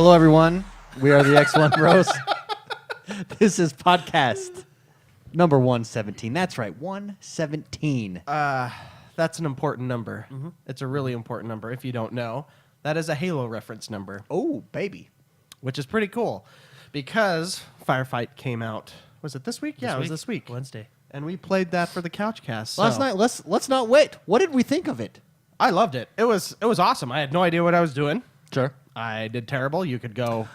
Hello, everyone. We are the XoneBros. This is podcast number 117. That's right, 117. That's an important number. Mm-hmm. It's a really important number. If you don't know, that is a Halo reference number. Oh, baby. Which is pretty cool because Firefight came out. Was it this week? Yeah, it was this week. Wednesday. And we played that for the Couchcast. Last night, let's not wait. What did we think of it? I loved it. It was awesome. I had no idea what I was doing. Sure. I did terrible. You could go.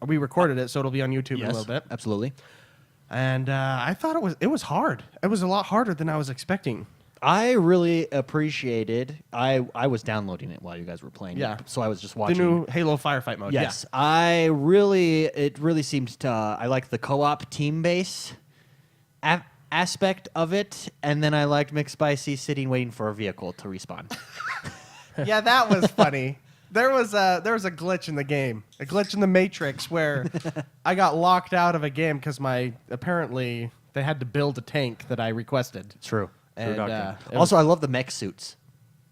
We recorded it, so it'll be on YouTube in a little bit. Absolutely. And I thought it was hard. It was a lot harder than I was expecting. I really appreciated. I was downloading it while you guys were playing. Yeah. So I was just watching The new Halo Firefight mode. Yes. Yeah. It really seems to. I like the co-op team base aspect of it, and then I liked McSpicy sitting waiting for a vehicle to respawn. Yeah, that was funny. There was a glitch in the game, a glitch in the Matrix where I got locked out of a game because apparently they had to build a tank that I requested. True. And, also, I love the mech suits.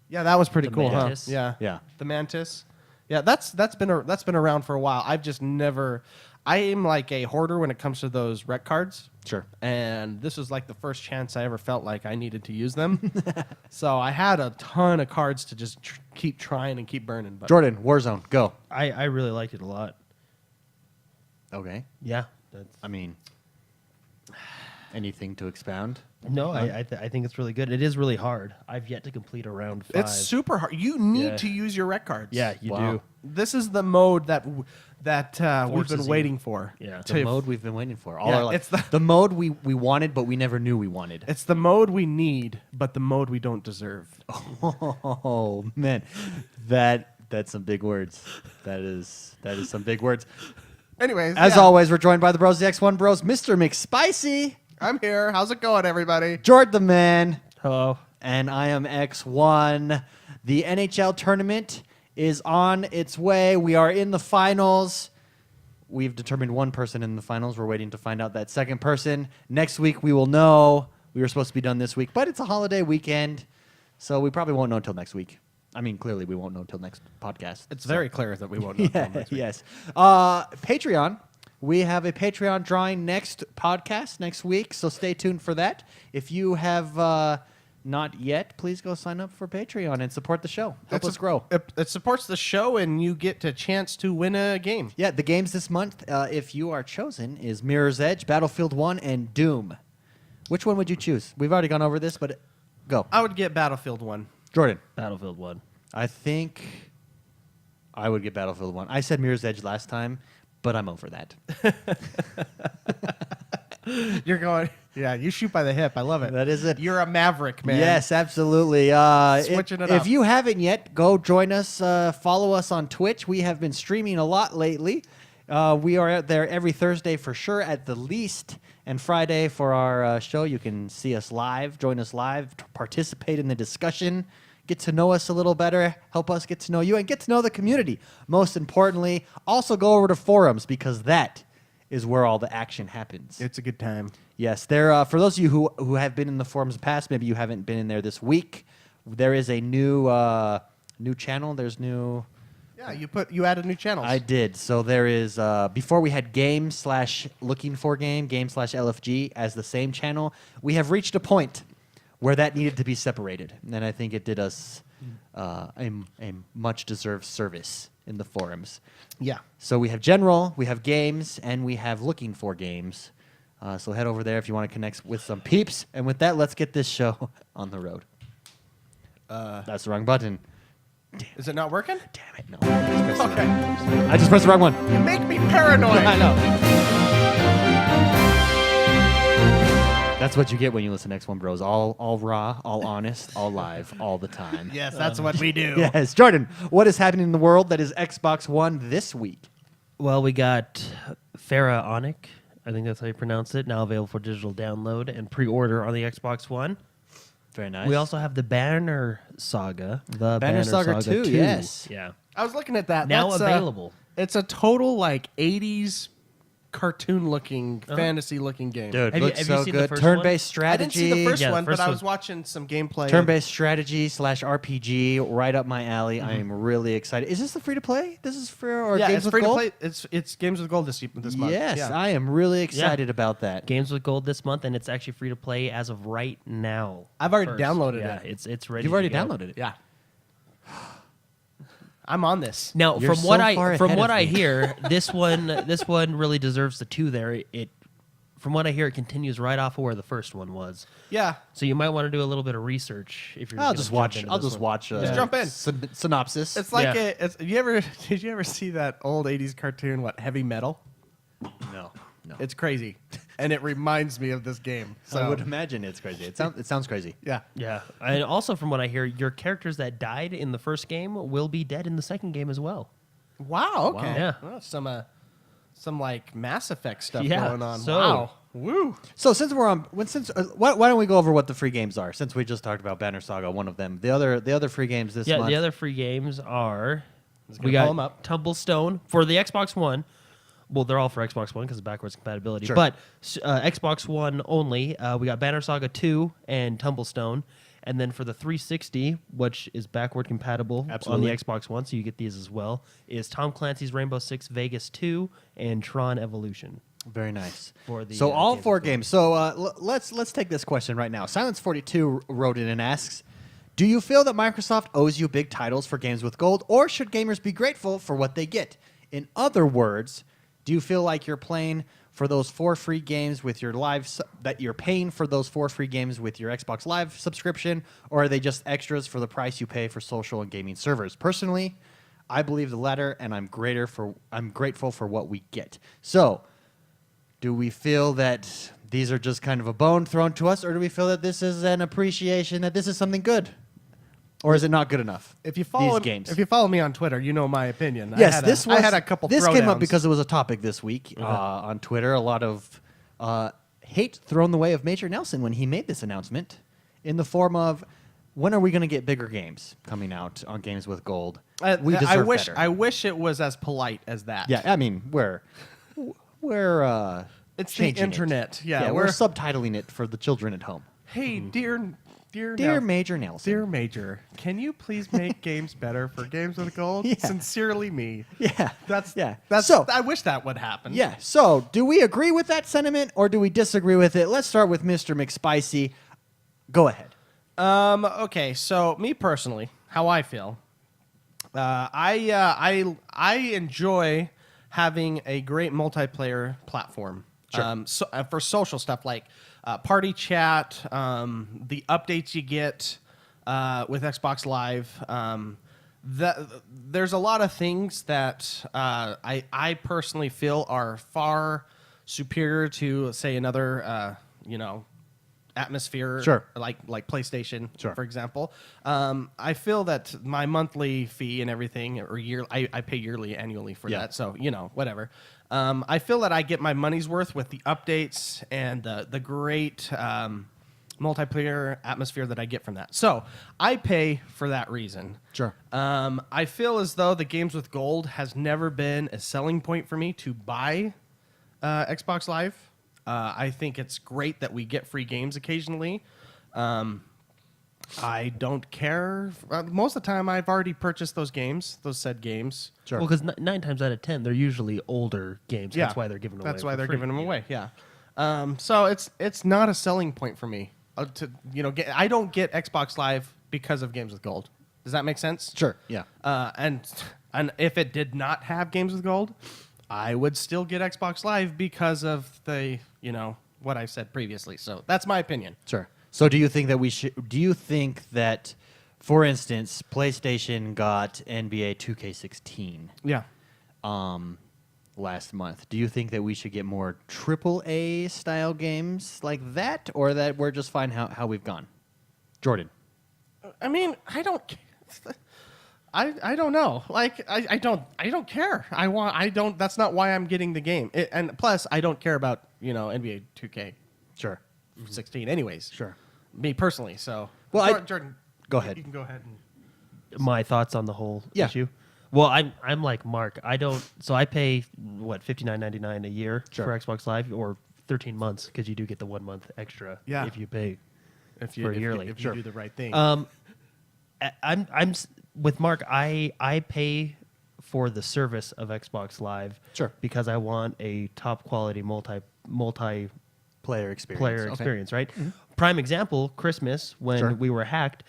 Yeah, that was pretty cool, Mantis? huh? Yeah. The Mantis. Yeah, that's been around for a while. I've just never. I am like a hoarder when it comes to those rec cards. Sure. And this was like the first chance I ever felt like I needed to use them. So I had a ton of cards to just keep trying and keep burning. But Jordan, Warzone, go. I really liked it a lot. Okay. Yeah. I mean, anything to expound? No, I think it's really good. It is really hard. I've yet to complete a round 5. it's super hard. You need to use your rec cards. Yeah, you Wow. do. This is the mode that we've Forces been you. waiting for. Yeah. The mode we've been waiting for. Yeah, it's it's the mode we wanted, but we never knew we wanted. It's the mode we need, but the mode we don't deserve. Oh man, that's some big words. That is some big words. Anyways, As always, we're joined by the Bros, the XoneBros, Mr. McSpicy, I'm here. How's it going, everybody? Jord the Man, Hello. and I am X1. The NHL tournament is on its way. We are in the finals. We've determined one person in the finals. We're waiting to find out that second person. Next week, we will know. We were supposed to be done this week, but it's a holiday weekend, so we probably won't know until next week. I mean, clearly, we won't know until next podcast. It's very clear that we won't know until next week. Yes. Patreon. We have a Patreon drawing next podcast next week, so stay tuned for that. If you have not yet, please go sign up for Patreon and support the show. Help us grow. It supports the show, and you get a chance to win a game. Yeah, the games this month, if you are chosen, is Mirror's Edge, Battlefield 1, and Doom. Which one would you choose? We've already gone over this, but go. I would get Battlefield 1. Jordan. Battlefield 1. I think I would get Battlefield 1. I said Mirror's Edge last time, but I'm over that. You're going, yeah, you shoot by the hip. I love it. That is it. You're a maverick, man. Yes, absolutely. Switching it if up. you haven't yet, go join us. Follow us on Twitch. We have been streaming a lot lately. We are out there every Thursday for sure, at the least, and Friday for our show. You can see us live, join us live, participate in the discussion, get to know us a little better, help us get to know you, and get to know the community. Most importantly, also go over to forums, because that is where all the action happens. It's a good time. Yes, there. For those of you who have been in the forums in the past, maybe you haven't been in there this week. There is a new channel. There's new. Yeah, you added new channels. I did. So there is. Before we had game/looking for game/LFG as the same channel. We have reached a point where that needed to be separated, and I think it did us a much deserved service in the forums. Yeah. So we have general, we have games, and we have looking for games. So head over there if you want to connect with some peeps. And with that, let's get this show on the road. That's the wrong button. Is it not working? Damn it, no. Okay. I just pressed the wrong one. You make me paranoid. I know. That's what you get when you listen to XoneBros. All raw, all honest, all live, all the time. Yes, that's what we do. Yes. Jordan, what is happening in the world that is Xbox One this week? Well, we got Pharaonic. I think that's how you pronounce it. Now available for digital download and pre-order on the Xbox One. Very nice. We also have the Banner Saga. The Banner Saga 2, yes. Yeah. I was looking at that. Now That's, available. It's a total like 80s cartoon-looking, fantasy-looking game. Dude, Have you- looks have you so seen the good. first Turn-based I didn't strategy. see the first Yeah, the one, first but I one. was watching some gameplay. Turn-based strategy / RPG, right up my alley. I am really excited. Is this the free to play? This is for or Yeah, games it's with free gold? to play. It's Games with Gold this month. Yes, Yeah. I am really excited about that. Games with Gold this month, and it's actually free to play as of right now. I've already downloaded Yeah, it. it's ready. You've already to go. downloaded it. Yeah. I'm on this. Now, You're from so what far I from ahead what of I me. hear, this one really deserves the 2 there. From what I hear, it continues right off of where the first one was. Yeah. So you might want to do a little bit of research if you're. I'll gonna just jump watch. into I'll this just one. watch. Just jump in. Synopsis. It's like Yeah. did you ever see that old 80s cartoon, what, Heavy Metal? no. It's crazy. And it reminds me of this game. So I would imagine it's crazy. It sounds crazy. yeah. Yeah, and also from what I hear, your characters that died in the first game will be dead in the second game as well. Wow, okay. Wow. Yeah. Well, some like Mass Effect stuff Yeah, going on. so- Wow. Woo. So since we're on, why don't we go over what the free games are? Since we just talked about Banner Saga, one of them. The other free games this month. The other free games are gonna we got pull 'em up. Tumblestone for the Xbox One. Well, they're all for Xbox One because of backwards compatibility. Sure. But Xbox One only, we got Banner Saga 2 and Tumblestone. And then for the 360, which is backward compatible Absolutely. on the Xbox One, so you get these as well, is Tom Clancy's Rainbow Six Vegas 2 and Tron Evolution. Very nice. For the, so all games 4 with gold. games. So let's take this question right now. Silence42 wrote in and asks, do you feel that Microsoft owes you big titles for games with gold, or should gamers be grateful for what they get? In other words, do you feel like you're playing for those 4 free games with your that you're paying for those 4 free games with your Xbox Live subscription, or are they just extras for the price you pay for social and gaming servers? Personally, I believe the latter, and I'm grateful for what we get. So, do we feel that these are just kind of a bone thrown to us, or do we feel that this is an appreciation that this is something good? Or is it not good enough? If you follow these games. if you follow me on Twitter, you know my opinion. Yes, I had a couple This came up throwdowns. because it was a topic this week on Twitter. A lot of hate thrown the way of Major Nelson when he made this announcement, in the form of, when are we going to get bigger games coming out on Games with Gold? We deserve I wish better. I wish it was as polite as that. Yeah, I mean we're It's the changing it. internet. Yeah, we're we're subtitling it for the children at home. Hey, dear Dear Major Nelson. Dear Major, can you please make games better for Games with Gold? Yeah. Sincerely, me. Yeah, That's yeah. That's So- I wish that would happen. Yeah. So, do we agree with that sentiment or do we disagree with it? Let's start with Mr. McSpicy. Go ahead. Okay. So, me personally, how I feel, I enjoy having a great multiplayer platform. Sure. For social stuff like party chat, the updates you get with Xbox Live. There's a lot of things that I personally feel are far superior to, say, another atmosphere, Sure. like PlayStation, Sure. for example. I feel that my monthly fee and everything, or I pay yearly, annually for Yeah. that. So whatever. I feel that I get my money's worth with the updates and the great multiplayer atmosphere that I get from that. So I pay for that reason. Sure. I feel as though the Games with Gold has never been a selling point for me to buy Xbox Live. I think it's great that we get free games occasionally. I don't care. Most of the time, I've already purchased those said games. Sure. Well, because 9 times out of 10, they're usually older games. Yeah, That's why they're giving them away. That's why for they're free. giving them away. Yeah. So it's not a selling point for me I don't get Xbox Live because of Games with Gold. Does that make sense? Sure. Yeah. And if it did not have Games with Gold, I would still get Xbox Live because of the what I said previously. So that's my opinion. Sure. So do you think that do you think that, for instance, PlayStation got NBA 2K16 Yeah. last month? Do you think that we should get more AAA style games like that, or that we're just fine how we've gone? Jordan. I mean, I don't. I don't know. Like I don't care. I don't. That's not why I'm getting the game. And plus, I don't care about NBA 2K Sure. 16 anyways. Sure. Me personally. So Well, Jordan, go ahead. You can go ahead and. My thoughts on the whole Yeah. issue. Well, I'm like Mark. I don't. So I pay what $59.99 a year Sure. for Xbox Live, or 13 months because you do get the 1 month extra Yeah. if you pay. If For yearly. if Sure. you do the right thing. With Mark. I pay for the service of Xbox Live. Sure. Because I want a top quality multi Player experience. player Okay. experience, right? Prime example, Christmas, when Sure. we were hacked,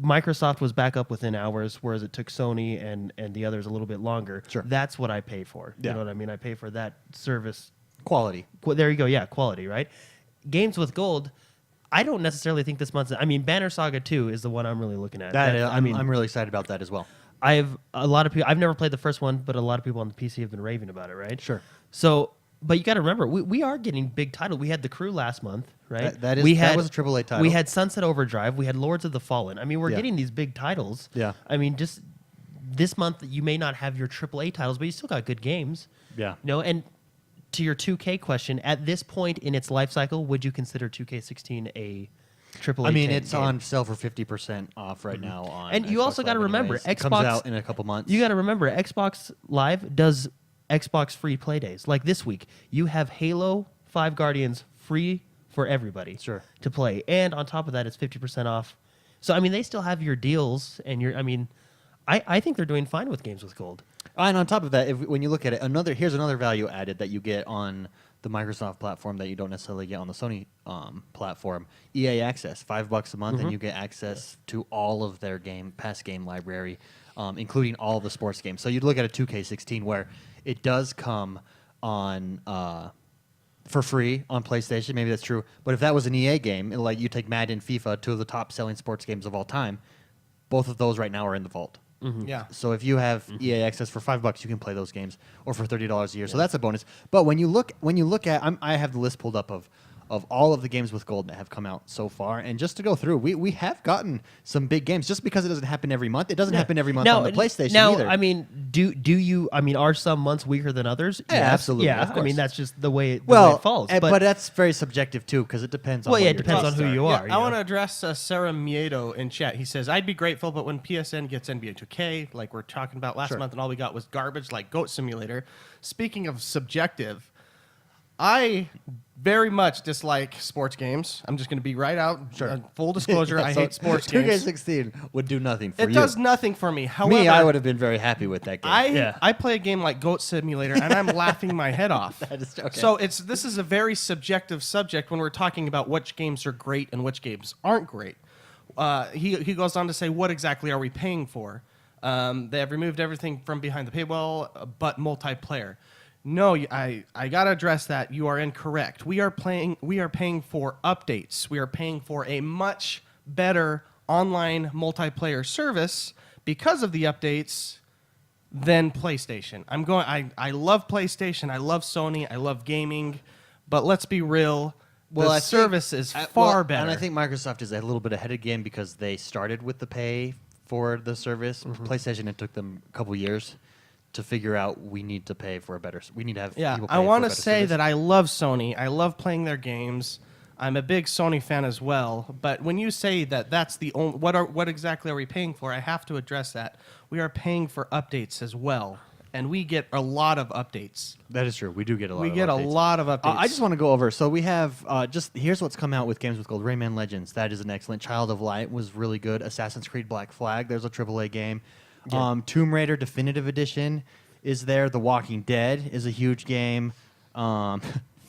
Microsoft was back up within hours, whereas it took Sony and the others a little bit longer. Sure. That's what I pay for. Yeah. You know what I mean? I pay for that service. Quality. There you go. Yeah, quality, right? Games with gold, I don't necessarily think this month's... I mean, Banner Saga 2 is the one I'm really looking at. I'm really excited about that as well. I've never played the first one, but a lot of people on the PC have been raving about it, right? Sure. So, but you got to remember, we are getting big titles. We had The Crew last month, right? That was a AAA title. We had Sunset Overdrive. We had Lords of the Fallen. I mean, we're Yeah. getting these big titles. Yeah. I mean, just this month you may not have your AAA titles, but you still got good games. Yeah. You know, and to your 2K question, at this point in its life cycle, would you consider 2K16 a AAA? I mean, game? it's on sale for 50% off right now. On And you Xbox also got to Live remember, anyways. It Xbox comes out in a couple months. You got to remember, Xbox Live does Xbox free play days. Like this week, you have Halo 5 Guardians free for everybody Sure. to play. And on top of that, it's 50% off. So, I mean, they still have your deals. And I think they're doing fine with games with gold. And on top of that, when you look at it, here's another value added that you get on the Microsoft platform that you don't necessarily get on the Sony platform. EA Access, $5 a month, and you get access to all of their past game library, including all the sports games. So you'd look at a 2K16 where it does come on for free on PlayStation. Maybe that's true. But if that was an EA game, like you take Madden, FIFA, two of the top selling sports games of all time, both of those right now are in the vault. Yeah. So if you have EA Access for $5, you can play those games, or for $30 a year. So that's a bonus. But when you look at, I have the list pulled up of all of the games with gold that have come out so far, and just to go through, we have gotten some big games. Just because it doesn't happen every month, it doesn't happen every month on the PlayStation either. I mean, do you? I mean, are some months weaker than others? Yeah, Yes. absolutely, Yeah, of I mean course. that's just the way it falls. But that's very subjective too, because it depends on. Well, what yeah, it your depends on tastes who are. you Yeah, are. I want to address Sarah Miedo in chat. He says, I'd be grateful, but when PSN gets NBA 2K, like we're talking about last Sure. month, and all we got was garbage like Goat Simulator. Speaking of subjective, I very much dislike sports games. I'm just going to be right out. Sure. Full disclosure, I So hate sports games. 2K16 would do nothing for It you. does nothing for me. However, Me, I would have been very happy with that game. Yeah. I play a game like Goat Simulator, and I'm laughing my head off. That is- okay. So this is a very subjective subject when we're talking about which games are great and which games aren't great. He goes on to say, what exactly are we paying for? They have removed everything from behind the paywall but multiplayer. No, I got to address that. You are incorrect. We are paying for updates. We are paying for a much better online multiplayer service because of the updates than PlayStation. I love PlayStation. I love Sony. I love gaming. But let's be real. The service is far better. And I think Microsoft is a little bit ahead of the game because they started with the pay for the service. PlayStation, it took them a couple years to figure out we need to pay for a better. We need to have people pay I want for a to better say service. that I love Sony. I love playing their games. I'm a big Sony fan as well. But when you say that that's the only, what exactly are we paying for? I have to address that. We are paying for updates as well, and we get a lot of updates. That is true. We do get a lot. We of get a updates. lot of updates. I just want to go over. So we have here's what's come out with games with gold. Rayman Legends, that is an excellent. Child of Light was really good. Assassin's Creed Black Flag, there's a AAA game. Tomb Raider Definitive Edition is there. The Walking Dead is a huge game.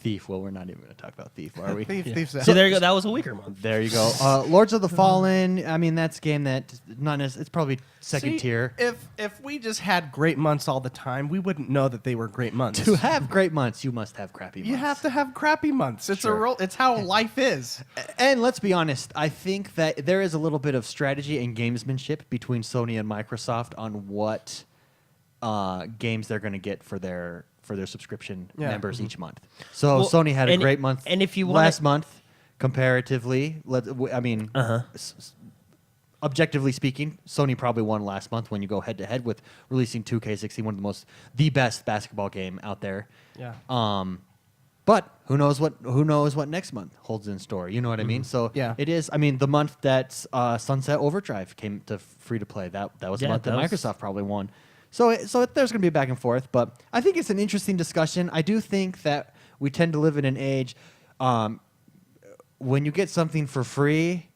Thief. Well, we're not even going to talk about Thief, are we? Thief's See, there you go. That was a weaker month. There you go. Lords of the Fallen. I mean, that's a game that not necessarily. It's probably second See, tier. If we just had great months all the time, we wouldn't know that they were great months. To have great months, you must have crappy months. You have to have crappy months. It's Sure. it's how life is. And let's be honest, I think that there is a little bit of strategy and gamesmanship between Sony and Microsoft on what games they're going to get for their subscription members each month. So Well, Sony had a and- great month. and if you wanna- last month, comparatively, objectively speaking, Sony probably won last month when you go head to head with releasing 2K16, one of the best basketball game out there. Yeah. But who knows what next month holds in store? You know what I mean? So Yeah. it is. I mean, the month that Sunset Overdrive came to free to play, that was the Yeah, month that that was- Microsoft probably won. So there's going to be a back and forth, but I think it's an interesting discussion. I do think that we tend to live in an age when you get something for free.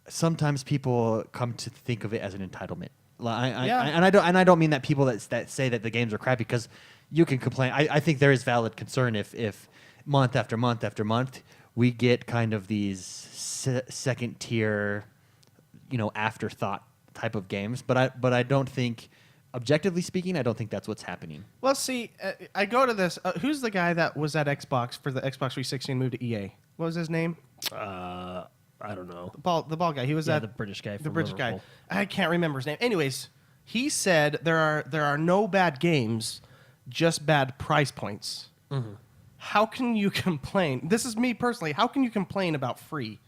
Sometimes people come to think of it as an entitlement. And I don't mean that people that say that the games are crappy, because you can complain. I think there is valid concern if month after month after month we get kind of these second tier, afterthought type of games. But I don't think, objectively speaking, I don't think that's what's happening. Well, see, I go to this. Who's the guy that was at Xbox for the Xbox 360 and moved to EA? What was his name? I don't know. The ball guy. He was Yeah, at the British guy. the from British Liverpool. guy. I can't remember his name. Anyways, he said there are no bad games, just bad price points. Mm-hmm. How can you complain? This is me personally. How can you complain about free?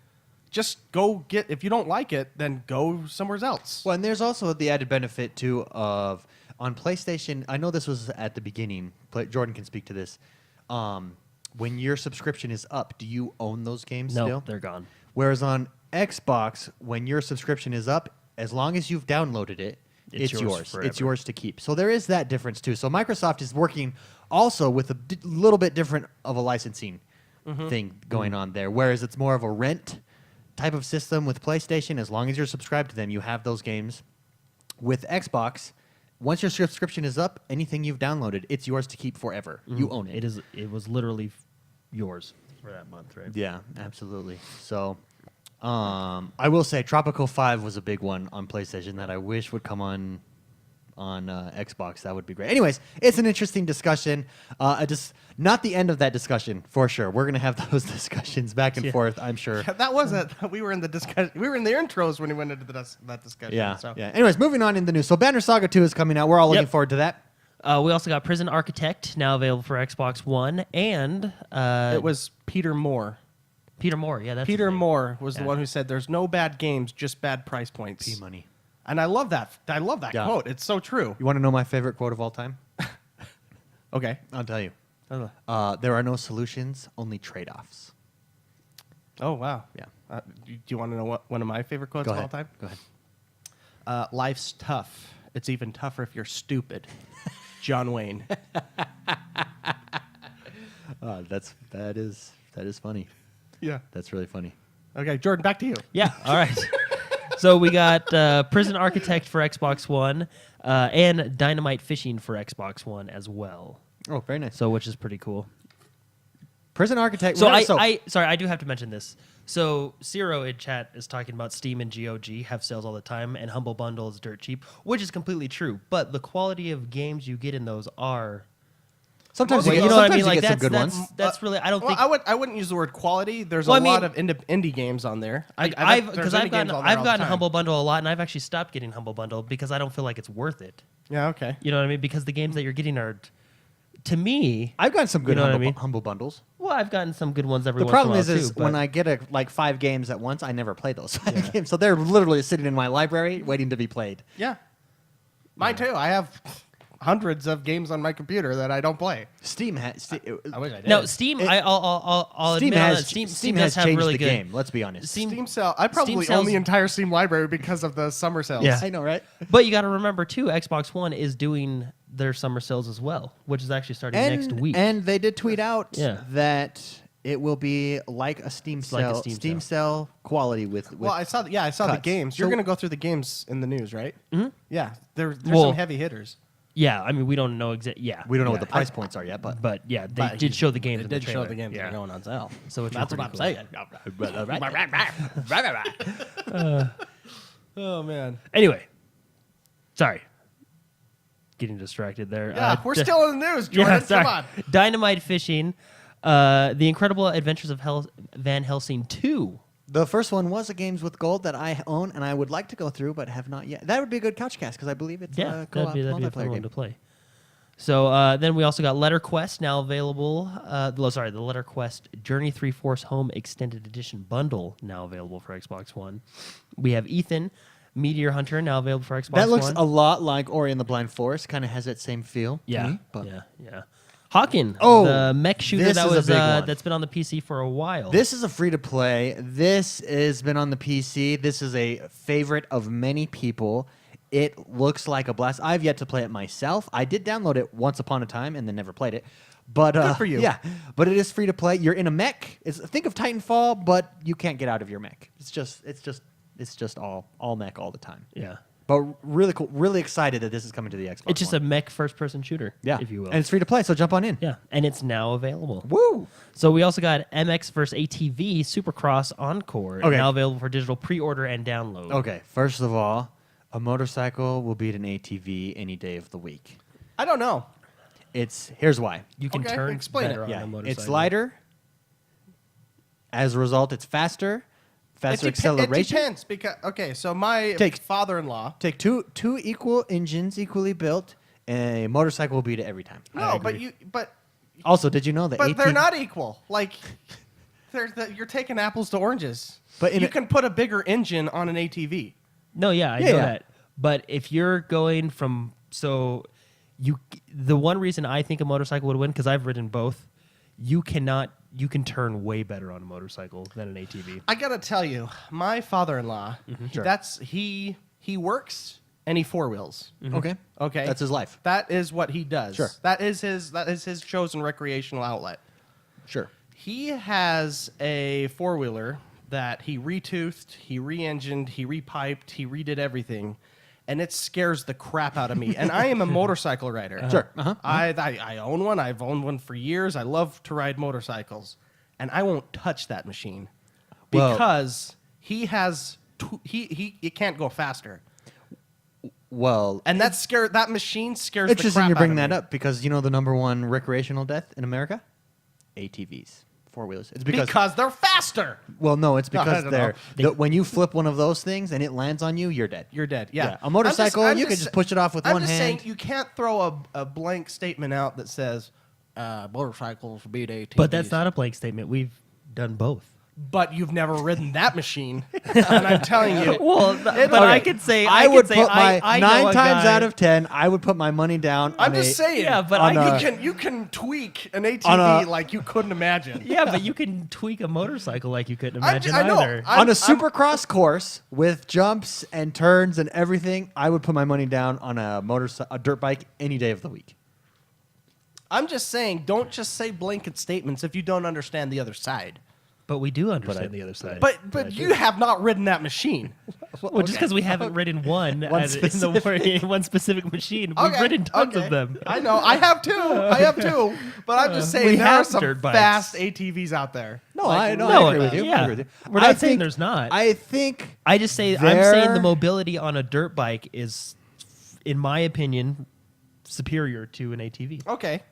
Just go get. If you don't like it, then go somewhere else. Well, and there's also the added benefit too of on PlayStation. I know this was at the beginning. Jordan can speak to this. When your subscription is up, do you own those games No, still? they're gone. Whereas on Xbox, when your subscription is up, as long as you've downloaded it, It's it's yours yours. forever. It's yours to keep. So there is that difference too. So Microsoft is working also with a little bit different of a licensing thing going on there. Whereas it's more of a rent type of system with PlayStation. As long as you're subscribed to them, you have those games. With Xbox, once your subscription is up, anything you've downloaded, it's yours to keep forever. You own it. It was literally yours for that month, right? Yeah, absolutely. So, I will say Tropical 5 was a big one on PlayStation that I wish would come on Xbox. That would be great. Anyways, it's an interesting discussion. Just not the end of that discussion for sure. We're gonna have those discussions back and forth. I'm sure. That was it. We were in the discussion. We were in the intros when he went into that discussion. Yeah. So. Yeah. Anyways, moving on in the news. So Banner Saga 2 is coming out. We're all looking Yep. forward to that. We also got Prison Architect now available for Xbox One, and It was Peter Moore. Peter Moore. Yeah, that's Peter his name. Moore was the Yeah. one who said, "There's no bad games, just bad price points." P money. And I love that. I love that Yeah. quote. It's so true. You want to know my favorite quote of all time? Okay. I'll tell you. There are no solutions, only trade-offs. Oh wow. Yeah. Do you want to know what one of my favorite quotes Go of ahead. all time? Go ahead. Life's tough. It's even tougher if you're stupid. John Wayne. That is funny. Yeah. That's really funny. Okay, Jordan, back to you. Yeah. All right. So we got Prison Architect for Xbox One and Dynamite Fishing for Xbox One as well. Oh, very nice. So which is pretty cool. Prison Architect. So remember- I do have to mention this. So Zero in chat is talking about Steam and GOG have sales all the time, and Humble Bundle is dirt cheap, which is completely true. But the quality of games you get in those are, sometimes Well, you you get, know what I sometimes mean? you Like get some good that's ones. that's really I don't Well, think I wouldn't use the word quality. There's Well, a I mean- lot of indie games on there. I've there's indie games on there all the gotten time. Humble Bundle a lot, and I've actually stopped getting Humble Bundle because I don't feel like it's worth it. Yeah. Okay. You know what I mean? Because the games that you're getting are, to me, I've gotten some good You know what I humble, mean? humble bundles. well, I've gotten some good ones every The once problem in a is, while is too. But when I get like 5 games at once, I never play those 5 games. So they're literally sitting in my library waiting to be played. Yeah. Mine too. I have hundreds of games on my computer that I don't play. Steam has. I wish I did. no Steam, I'll Steam admit on has that. Steam has does have changed really the good game. Let's be honest. Steam sale. I probably own sells- the entire Steam library because of the summer sales. Yeah. I know, right? But you got to remember too, Xbox One is doing their summer sales as well, which is actually starting next week. And they did tweet out Yeah. that it will be like a Steam It's like a sale, Steam sale quality with. Well, I saw. I saw the cuts. games. You're So- going to go through the games in the news, right? Mm-hmm. Yeah. There's Well- some heavy hitters. yeah, I mean we don't know exactly. Yeah, we don't know yeah. what the price points are yet, but But yeah, they But did show the games. They in did the show trailer. the games Yeah. that are going on sale. So which That's is what I'm pretty saying. Oh man. Anyway, sorry, getting distracted there. Yeah, we're still in the news, Jordan. Yeah, sorry. Come on. Dynamite Fishing, The Incredible Adventures of Van Helsing 2. the first one was a Games with Gold that I own and I would like to go through, but have not yet. That would be a good couch cast because I believe it's Yeah, a co-op that'd be a multiplayer fun one game. to play. So then we also got Letter Quest now available. The Letter Quest Journey 3-Force Home Extended Edition bundle now available for Xbox One. We have Ethan Meteor Hunter now available for Xbox One. That looks a lot like Ori and the Blind Forest. Kind of has that same feel. to yeah, me, but yeah. Hawken, Oh, the mech shooter this that is a was big one. that's been on the PC for a while. This is a free to play. This has been on the PC. This is a favorite of many people. It looks like a blast. I've yet to play it myself. I did download it once upon a time and then never played it. But Good for you. Yeah, but it is free to play. You're in a mech. Think of Titanfall, but you can't get out of your mech. It's just all mech all the time. yeah. But really cool. Really excited that this is coming to the Xbox. It's just One. a mech first-person shooter, yeah, if you will. and it's free to play. So jump on in. Yeah, and it's now available. Woo! So we also got MX vs ATV Supercross Encore, Okay. now available for digital pre-order and download. Okay, first of all, a motorcycle will beat an ATV any day of the week. I don't know. Here's why. You can Okay, turn explain it. better on Yeah, a motorcycle. it's lighter. As a result, it's faster acceleration. It depends because so my Take- father-in-law. Take two equal engines, equally built, and a motorcycle will beat it every time. No, but Also, did you know that? But they're not equal. Like, you're taking apples to oranges. But you can put a bigger engine on an ATV. No, yeah, I Yeah, know yeah. that. But if you're going from the one reason I think a motorcycle would win, because I've ridden both, you can turn way better on a motorcycle than an ATV. I gotta tell you, my father-in-law, Sure. he works and he four wheels. Okay. Okay, That's his life. That is what he does. Sure. That is his chosen recreational outlet. Sure. He has a four-wheeler that he retoothed, he re-engined, he repiped, he redid everything, and it scares the crap out of me. And I am a motorcycle rider. Sure. Uh-huh. I own one. I've owned one for years. I love to ride motorcycles, and I won't touch that machine Well- because he has it can't go faster, Well, and that machine scares the interesting crap you bring out of that me. up because you know the number one recreational death in America? ATVs, four wheelers. It's because they're faster. well, no, it's No, I because don't know. when you flip one of those things and it lands on you, you're dead. You're dead. Yeah. A motorcycle, you can just push it off with I'm one just hand. saying you can't throw a blank statement out that says motorcycles beat ATVs. But that's not a blank statement. We've done both. But you've never ridden that machine, and I'm telling you. Well, but I could say I would say put my I know 9 a times guy- out of 10. I would put my money down. I'm on just saying. Yeah, but on I a- you can tweak an On ATV a- like you couldn't imagine. Yeah, but you can tweak a motorcycle like you couldn't I'm- imagine I know. either. I'm- on a supercross course with jumps and turns and everything, I would put my money down on a dirt bike any day of the week. I'm just saying, don't just say blanket statements if you don't understand the other side. But we do understand the other side. But you have not ridden that machine. well, just because we haven't ridden one, One one specific machine, we've ridden tons of them. I know. I have too. But I'm just saying We there are have some dirt bikes. fast ATVs out there. No, Like, I know. no, I agree with you. yeah. I agree with you. We're not I saying think- there's not. I think I'm saying There- the mobility on a dirt bike is, in my opinion, superior to an ATV. Okay.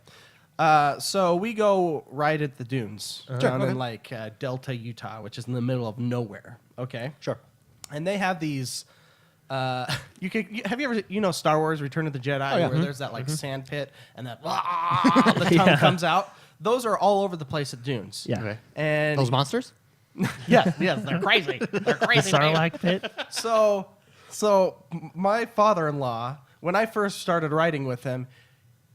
So we go right at the dunes down in like Delta, Utah, which is in the middle of nowhere. Okay. Sure. And they have these. Have you ever Star Wars: Return of the Jedi, yeah. where there's that like sand pit and that the tongue comes out. Those are all over the place at dunes. Yeah. Okay. And Those monsters? yes, they're crazy. They're The crazy. man. Sarlacc pit. So my father-in-law, when I first started riding with him,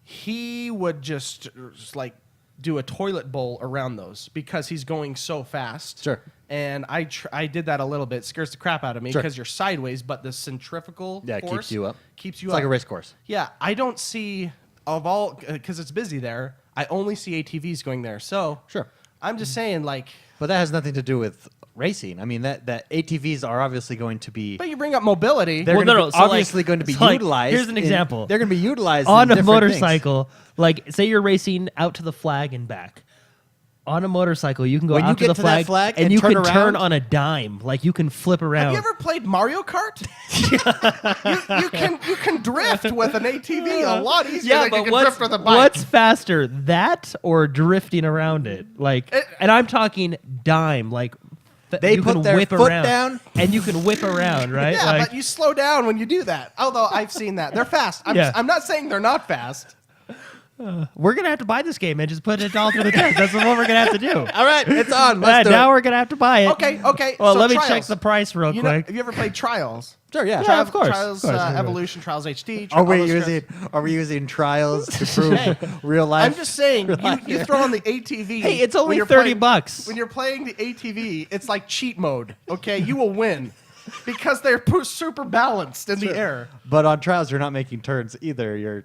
he would just like do a toilet bowl around those because he's going so fast. Sure. And I did that a little bit. Scares the crap out of me Sure. because you're sideways, but the centrifugal Yeah, it force keeps you up. Keeps you It's up. like a race course. Yeah, I don't see of all because it's busy there. I only see ATVs going there. So Sure. I'm just saying like. But that has nothing to do with racing. I mean, that ATVs are obviously going to be. But you bring up mobility. They're Well, gonna no, be so, like- obviously going to be so, like, utilized. here's an example. They're going to be utilized On in a different things. motorcycle, like say you're racing out to the flag and back. On a motorcycle, you can go When you out to get the to that flag and and you turn can turn around- on a dime. Like you can flip around. Have you ever played Mario Kart? you can drift with an ATV a lot easier than you can drift with a bike. what's faster, that or drifting around it? Like, and I'm talking dime. Like, They you put can their whip foot around, down. and you can whip around, right? Yeah, like, but you slow down when you do that. Although I've seen that. They're fast. Yeah. I'm not saying they're not fast. We're gonna have to buy this game and just put it all through the test. That's what we're gonna have to do. All right, it's on. Let's do Now it. we're gonna have to buy it. Okay. Well, so let me Trials. check the price real You know, quick. have you ever played Trials? Sure, yeah. Yeah, of course, Trials of course. Evolution, Trials HD. Are we Trials using trials to prove real life? I'm just saying, you throw on the ATV. Hey, it's when only you're $30. When you're playing the ATV, it's like cheat mode. Okay, you will win because they're super balanced in the air. But on trials, you're not making turns either. You're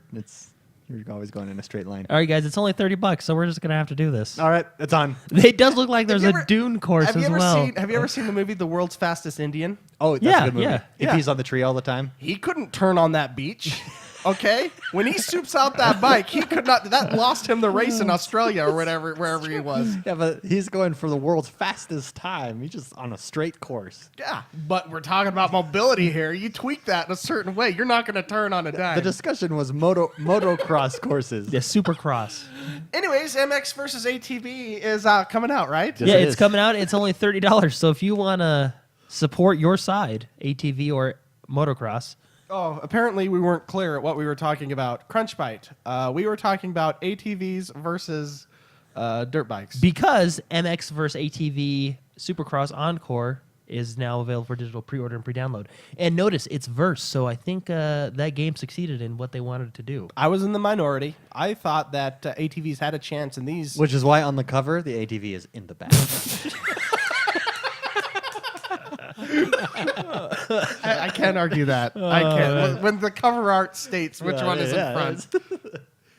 always going in a straight line. All right, guys, it's only $30, so we're just gonna have to do this. All right, it's on. It does look like there's you a ever- Dune course Have you as ever well. seen? Have you ever seen the movie The World's Fastest Indian? Oh, that's Yeah, a good movie. yeah. If Yeah. he's on the tree all the time. He couldn't turn on that beach. Okay, when he swoops out that bike, he could not. That lost him the race in Australia or wherever he was. Yeah, but he's going for the world's fastest time. He's just on a straight course. Yeah, but we're talking about mobility here. You tweak that in a certain way, you're not going to turn on a dime. The discussion was motocross courses. Yeah, Supercross. Anyways, MX versus ATV is coming out, right? Yes, Yeah, it it's is. coming out. It's only $30. So if you want to support your side, ATV or motocross, Oh, apparently we weren't clear at what we were talking about. Crunch Bite. We were talking about ATVs versus dirt bikes. because MX versus ATV Supercross Encore is now available for digital pre-order and pre-download. And notice it's verse, so I think that game succeeded in what they wanted to do. I was in the minority. I thought that ATVs had a chance in these. Which is why on the cover, the ATV is in the back. I can't argue that. I can't. When the cover art states which one is in front.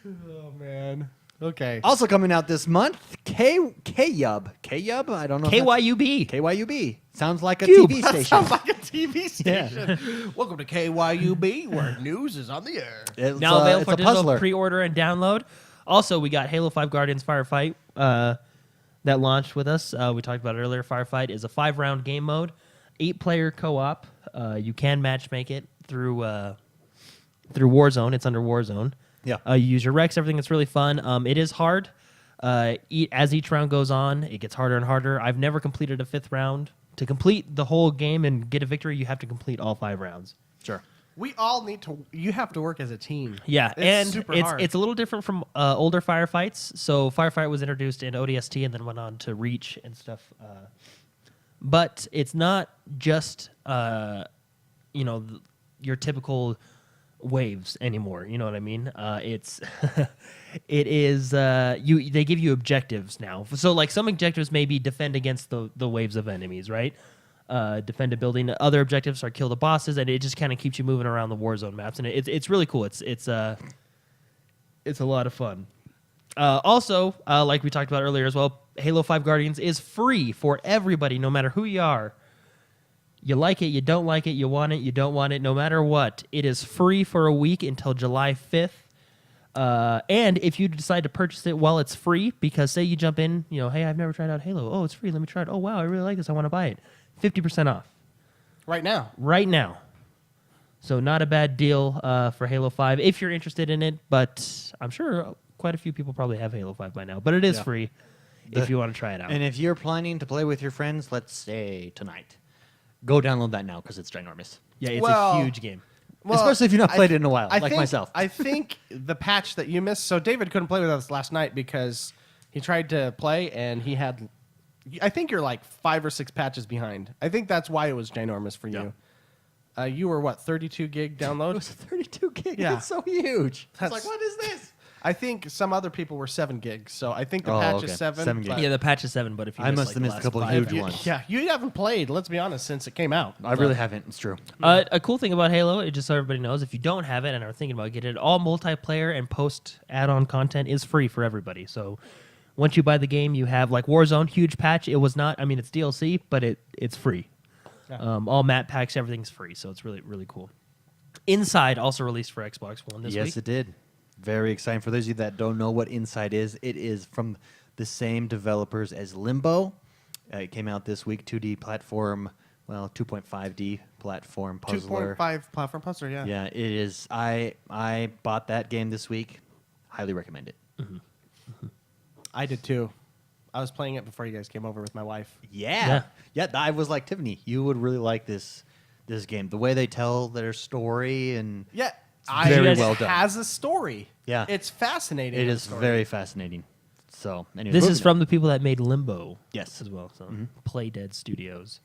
Oh, man. Okay. Also coming out this month, K-Yub. K-Yub? I don't know. if that's- KYUB. KYUB. Sounds like a Cube. TV That station. sounds like a TV station. Welcome to KYUB, where news is on the air. It's, Now available it's for a digital puzzler. pre-order and download. Also, we got Halo 5 Guardians Firefight that launched with us. We talked about it earlier. Firefight is a 5-round game mode, 8-player co-op. You can matchmake it through Warzone. It's under Warzone. Yeah. You use your Rex, everything. It's really fun. It is hard. As each round goes on, it gets harder and harder. I've never completed a 5th round. To complete the whole game and get a victory, you have to complete all 5 rounds. Sure. We all need to. You have to work as a team. Yeah, It's and super it's hard. it's a little different from older firefights. So Firefight was introduced in ODST and then went on to Reach and stuff. But it's not just your typical waves anymore. You know what I mean? It's it is they give you objectives now. So like some objectives maybe defend against the waves of enemies, right? Defend a building. Other objectives are kill the bosses, and it just kind of keeps you moving around the Warzone maps, and it's really cool. It's a lot of fun. Also, like we talked about earlier as well, Halo 5 Guardians is free for everybody, no matter who you are. You like it, you don't like it, you want it, you don't want it, no matter what. It is free for a week until July 5th. And if you decide to purchase it while it's free, because say you jump in, hey, I've never tried out Halo. Oh, it's free. Let me try it. Oh, wow, I really like this. I want to buy it. 50% off. Right now. Right now. So not a bad deal for Halo 5 if you're interested in it, but I'm sure quite a few people probably have Halo 5 by now. But it is Yeah. free if you want to try it out. And if you're planning to play with your friends, let's say tonight, go download that now because it's ginormous. Yeah, it's Well, a huge game. Especially if you've not played it in a while, like think, myself. I think the patch that you missed. So David couldn't play with us last night because he tried to play and he had. I think you're like 5 or 6 patches behind. I think that's why it was ginormous for you. You were what, 32 gig It download? was 32 gigs. Yeah. It's so huge. It's That's- like, what is this? I think some other people were 7 gigs. So I think the Oh, patch okay. is 7. 7 gig. but Yeah, the patch is 7, but if you I missed, must like, have the missed a last couple of 5, huge you, ones. yeah, you haven't played. Let's be honest, since it came out. I really haven't. It's true. A cool thing about Halo, just so everybody knows, if you don't have it and are thinking about getting it, all multiplayer and post add-on content is free for everybody. So once you buy the game, you have like Warzone, huge patch. It was not, it's DLC, but it's free. Yeah. All map packs, everything's free. So it's really, really cool. Inside also released for Xbox One this Yes, week. it did. Very exciting. For those of you that don't know what Inside is, it is from the same developers as Limbo. It came out this week, 2D platform, 2.5D platform puzzler. 2.5 platform puzzler, yeah. Yeah, it is. I bought that game this week. Highly recommend it. I did too. I was playing it before you guys came over with my wife. Yeah. I was like, Tiffany, you would really like this game. The way they tell their story and Yeah, very guys- well done. Has a story. Yeah. It's fascinating. It the is story. very fascinating. So, anyway, This is moving from the people that made Limbo. Yes. as well. So Play Dead Studios.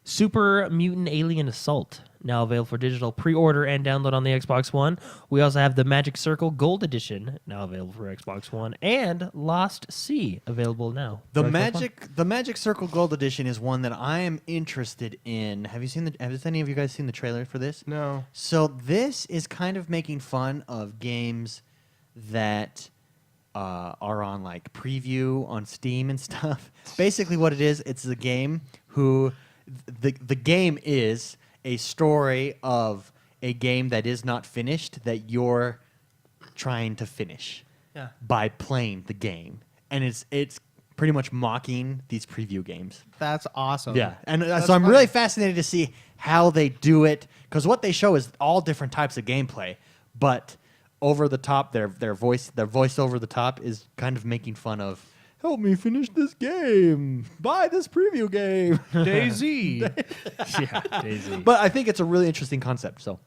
Super Mutant Alien Assault, now available for digital pre-order and download on the Xbox One. We also have the Magic Circle Gold Edition, now available for Xbox One, and Lost Sea, available now. The for Xbox One. the Magic Circle Gold Edition is one that I am interested in. Have any of you guys seen the trailer for this? No. So this is kind of making fun of games that are on like preview on Steam and stuff. Basically, what it is, it's a game who the game is a story of a game that is not finished that you're trying to finish Yeah. by playing the game, and it's pretty much mocking these preview games. That's awesome. Yeah, and That's so I'm funny. really fascinated to see how they do it, because what they show is all different types of gameplay, but over the top, their voice over the top is kind of making fun of. Help me finish this game. Buy this preview game. Daisy. Yeah, Daisy. But I think it's a really interesting concept. So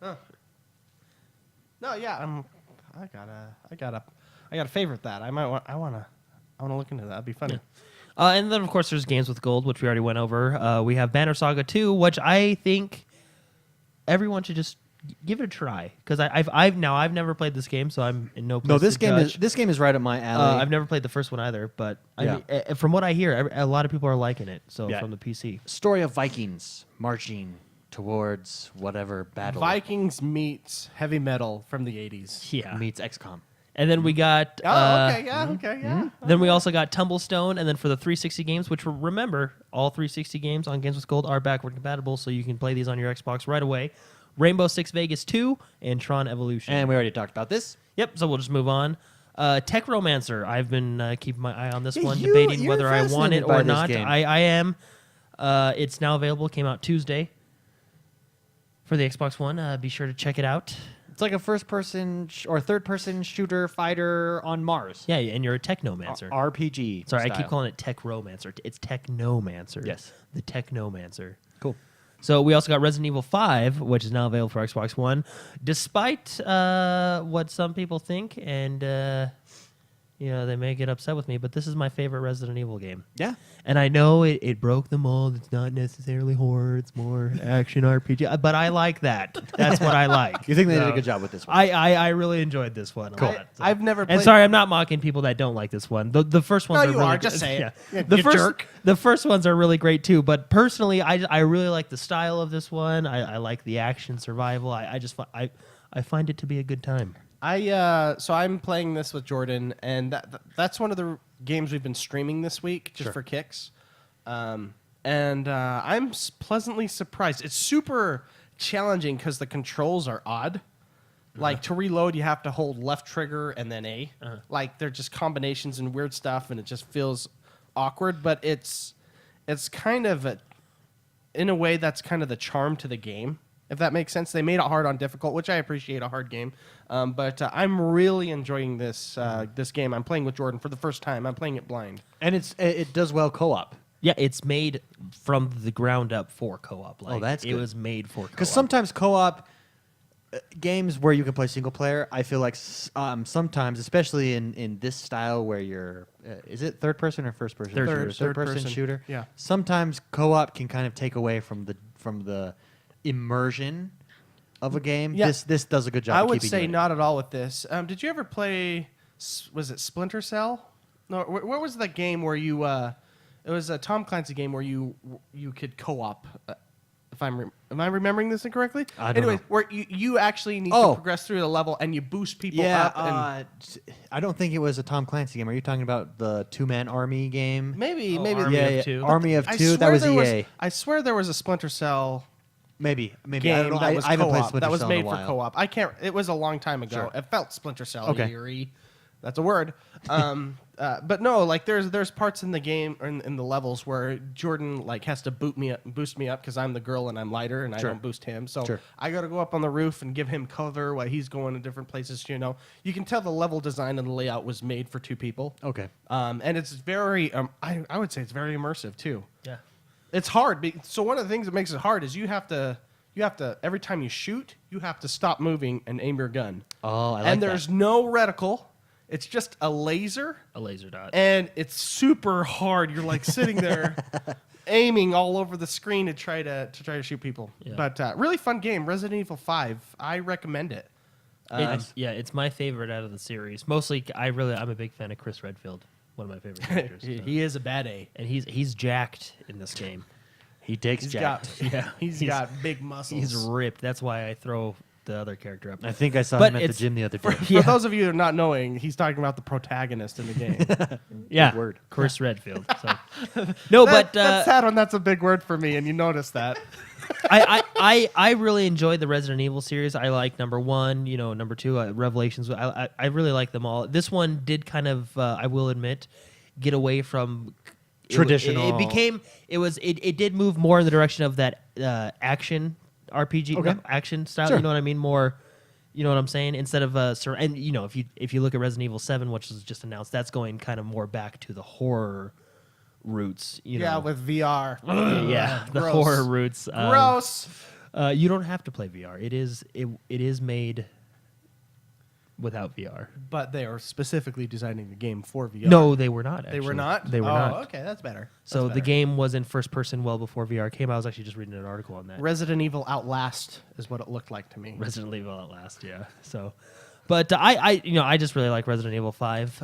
No, yeah, I gotta favorite that. I wanna look into that. That'd be funny. And then, of course, there's games with gold, which we already went over. We have Banner Saga 2, which I think everyone should just give it a try, because I've never played this game, so I'm in no place no, this to game judge. is right up my alley. I've never played the first one either, but Yeah. I mean, from what I hear, a lot of people are liking it. So Yeah. from the PC, Story of Vikings marching towards whatever battle Vikings meets heavy metal from the 80s. yeah. meets XCOM. And then we got Oh, okay, yeah, okay, yeah. then we also got Tumblestone, and then for the 360 games, which remember, all 360 games on Games with Gold are backward compatible, so you can play these on your Xbox right away. Rainbow Six Vegas 2 and Tron Evolution. And we already talked about this. Yep, so we'll just move on. Tech Romancer. I've been keeping my eye on this Yeah, one, you're debating whether I want fascinated it by or this not. game. I am. It's now available. Came out Tuesday for the Xbox One. Be sure to check it out. It's like a first-person or third-person shooter fighter on Mars. Yeah, and you're a Technomancer. RPG. Sorry, I style. keep calling it Tech Romancer. It's Technomancer. Yes. The Technomancer. Cool. So we also got Resident Evil 5, which is now available for Xbox One. Despite what some people think, and they may get upset with me, but this is my favorite Resident Evil game. Yeah. And I know it broke the mold. It's not necessarily horror. It's more action RPG. But I like that. That's what I like. You think they did a So good job with this one? I really enjoyed this one. a lot, so. I've never played. And sorry, I'm not mocking people that don't like this one. The first ones No, are you really are. Just say it. Yeah, The you first jerk. the first ones are really great too. But personally, I really like the style of this one. I like the action survival. I find it to be a good time. So I'm playing this with Jordan, and that's one of the games we've been streaming this week just for kicks. I'm pleasantly surprised. It's super challenging because the controls are odd. Like to reload, you have to hold left trigger and then A. Like they're just combinations and weird stuff, and it just feels awkward. But it's kind of in a way that's kind of the charm to the game. If that makes sense. They made it hard on difficult, which I appreciate, a hard game. But I'm really enjoying this game. I'm playing with Jordan for the first time. I'm playing it blind. And it does well co-op. Yeah, it's made from the ground up for co-op. Like, that's it good. was made for co-op. Because sometimes co-op games where you can play single player, I feel like sometimes, especially in this style where you're, is it third person or first person? Third person person. shooter. Yeah. Sometimes co-op can kind of take away from the immersion of a game. Yeah. This does a good job. I of would keeping say you in it. not at all with this. Did you ever play, was it Splinter Cell? No, what was the game where you, it was a Tom Clancy game where you could co-op. Am I remembering this incorrectly? I don't know. Where you actually need to progress through the level and you boost people up. And I don't think it was a Tom Clancy game. Are you talking about the two-man army game? maybe Army of Two. Army of I Two. That swear was there EA. I swear there was a Splinter Cell Maybe. I game don't know. that was I haven't played co-op. Splinter That was Cell in a made for while. co-op. I can't. It was a long time ago. Sure. It felt Splinter Cell. Okay. Eerie. That's a word. But no, like there's parts in the game or in the levels where Jordan like has to boost me up because I'm the girl and I'm lighter and I Sure. don't boost him. So Sure. I got to go up on the roof and give him cover while he's going to different places. You can tell the level design and the layout was made for two people. Okay. And it's very. I would say it's very immersive too. Yeah. It's hard. So one of the things that makes it hard is you have to you have to every time you shoot, you have to stop moving and aim your gun. Oh, I like and there's that. no reticle. It's just a laser, A laser dot. and it's super hard. You're like sitting there aiming all over the screen to try to shoot people. Yeah. But really fun game, Resident Evil 5. I recommend it. It's my favorite out of the series. Mostly, I'm a big fan of Chris Redfield, one of my favorite characters. So. He is a bad A. And he's jacked in this game. He takes He's jacked. got Yeah, he's got big muscles. He's ripped. That's why I throw the other character up. I think I saw But him at the it's- gym the other day. For those of you who are not knowing, he's talking about the protagonist in the game. Yeah, word. Chris Redfield. So. No, but That's sad when that's a big word for me, and you notice that. I really enjoyed the Resident Evil series. I like number 1, number 2, Revelations. I really like them all. This one did kind of, I will admit, get away from Traditional. It did move more in the direction of that action RPG, Okay. action style. Sure. You know what I mean? More. You know what I'm saying? Instead of if you look at Resident Evil 7, which was just announced, that's going kind of more back to the horror roots. Yeah, with VR. Yeah, the Gross. horror roots. Gross. You don't have to play VR. It is made without VR. But they are specifically designing the game for VR. No, they were not. They were actually. not? They were Oh, not. okay, that's better. So That's the better. game was in first person well before VR came. I was actually just reading an article on that. Resident Evil Outlast is what it looked like to me. Resident Evil at last, yeah. So, but I just really like Resident Evil 5.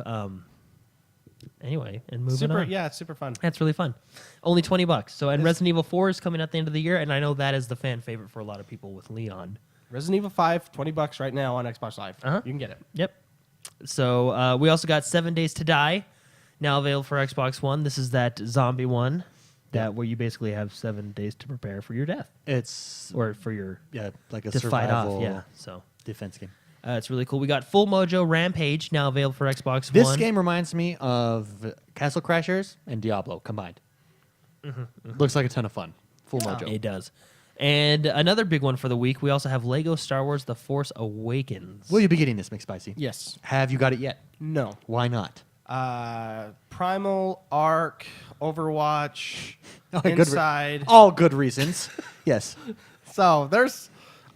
Anyway, and moving on. Yeah, it's super fun. That's really fun. Only $20. So, and This- Resident Evil 4 is coming at the end of the year, and I know that is the fan favorite for a lot of people with Leon. Resident Evil 5, $20 right now on Xbox Live. Uh-huh. You can get it. Yep. So we also got 7 Days to Die, now available for Xbox One. This is that zombie one, where you basically have 7 days to prepare for your death It's or for your like a to fight survival off. Yeah. So defense game. it's really cool. We got Full Mojo Rampage now available for Xbox This One. game reminds me of Castle Crashers and Diablo combined. Looks like a ton of fun. Full Mojo. It does. And another big one for the week, we also have Lego Star Wars: The Force Awakens. Will you be getting this, McSpicy? Yes. Have you got it yet? No. Why not? Primal, Arc, Overwatch, Good Inside. All good reasons. Yes. So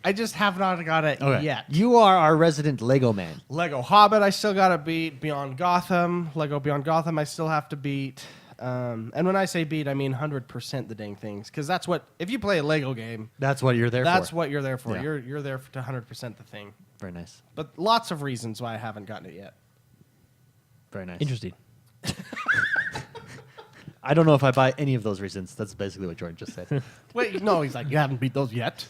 I just have not got it Okay. yet. You are our resident Lego man. Lego Hobbit, I still gotta beat. Beyond Gotham, Lego Beyond Gotham, I still have to beat. And when I say beat, I mean 100% the dang things, because that's what if you play a Lego game, That's what you're there that's for. what you're there for. Yeah. You're there to 100% the thing. Very nice. But lots of reasons why I haven't gotten it yet. Very nice. Interesting. I don't know if I buy any of those reasons. That's basically what Jordan just said. Wait, no, he's like, you haven't beat those yet.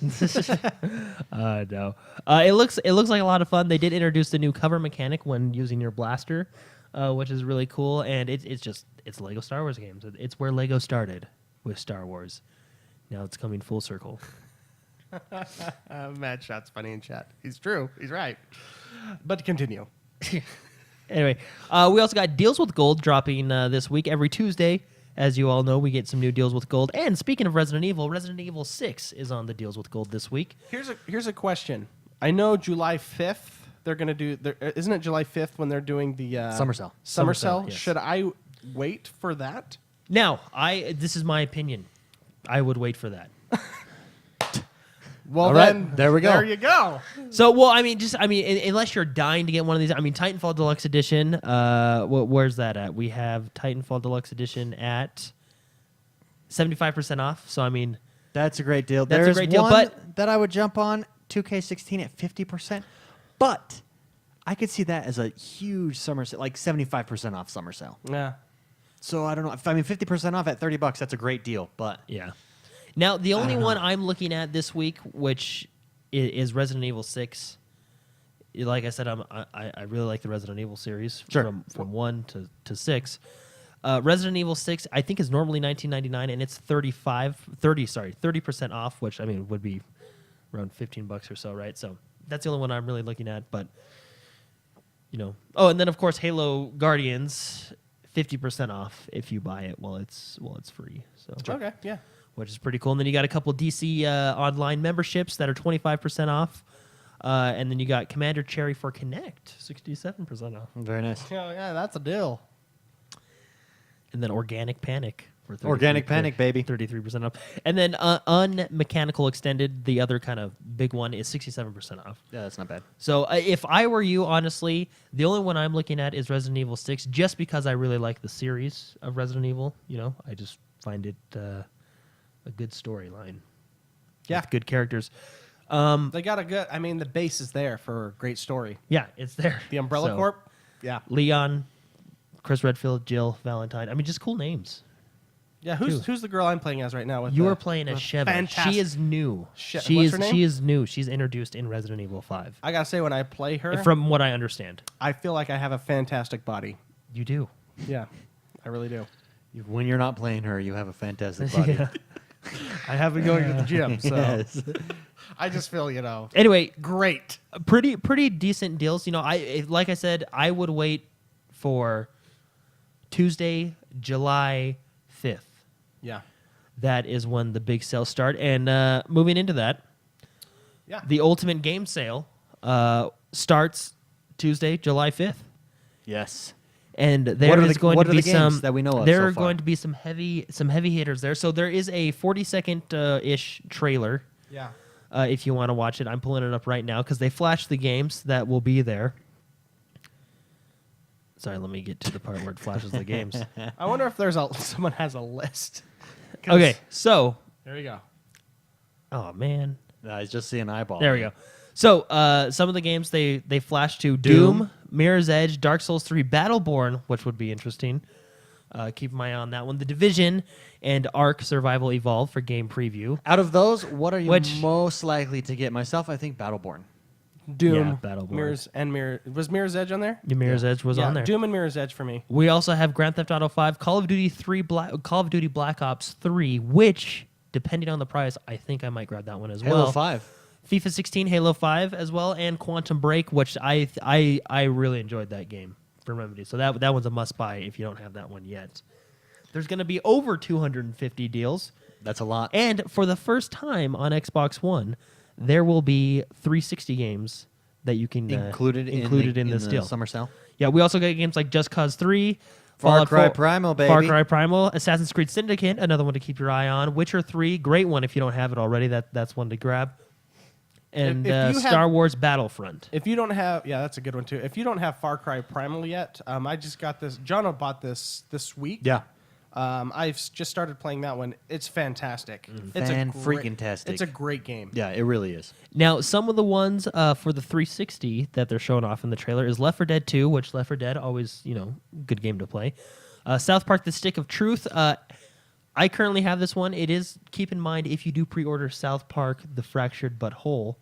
No. It looks like a lot of fun. They did introduce the new cover mechanic when using your blaster, which is really cool. And it's Lego Star Wars games. It's where Lego started with Star Wars. Now it's coming full circle. Mad Shot's funny in chat. He's true. He's right. But continue. Anyway, we also got Deals with Gold dropping this week. Every Tuesday, as you all know, we get some new Deals with Gold. And speaking of Resident Evil 6 is on the Deals with Gold this week. Here's a question. I know July 5th they're going to do. Isn't it July 5th when they're doing the Summer sale. Summer Summer sale, sale? yes. Should I wait for that? Now, this is my opinion. I would wait for that. Well, All right, then there we go. There you go. So, well, unless you're dying to get one of these, Titanfall Deluxe Edition. Where's that at? We have Titanfall Deluxe Edition at 75% off. So, That's a great deal. That's a There's great deal, one but- that I would jump on 2K16 at 50%, but I could see that as a huge summer sale, like 75% off summer sale. Yeah. So I don't know. 50% off at $30, that's a great deal. But yeah. Now, the only one I'm looking at this week, which is Resident Evil 6. Like I said, I really like the Resident Evil series Sure. from 1 to 6. Resident Evil 6, I think, is normally $19.99, and it's 30% off, which would be around $15 or so, right? So that's the only one I'm really looking at. But oh, and then of course Halo Guardians, 50% off if you buy it while it's free. So Okay. Yeah. which is pretty cool. And then you got a couple DC online memberships that are 25% off. And then you got Commander Cherry for Connect, 67% off. very nice. Yeah, that's a deal. And then Organic Panic for 33 Organic Panic, baby. 33% off. And then Unmechanical Extended, the other kind of big one, is 67% off. Yeah, that's not bad. So if I were you, honestly, the only one I'm looking at is Resident Evil 6, just because I really like the series of Resident Evil. You know, I just find it a good storyline. Yeah. With good characters. They got a good. I mean, the base is there for a great story. Yeah, it's there. The Umbrella So, Corp. Yeah. Leon, Chris Redfield, Jill, Valentine. I mean, just cool names. Yeah. Who's the girl I'm playing as right now? With You the, are playing as the Sheva. fantastic- She is new. What's her name? She is new. She's introduced in Resident Evil 5. I gotta say, when I play her, From what I understand, I feel like I have a fantastic body. you do. Yeah, I really do. When you're not playing her, you have a fantastic body. Yeah. I have been going to the gym, so Yes. I just feel Anyway, great. pretty decent deals. You know, like I said, I would wait for Tuesday, July 5th. Yeah, That is when the big sales start. And moving into that, yeah. the Ultimate Game Sale starts Tuesday, July 5th. Yes. And there is going to be some that we know of There so are far? going to be some heavy hitters there. So there is a 40-second ish trailer. Yeah. If you want to watch it, I'm pulling it up right now because they flashed the games that will be there. Sorry, let me get to the part where it flashes the games. I wonder if someone has a list. 'Cause- Okay, so There you go. oh man, No, I just see an eyeball. there we go. So some of the games they flashed to Doom, Mirror's Edge, Dark Souls 3, Battleborn, which would be interesting. Keep my eye on that one. The Division and Ark Survival Evolved for game preview. Out of those, what are you Which- most likely to get? Myself, I think Battleborn. Doom, Yeah, Battleborn. Was Mirror's Edge on there? The Mirror's Edge was yeah, on there. Doom and Mirror's Edge for me. We also have Grand Theft Auto 5, Call of Duty Call of Duty Black Ops 3, which, depending on the price, I think I might grab that one as Halo well. 5. FIFA 16, Halo 5 as well, and Quantum Break, which I really enjoyed that game from Remedy. So that one's a must buy if you don't have that one yet. There's going to be over 250 deals, That's a lot. and for the first time on Xbox One, there will be 360 games that you can included in this the deal. summer sale. Yeah, we also got games like Just Cause 3, Far Fallout Cry 4 Primal, baby. Far Cry Primal, Assassin's Creed Syndicate, another one to keep your eye on. Witcher 3, great one if you don't have it already. That's one to grab. And If you have- Star Wars Battlefront. If you don't have, yeah, that's a good one too. If you don't have Far Cry Primal yet, I just got this. Jono bought this week. Yeah. I've just started playing that one. It's fantastic. It's Fan-freaking-tastic. It's a great game. Yeah, it really is. Now, some of the ones for the 360 that they're showing off in the trailer is Left 4 Dead 2, which Left 4 Dead, always, good game to play. South Park The Stick of Truth. I currently have this one. It is, keep in mind, if you do pre-order South Park The Fractured But Whole,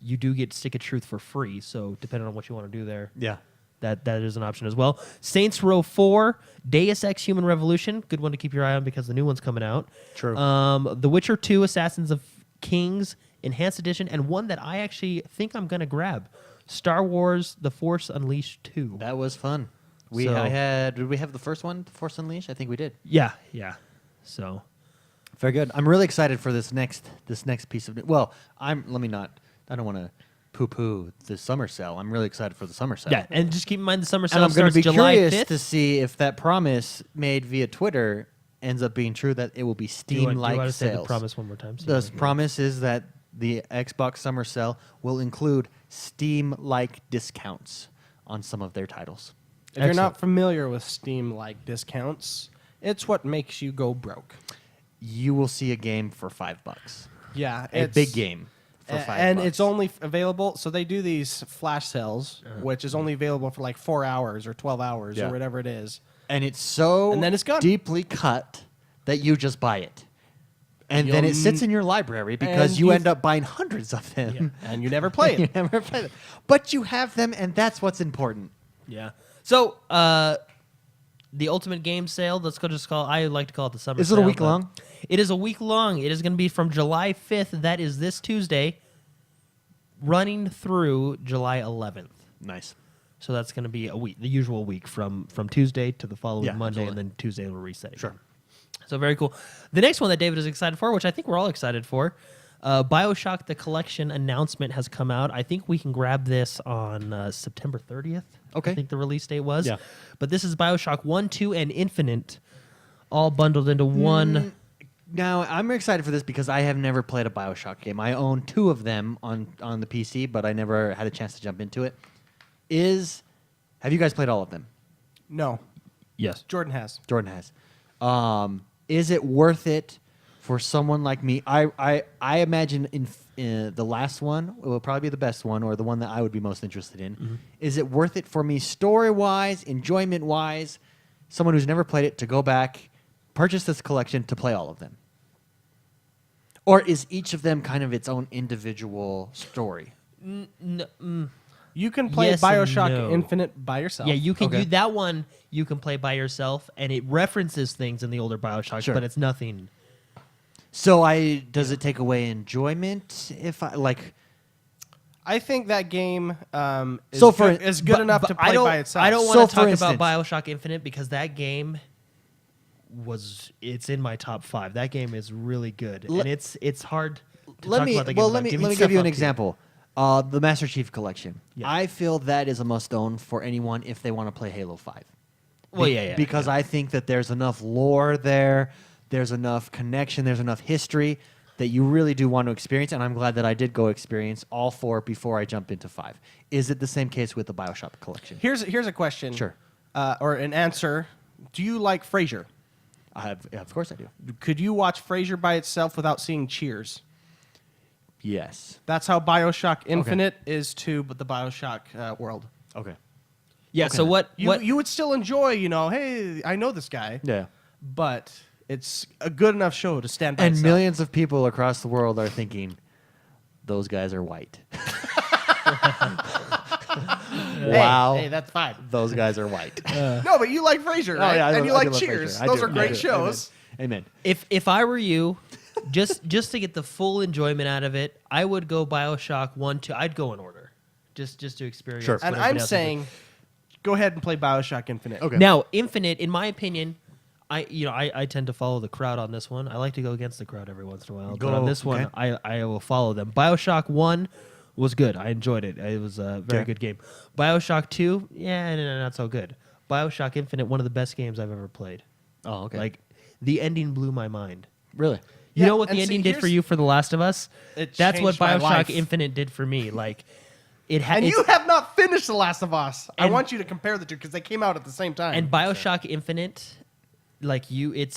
you do get Stick of Truth for free. So depending on what you want to do there, Yeah. that is an option as well. Saints Row 4, Deus Ex Human Revolution, good one to keep your eye on because the new one's coming out. True. The Witcher 2, Assassins of Kings, Enhanced Edition, and one that I actually think I'm going to grab, Star Wars The Force Unleashed 2. That was fun. Did we have the first one, Force Unleashed? I think we did. Yeah. So, Very good. I'm really excited for this next piece of. Well, I don't want to poo-poo the summer sale. I'm really excited for the summer sale. yeah, and just keep in mind the summer And sale I'm going to starts be July curious 5th. to see if that promise made via Twitter ends up being true, that it will be Do you want Steam-like to say the sales. promise one more time? So The you can hear it? promise is that the Xbox Summer Sale will include Steam-like discounts on some of their titles. If you're Excellent. not familiar with Steam-like discounts, it's what makes you go broke. You will see a game for $5. Yeah, A big game for $5. And it's only available. So they do these flash sales, which is only available for like 4 hours or 12 hours Yeah. or whatever it is. And it's so And then it's gone. deeply cut that you just buy it. And then it You'll sits in your library because and you you- end up buying hundreds of them. And you never play You it. never play them. But you have them, and that's what's important. Yeah. So, the Ultimate Game Sale, I like to call it the summer Is it sale. a week but long? It is a week long. It is going to be from July 5th, that is this Tuesday, running through July 11th. Nice. So that's going to be a week, the usual week from Tuesday to the following Yeah, Monday, absolutely. and then Tuesday will reset. Sure. Again. So very cool. The next one that David is excited for, which I think we're all excited for, BioShock the Collection announcement has come out. I think we can grab this on September 30th. Okay. I think the release date was. Yeah. But this is BioShock 1, 2, and Infinite. all bundled into one. Now, I'm excited for this because I have never played a BioShock game. I own 2 of them on the PC, but I never had a chance to jump into it. Have you guys played all of them? No, Yes. Jordan has. Jordan has. Is it worth it for someone like me? I imagine in the last one will probably be the best one, or the one that I would be most interested in. Mm-hmm. Is it worth it for me story-wise, enjoyment-wise, someone who's never played it to go back, purchase this collection to play all of them? Or is each of them kind of its own individual story? You can play Yes and BioShock no. Infinite by yourself. Yeah, you can Okay. do that one. You can play by yourself, and it references things in the older BioShocks, Sure. but it's nothing. So does it take away enjoyment if I like? I think that game is So for- is good enough to play by itself. I don't So want to for talk instance- about BioShock Infinite because that game it's in my top 5. That game is really good, Le- and it's hard to Let talk me about the game. let me give you stuff an up to example. The Master Chief Collection. Yeah. I feel that is a must-own for anyone if they want to play Halo 5. Well, yeah. Because I think that there's enough lore there, there's enough connection, there's enough history that you really do want to experience, and I'm glad that I did go experience all 4 before I jumped into 5. Is it the same case with the BioShock Collection? Here's a question. Sure. Or an answer. Do you like Frasier? Of course I do. Could you watch Frasier by itself without seeing Cheers? Yes. That's how BioShock Infinite is to the BioShock world. Okay. Yeah. Okay. So what? You would still enjoy, hey, I know this guy, Yeah. but it's a good enough show to stand by And itself. millions of people across the world are thinking, those guys are white. Wow. Hey, that's fine. Those guys are white. No, but you like Frasier, right? and you I do like love Cheers. Frasier. I Those do. are great I do. shows. Amen. If I were you, just to get the full enjoyment out of it, I would go BioShock 1, 2. I'd go in order, just to experience. Sure. what And everybody I'm else is saying, go ahead and play BioShock Infinite. Okay. Now, Infinite, in my opinion, I tend to follow the crowd on this one. I like to go against the crowd every once in a while. But on this one, I will follow them. BioShock 1 was good. I enjoyed it. It was a very good game. BioShock 2, not so good. BioShock Infinite, one of the best games I've ever played. Oh, okay. Like, the ending blew my mind. Really? You Yeah, know what and the see, ending did for here's- you for The Last of Us? It That's what changed my BioShock life. Infinite did for me. Like, it had And you have not finished The Last of Us. I And- want you to compare the two because they came out at the same time. and BioShock Infinite, like you had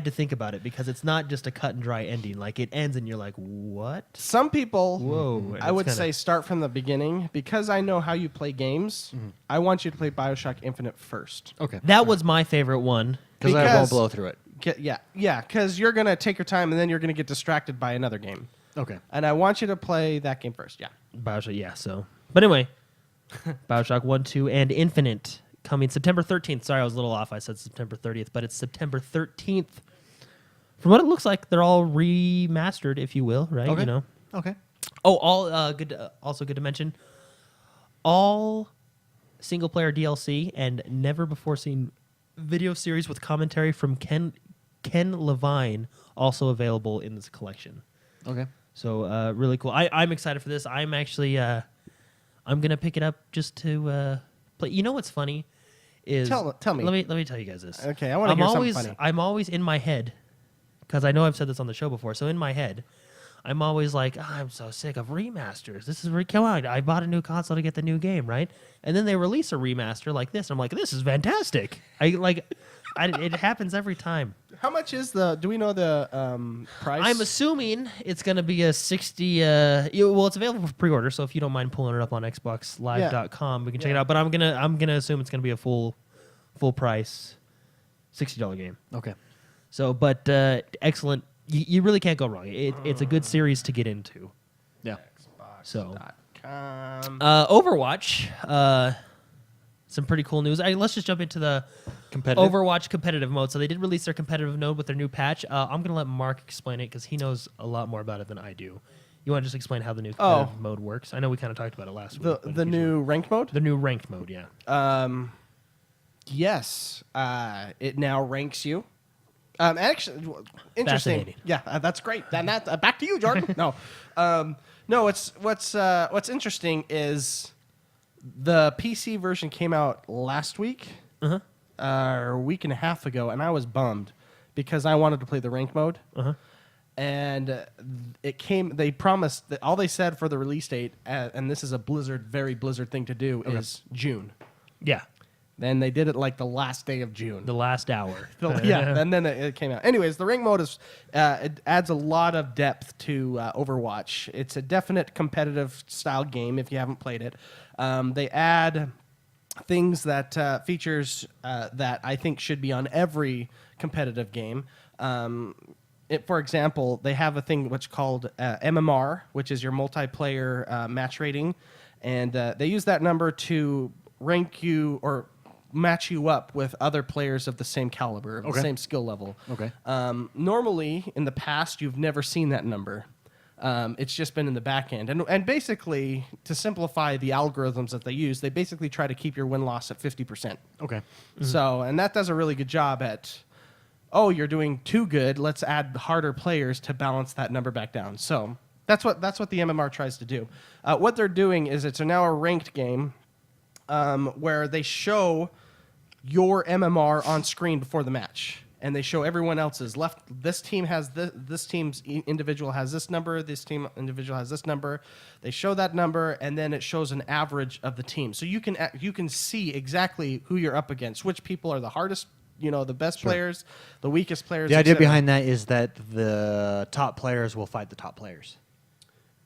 to think about it because it's not just a cut and dry ending. Like it ends and you're like, what? Some people, Whoa. I would say start from the beginning because I know how you play games. I want you to play BioShock Infinite first. Okay. That was my favorite one. Because I won't Because- blow through it. Yeah, because you're gonna take your time and then you're gonna get distracted by another game. Okay. And I want you to play that game first. Yeah. BioShock, yeah. So, but anyway, BioShock 1, 2, and Infinite coming September 13th. Sorry, I was a little off. I said September 30th, but it's September 13th. From what it looks like, they're all remastered, if you will, right? Okay. You know. Okay. Oh, all good. Also good to mention, all single player DLC and never before seen video series with commentary from Ken Levine also available in this collection. Okay. So really cool. I'm excited for this. I'm actually I'm gonna pick it up just to play. You know what's funny is Tell me. Let me tell you guys this. Okay, I wanna hear something funny. I'm always in my head because I know I've said this on the show before. So in my head, I'm always like, I'm so sick of remasters. This is come on. I bought a new console to get the new game, right? And then they release a remaster like this. I'm like, this is fantastic. It happens every time. How much is the? Do we know the price? I'm assuming it's going to be a 60. Well, it's available for pre-order, so if you don't mind pulling it up on XboxLive.com, we can check it out. But I'm gonna assume it's gonna be a full price, $60 game. Okay. So, but excellent. You really can't go wrong. It's a good series to get into. Yeah. So, Xbox.com. Overwatch. Some pretty cool news. Let's just jump into the Competitive. Overwatch competitive mode. So they did release their competitive mode with their new patch. I'm gonna let Mark explain it because he knows a lot more about it than I do. You want to just explain how the new competitive mode works? I know we kind of talked about it last week. but The if you new ranked mode. the new ranked mode, yeah. Yes. It now ranks you. Actually, interesting. Fascinating. Yeah, that's great. Then back to you, Jordan. No, no. What's interesting is the PC version came out last week. Uh-huh. a week and a half ago, and I was bummed because I wanted to play the rank mode. Uh-huh. And it came. They promised that all they said for the release date, and this is a very Blizzard thing to do, is June. Yeah. Then they did it like the last day of June. The last hour. Yeah, and then it came out. Anyways, the rank mode is it adds a lot of depth to Overwatch. It's a definite competitive style game if you haven't played it. They add things that features that I think should be on every competitive game. For example, they have a thing which called MMR, which is your multiplayer match rating, and they use that number to rank you or match you up with other players of the same caliber, of the same skill level. Okay. Normally, in the past, you've never seen that number. It's just been in the back end. And basically, to simplify the algorithms that they use, they basically try to keep your win-loss at 50%. Okay. So, and that does a really good job at, oh, you're doing too good, let's add harder players to balance that number back down. So that's what the MMR tries to do. What they're doing is it's now a ranked game where they show your MMR on screen before the match, and they show everyone else's. This team has this team's individual has this number. This team individual has this number. They show that number, and then it shows an average of the team. So you can see exactly who you're up against, which people are the hardest. The best players, the weakest players. The idea et cetera. behind that is that the top players will fight the top players,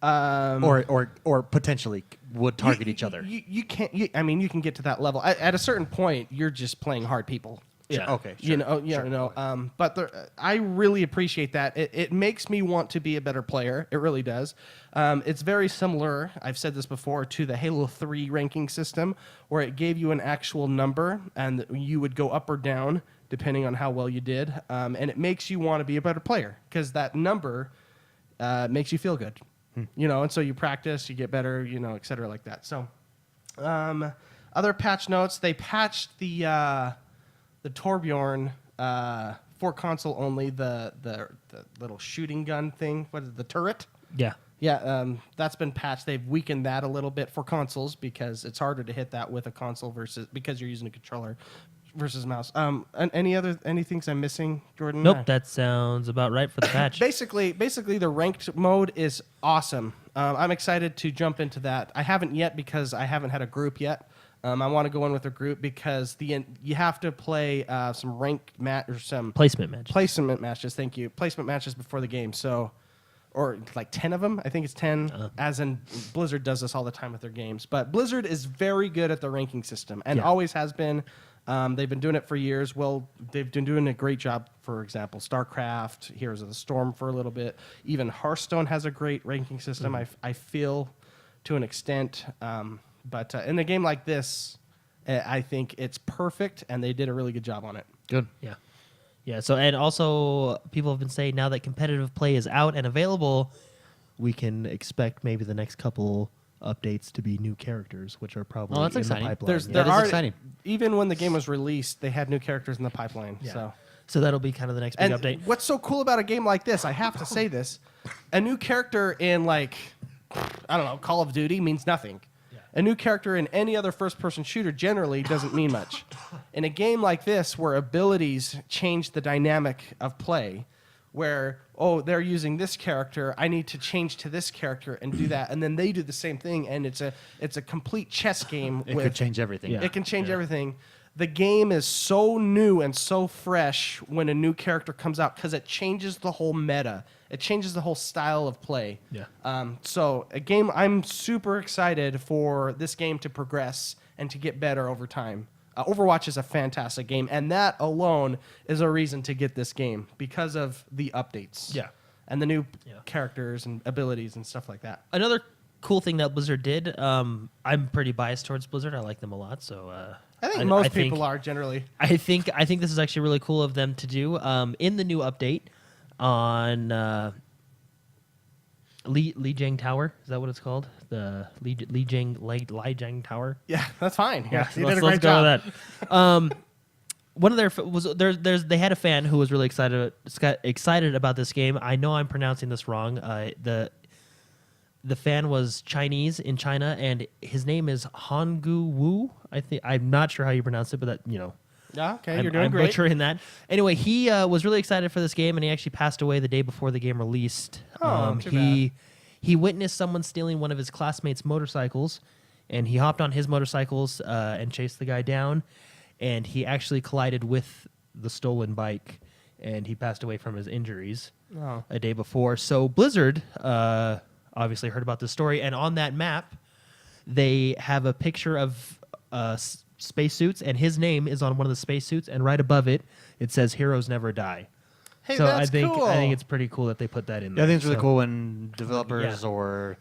or potentially would target each other. You can't. You can get to that level. At a certain point, you're just playing hard people. Yeah. Okay. Sure. But I really appreciate that. It makes me want to be a better player. It really does. It's very similar, I've said this before, to the Halo 3 ranking system, where it gave you an actual number, and you would go up or down depending on how well you did. And it makes you want to be a better player, because that number makes you feel good. And so you practice, you get better, et cetera, like that. So other patch notes, they patched the Torbjorn for console only, the little shooting gun thing. What is it, the turret? Yeah. Yeah, that's been patched. They've weakened that a little bit for consoles because it's harder to hit that with a console because you're using a controller versus mouse. Any things I'm missing, Jordan? Nope, that sounds about right for the patch. Basically, the ranked mode is awesome. I'm excited to jump into that. I haven't yet because I haven't had a group yet. I want to go in with a group because you have to play some ranked match or some Placement match. placement matches. Thank you, placement matches before the game. So, or like 10 of them. I think it's 10. As in Blizzard does this all the time with their games. But Blizzard is very good at the ranking system and always has been. They've been doing it for years. Well, they've been doing a great job. For example, StarCraft, Heroes of the Storm for a little bit. Even Hearthstone has a great ranking system. I feel to an extent. But in a game like this, I think it's perfect, and they did a really good job on it. Good. Yeah. Yeah. So, and also, people have been saying now that competitive play is out and available, we can expect maybe the next couple updates to be new characters, which are probably that's in exciting. the pipeline. That is exciting. Even when the game was released, they had new characters in the pipeline. Yeah. So that'll be kind of the next big And update. what's so cool about a game like this, I have to say this, a new character in Call of Duty means nothing. A new character in any other first-person shooter generally doesn't mean much. In a game like this, where abilities change the dynamic of play, where, they're using this character, I need to change to this character and do that, and then they do the same thing, and it's a complete chess game. It could change everything. Yeah. It can change everything. The game is so new and so fresh when a new character comes out because it changes the whole meta. It changes the whole style of play. Yeah. So a game, I'm super excited for this game to progress and to get better over time. Overwatch is a fantastic game, and that alone is a reason to get this game because of the updates. Yeah. And the new characters and abilities and stuff like that. Another cool thing that Blizzard did, I'm pretty biased towards Blizzard. I like them a lot, so I think most people are generally. I think this is actually really cool of them to do. In the new update on Lijiang Tower, is that what it's called? The Lijiang Tower. Yeah, that's fine. Yeah, you let's did a great go job. with that. One of they had a fan who was really excited about this game. I know I'm pronouncing this wrong. The fan was Chinese in China, and his name is Honggu Wu. I'm not sure how you pronounce it, but that. Yeah, okay, you're doing I'm great. butchering that. Anyway, he was really excited for this game, and he actually passed away the day before the game released. Too bad. He witnessed someone stealing one of his classmates' motorcycles, and he hopped on his motorcycles and chased the guy down, and he actually collided with the stolen bike, and he passed away from his injuries a day before. So Blizzard obviously heard about this story, and on that map, they have a picture of spacesuits, and his name is on one of the spacesuits, and right above it, it says "Heroes Never Die." Hey, So that's I think cool. it's pretty cool that they put that in Yeah, there. I think it's really So- cool when developers Yeah. or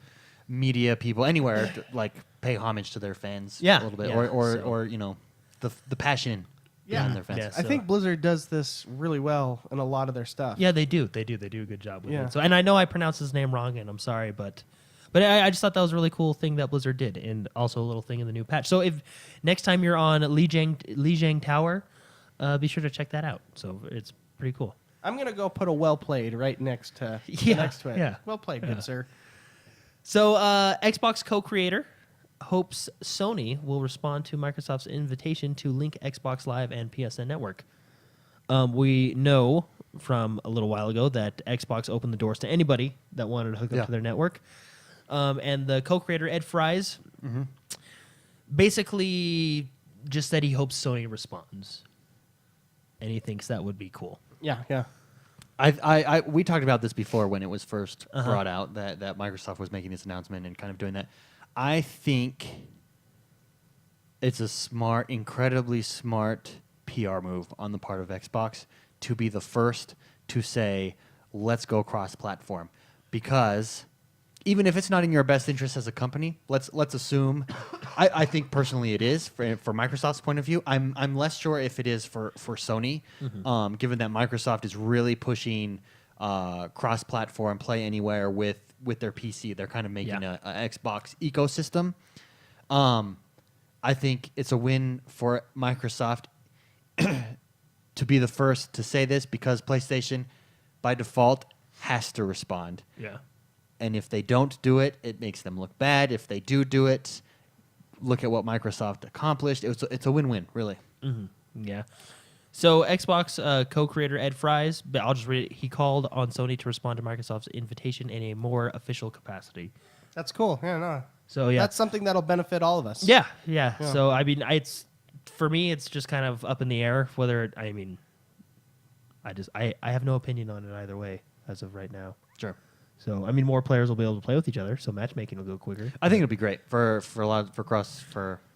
media people anywhere like pay homage to their fans Yeah, a little bit, yeah, or you know the passion behind their fans. Yeah, I so- think Blizzard does this really well in a lot of their stuff. Yeah, they do. They do a good job with Yeah. it. So, and I know I pronounced his name wrong, and I'm sorry, but I just thought that was a really cool thing that Blizzard did, and also a little thing in the new patch. So if next time you're on Lijiang Tower, be sure to check that out. So it's pretty cool. I'm gonna go put a well played right next to Yeah, next to it. yeah. Well played, Yeah. good sir. So Xbox co-creator hopes Sony will respond to Microsoft's invitation to link Xbox Live and PSN Network. We know from a little while ago that Xbox opened the doors to anybody that wanted to hook up Yeah. to their network. And the co-creator, Ed Fries, basically just said he hopes Sony responds. And he thinks that would be cool. Yeah, yeah. We talked about this before when it was first Uh-huh. brought out that Microsoft was making this announcement and kind of doing that. I think it's a incredibly smart PR move on the part of Xbox to be the first to say, let's go cross-platform. Because even if it's not in your best interest as a company, let's assume, I think personally it is for Microsoft's point of view. I'm less sure if it is for Sony, given that Microsoft is really pushing cross-platform play anywhere with their PC. They're kind of making Yeah. a Xbox ecosystem. I think it's a win for Microsoft to be the first to say this because PlayStation, by default, has to respond. Yeah. And if they don't do it, it makes them look bad. If they do it, look at what Microsoft accomplished. It's a win-win, really. Yeah. So Xbox co-creator Ed Fries, but I'll just read it. He called on Sony to respond to Microsoft's invitation in a more official capacity. That's cool. Yeah, no. So yeah, That's something that'll benefit all of us. yeah. Yeah. So I mean, it's for me, it's just kind of up in the air whether I mean, I have no opinion on it either way as of right now. Sure. So I mean, more players will be able to play with each other, so matchmaking will go quicker. I think it'll be great for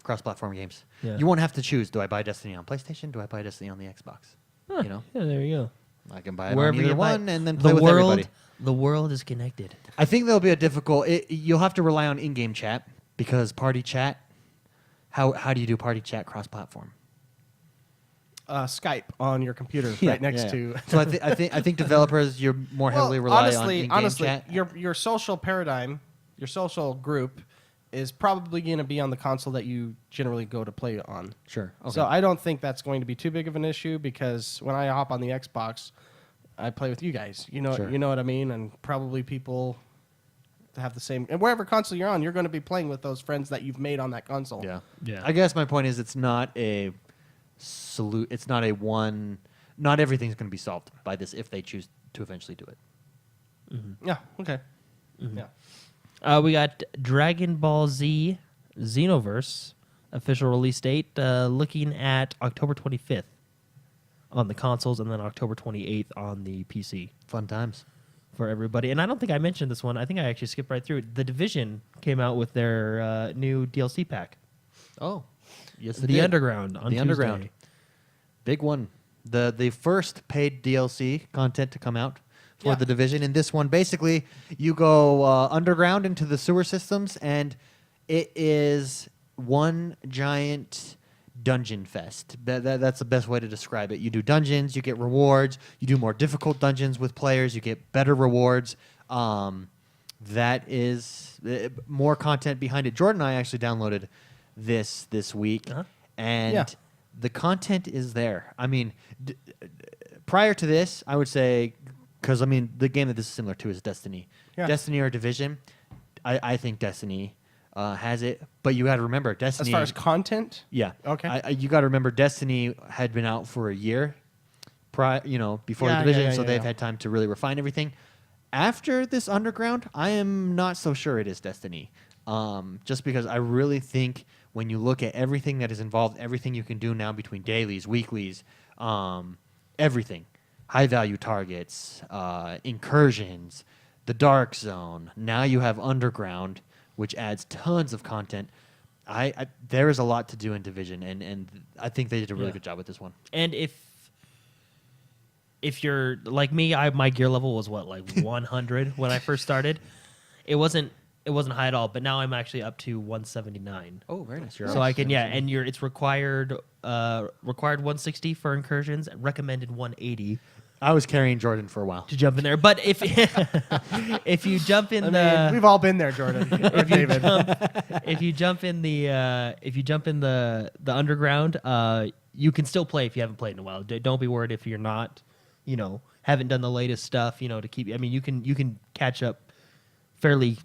cross-platform games. Yeah. You won't have to choose. Do I buy Destiny on PlayStation? Do I buy Destiny on the Xbox? Huh, You know, yeah, there you go. I can buy it Wherever on either you buy- one and then play the with world, everybody. the world is connected. I think there'll be a difficult. You'll have to rely on in-game chat because party chat. How do you do party chat cross-platform? Skype on your computer right next to. So I think developers you're more heavily rely on in-game honestly, chat. your social paradigm, your social group, is probably going to be on the console that you generally go to play on. Sure. Okay. So I don't think that's going to be too big of an issue because when I hop on the Xbox, I play with you guys. You know, Sure. you know what I mean, and probably people have the same. And wherever console you're on, you're going to be playing with those friends that you've made on that console. Yeah. Yeah. I guess my point is it's not a it's not a one. Not everything's going to be solved by this if they choose to eventually do it. Yeah. Okay. Mm-hmm. Yeah. We got Dragon Ball Z Xenoverse official release date looking at October 25th on the consoles and then October 28th on the PC Fun times. for everybody. And I don't think I mentioned this one. I think I actually skipped right through it. The Division came out with their new DLC pack. Oh, yes. The Underground on The Tuesday. Underground. Big one. The first paid DLC content to come out for Yeah. the Division. In this one, basically, you go underground into the sewer systems, and it is one giant dungeon fest. That's the best way to describe it. You do dungeons, you get rewards. You do more difficult dungeons with players, you get better rewards. That is more content behind it. Jordan and I actually downloaded this week, Uh-huh. and Yeah. the content is there. I mean, prior to this, I would say, because I mean, the game that this is similar to is Destiny. Yeah. Destiny or Division. I think Destiny has it, but you got to remember Destiny. As far as content, yeah, Okay. you got to remember Destiny had been out for a year, before Yeah, the Division, yeah, so yeah, they've yeah. had time to really refine everything. After this Underground, I am not so sure it is Destiny, just because I really think when you look at everything that is involved, everything you can do now between dailies, weeklies, everything, high value targets, incursions, the Dark Zone. Now you have Underground, which adds tons of content. There is a lot to do in Division, and I think they did a really Yeah. good job with this one. And if you're like me, my gear level was what, like 100 when I first started. It wasn't high at all, but now I'm actually up to 179. Oh, very nice. So I can and it's required 160 for incursions, recommended 180 I was carrying Jordan for a while. to jump in there. But if if you jump in we've all been there, Jordan. Or David. if you jump in the underground, you can still play if you haven't played in a while. Don't be worried if you're not, haven't done the latest stuff, to keep. I mean, you can catch up fairly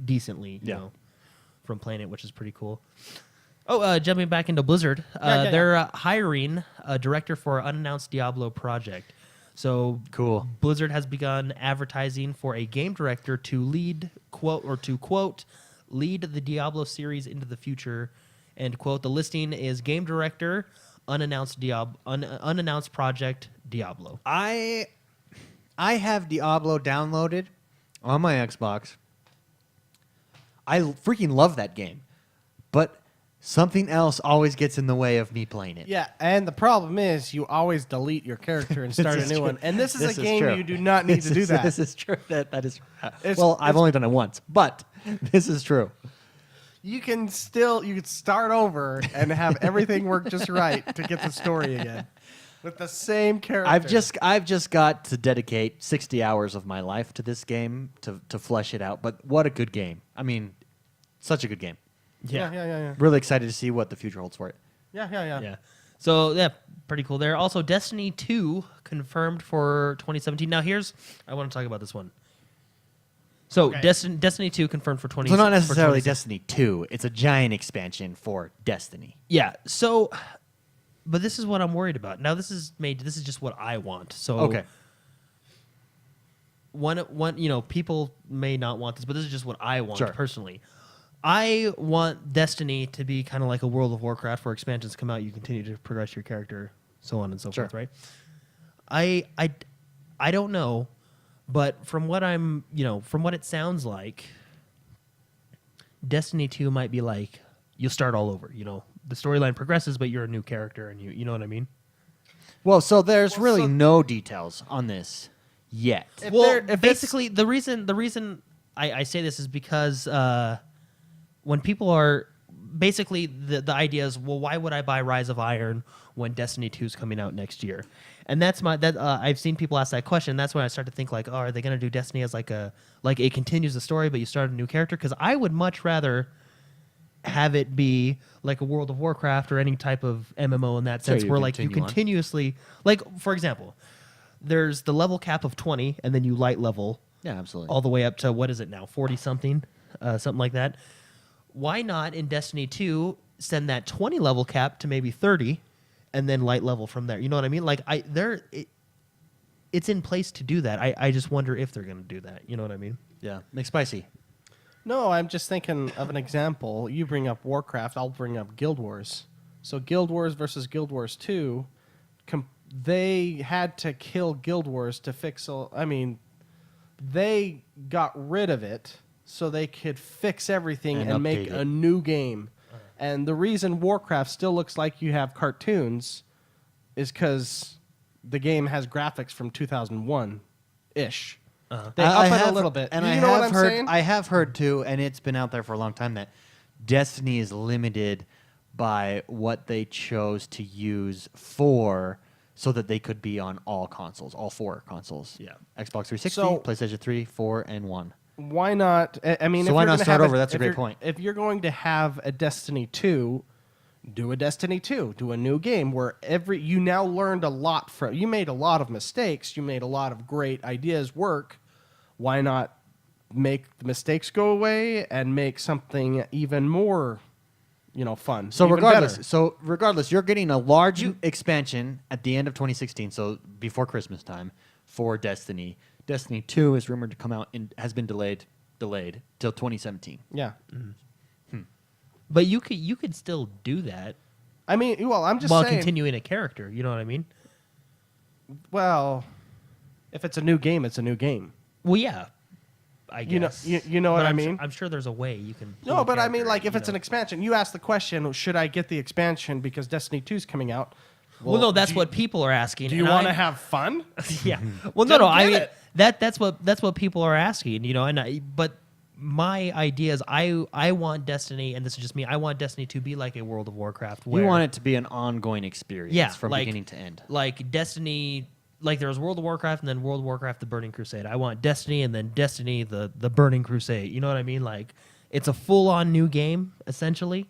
decently, from playing it, which is pretty cool. Oh, jumping back into Blizzard, Yeah. they're hiring a director for an unannounced Diablo project. So Cool. Blizzard has begun advertising for a game director to lead, quote, lead the Diablo series into the future, end quote. The listing is game director, unannounced project, Diablo. I have Diablo downloaded on my Xbox. I freaking love that game, but something else always gets in the way of me playing it. Yeah, and the problem is you always delete your character and start a is new true. one. And this is This a is game true. you do not need to do that. This is true. That is. It's- Well, I've it's- only done it once, but this is true. You can start over and have everything work just right to get the story again with the same character. I've just got to dedicate 60 hours of my life to this game to flesh it out. But what a good game! I mean, such a good game. Yeah. Really excited to see what the future holds for it. Yeah. So, yeah, pretty cool there. Also, Destiny 2 confirmed for 2017. Now, I want to talk about this one. So, Okay. Destiny 2 confirmed for 2017. So not necessarily for 2017. Destiny 2. It's a giant expansion for Destiny. Yeah. So, but this is what I'm worried about. Now, this is just what I want. So, Okay. one, people may not want this, but this is just what I want Sure. personally. I want Destiny to be kind of like a World of Warcraft, where expansions come out, you continue to progress your character, so on and so Sure. forth, right? I don't know, but from what from what it sounds like, Destiny 2 might be like you'll start all over. The storyline progresses, but you're a new character, and you know what I mean? Well, so there's really so- no details on this yet. If Well, there- if it's- basically, the reason I say this is because when people are basically the idea is, well, why would I buy Rise of Iron when Destiny 2 is coming out next year? And that's I've seen people ask that question. That's when I start to think like, oh, are they going to do Destiny as like it continues the story, but you start a new character? Because I would much rather have it be like a World of Warcraft or any type of MMO in that So sense, you where like you continue on. continuously, like for example, there's the level cap of 20, and then you light level Yeah, absolutely. all the way up to, what is it now, 40 something, something like that. Why not in Destiny 2 send that 20 level cap to maybe 30, and then light level from there? You know what I mean? Like it's in place to do that. I just wonder if they're going to do that. You know what I mean? Yeah, McSpicy. No, I'm just thinking of an example. You bring up Warcraft, I'll bring up Guild Wars. So Guild Wars versus Guild Wars 2, they had to kill Guild Wars to fix they got rid of it so they could fix everything And and make update it. a new game. And the reason Warcraft still looks like you have cartoons is because the game has graphics from 2001-ish. They up it a little bit. and you I know have what I'm heard. saying? I have heard too, and it's been out there for a long time that Destiny is limited by what they chose to use so that they could be on all consoles, all 4 consoles. Yeah. Xbox 360, So- PlayStation 3, 4, and 1. Why not? I mean, So if why you're not gonna start have over? That's a if great you're- point. If you're going to have a Destiny 2, do a Destiny 2. Do a new game where you now learned a lot from. You made a lot of mistakes. You made a lot of great ideas work. Why not make the mistakes go away and make something even more, fun. So even regardless, better. you're getting a large expansion at the end of 2016, so before Christmas time for Destiny. Destiny 2 is rumored to come out and has been delayed till 2017. Yeah. But you could still do that I mean, well, I'm just while saying. continuing a character. You know what I mean? Well, if it's a new game, it's a new game. Well, yeah. I guess. You know what But I I'm mean? I'm sure there's a way you can. No, pull a but I mean, character, like, if you it's know. an expansion, you ask the question, should I get the expansion because Destiny 2 is coming out? Well, no, that's what people are asking. Do you and want to I'm- have fun? Yeah. Well, no, Then I get mean it. that's what people are asking. But my idea is I want Destiny, and this is just me. I want Destiny to be like a World of Warcraft. Where, You want it to be an ongoing experience Yeah, from like- beginning to end. like Destiny, like there was World of Warcraft and then World of Warcraft: The Burning Crusade. I want Destiny and then Destiny the Burning Crusade. You know what I mean? Like it's a full on new game essentially,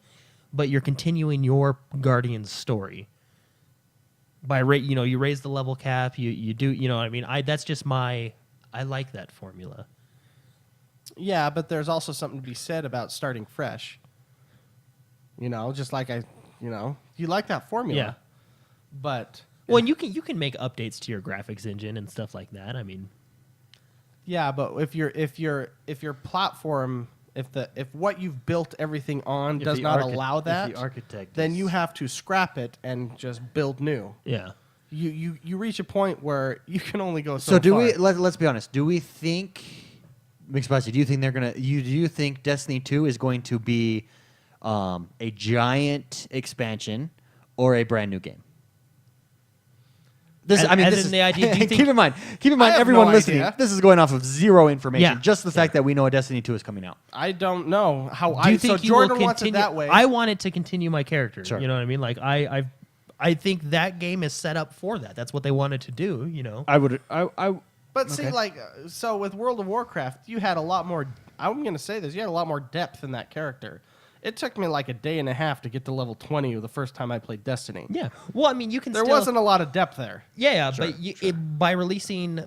but you're continuing your Guardian's story. You raise the level cap. You do what I mean? That's just I like that formula. Yeah, but there's also something to be said about starting fresh. Just like you like that formula. Yeah. But Well, and you can make updates to your graphics engine and stuff like that. I mean, yeah, but if your platform, if what you've built everything on If does the not archi- allow if that, the architect then is- you have to scrap it and just build new. yeah. You reach a point where you can only go so So do far. we? Let's be honest. Do we think, McSpicy? Do you think they're gonna? Do you think Destiny 2 is going to be a giant expansion or a brand new game? This, As- I mean, as this in is, the idea, do you keep think- in mind, I have everyone no listening. idea. This is going off of zero information. Yeah. Just the fact that we know a Destiny 2 is coming out. I don't know how. Do you think so you will Jordan wants it continue? that way. I want it to continue my character. Sure. You know what I mean? Like I think that game is set up for that. That's what they wanted to do. I would. But see, Okay. like, so with World of Warcraft, you had a lot more. I'm going to say this: you had a lot more depth in that character. It took me like a day and a half to get to level 20 the first time I played Destiny. Yeah. Well, I mean, you can. There still, wasn't a lot of depth there. Yeah, but by releasing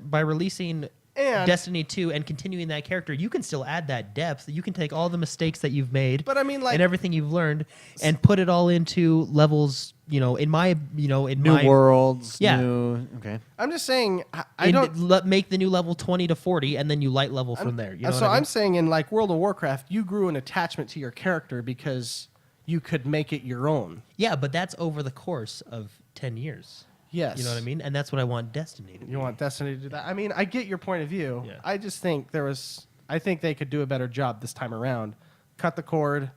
And- Destiny 2 and continuing that character, you can still add that depth. You can take all the mistakes that you've made, But I mean, like- and everything you've learned, and put it all into levels. In my New worlds. Yeah. New. Okay. I'm just saying, I don't. make the new level 20 to 40, and then you light level from there. You know so what I mean? I'm saying in like World of Warcraft, you grew an attachment to your character because you could make it your own. Yeah, but that's over the course of 10 years. Yes. You know what I mean? And that's what I want Destiny to be. You want Destiny to do that? I mean, I get your point of view. Yeah. I just think I think they could do a better job this time around. Cut the cord,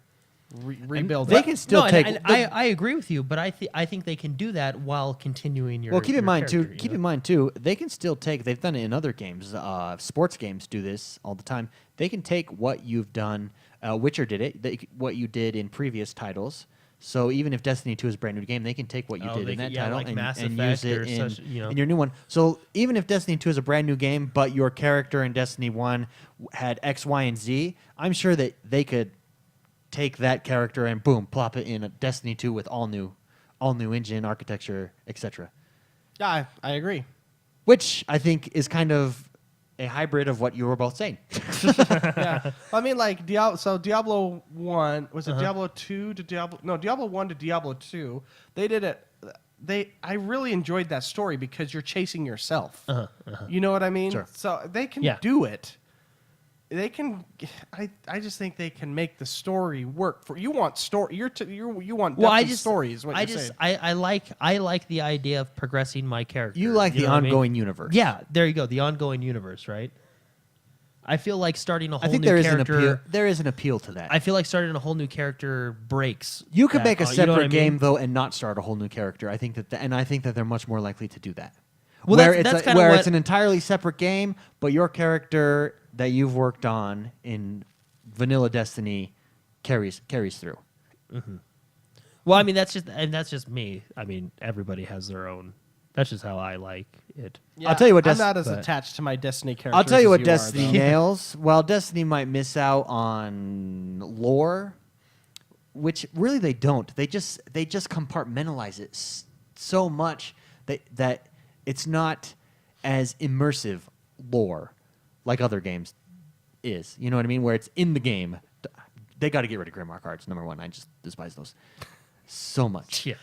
rebuild. They it. can still no, take. and I agree with you, but I think they can do that while continuing your. Well, keep your in mind too. character, you Keep know? in mind too. They can still take. They've done it in other games. Sports games do this all the time. They can take what you've done. Witcher did it. What you did in previous titles. So even if Destiny 2 is a brand new game, they can take what you Oh, did they in that can- yeah, title like and Mass use Effect it or in, such, you know. in your new one. So even if Destiny 2 is a brand new game, but your character in Destiny 1 had X, Y, and Z, I'm sure that they could take that character and boom, plop it in a Destiny 2 with all new engine, architecture, etc. Yeah, I agree. Which I think is kind of a hybrid of what you were both saying. Yeah. I mean, like Diablo 1 was it Uh-huh. Diablo 2 to Diablo 1 to Diablo 2. They did it. I really enjoyed that story because you're chasing yourself. You know what I mean? Sure. So they can Yeah. do it. They can. I just think they can make the story work for you. Want story? You want depth of stories. What I you're just saying. I like the idea of progressing my character. You like the know what I mean? ongoing universe. Yeah, there you go, the ongoing universe, right? I feel like starting a whole I think new there is an character. appeal. There is an appeal to that. I feel like starting a whole new character breaks. You could that, make a you know separate what I mean? game though, and not start a whole new character. I think that, I think that they're much more likely to do that. Well, where that's it's kinda where what- it's an entirely separate game, but your character that you've worked on in vanilla Destiny carries through. Well, I mean that's just me. I mean everybody has their own. That's just how I like it. Yeah, I'll tell you what. I'm not as but- attached to my Destiny character. I'll tell you what as Destiny are, though. nails. While Destiny might miss out on lore, which really they don't. They just compartmentalize it so much that it's not as immersive lore like other games is. You know what I mean? Where it's in the game. They got to get rid of Grimoire cards. Number one, I just despise those so much. Yeah.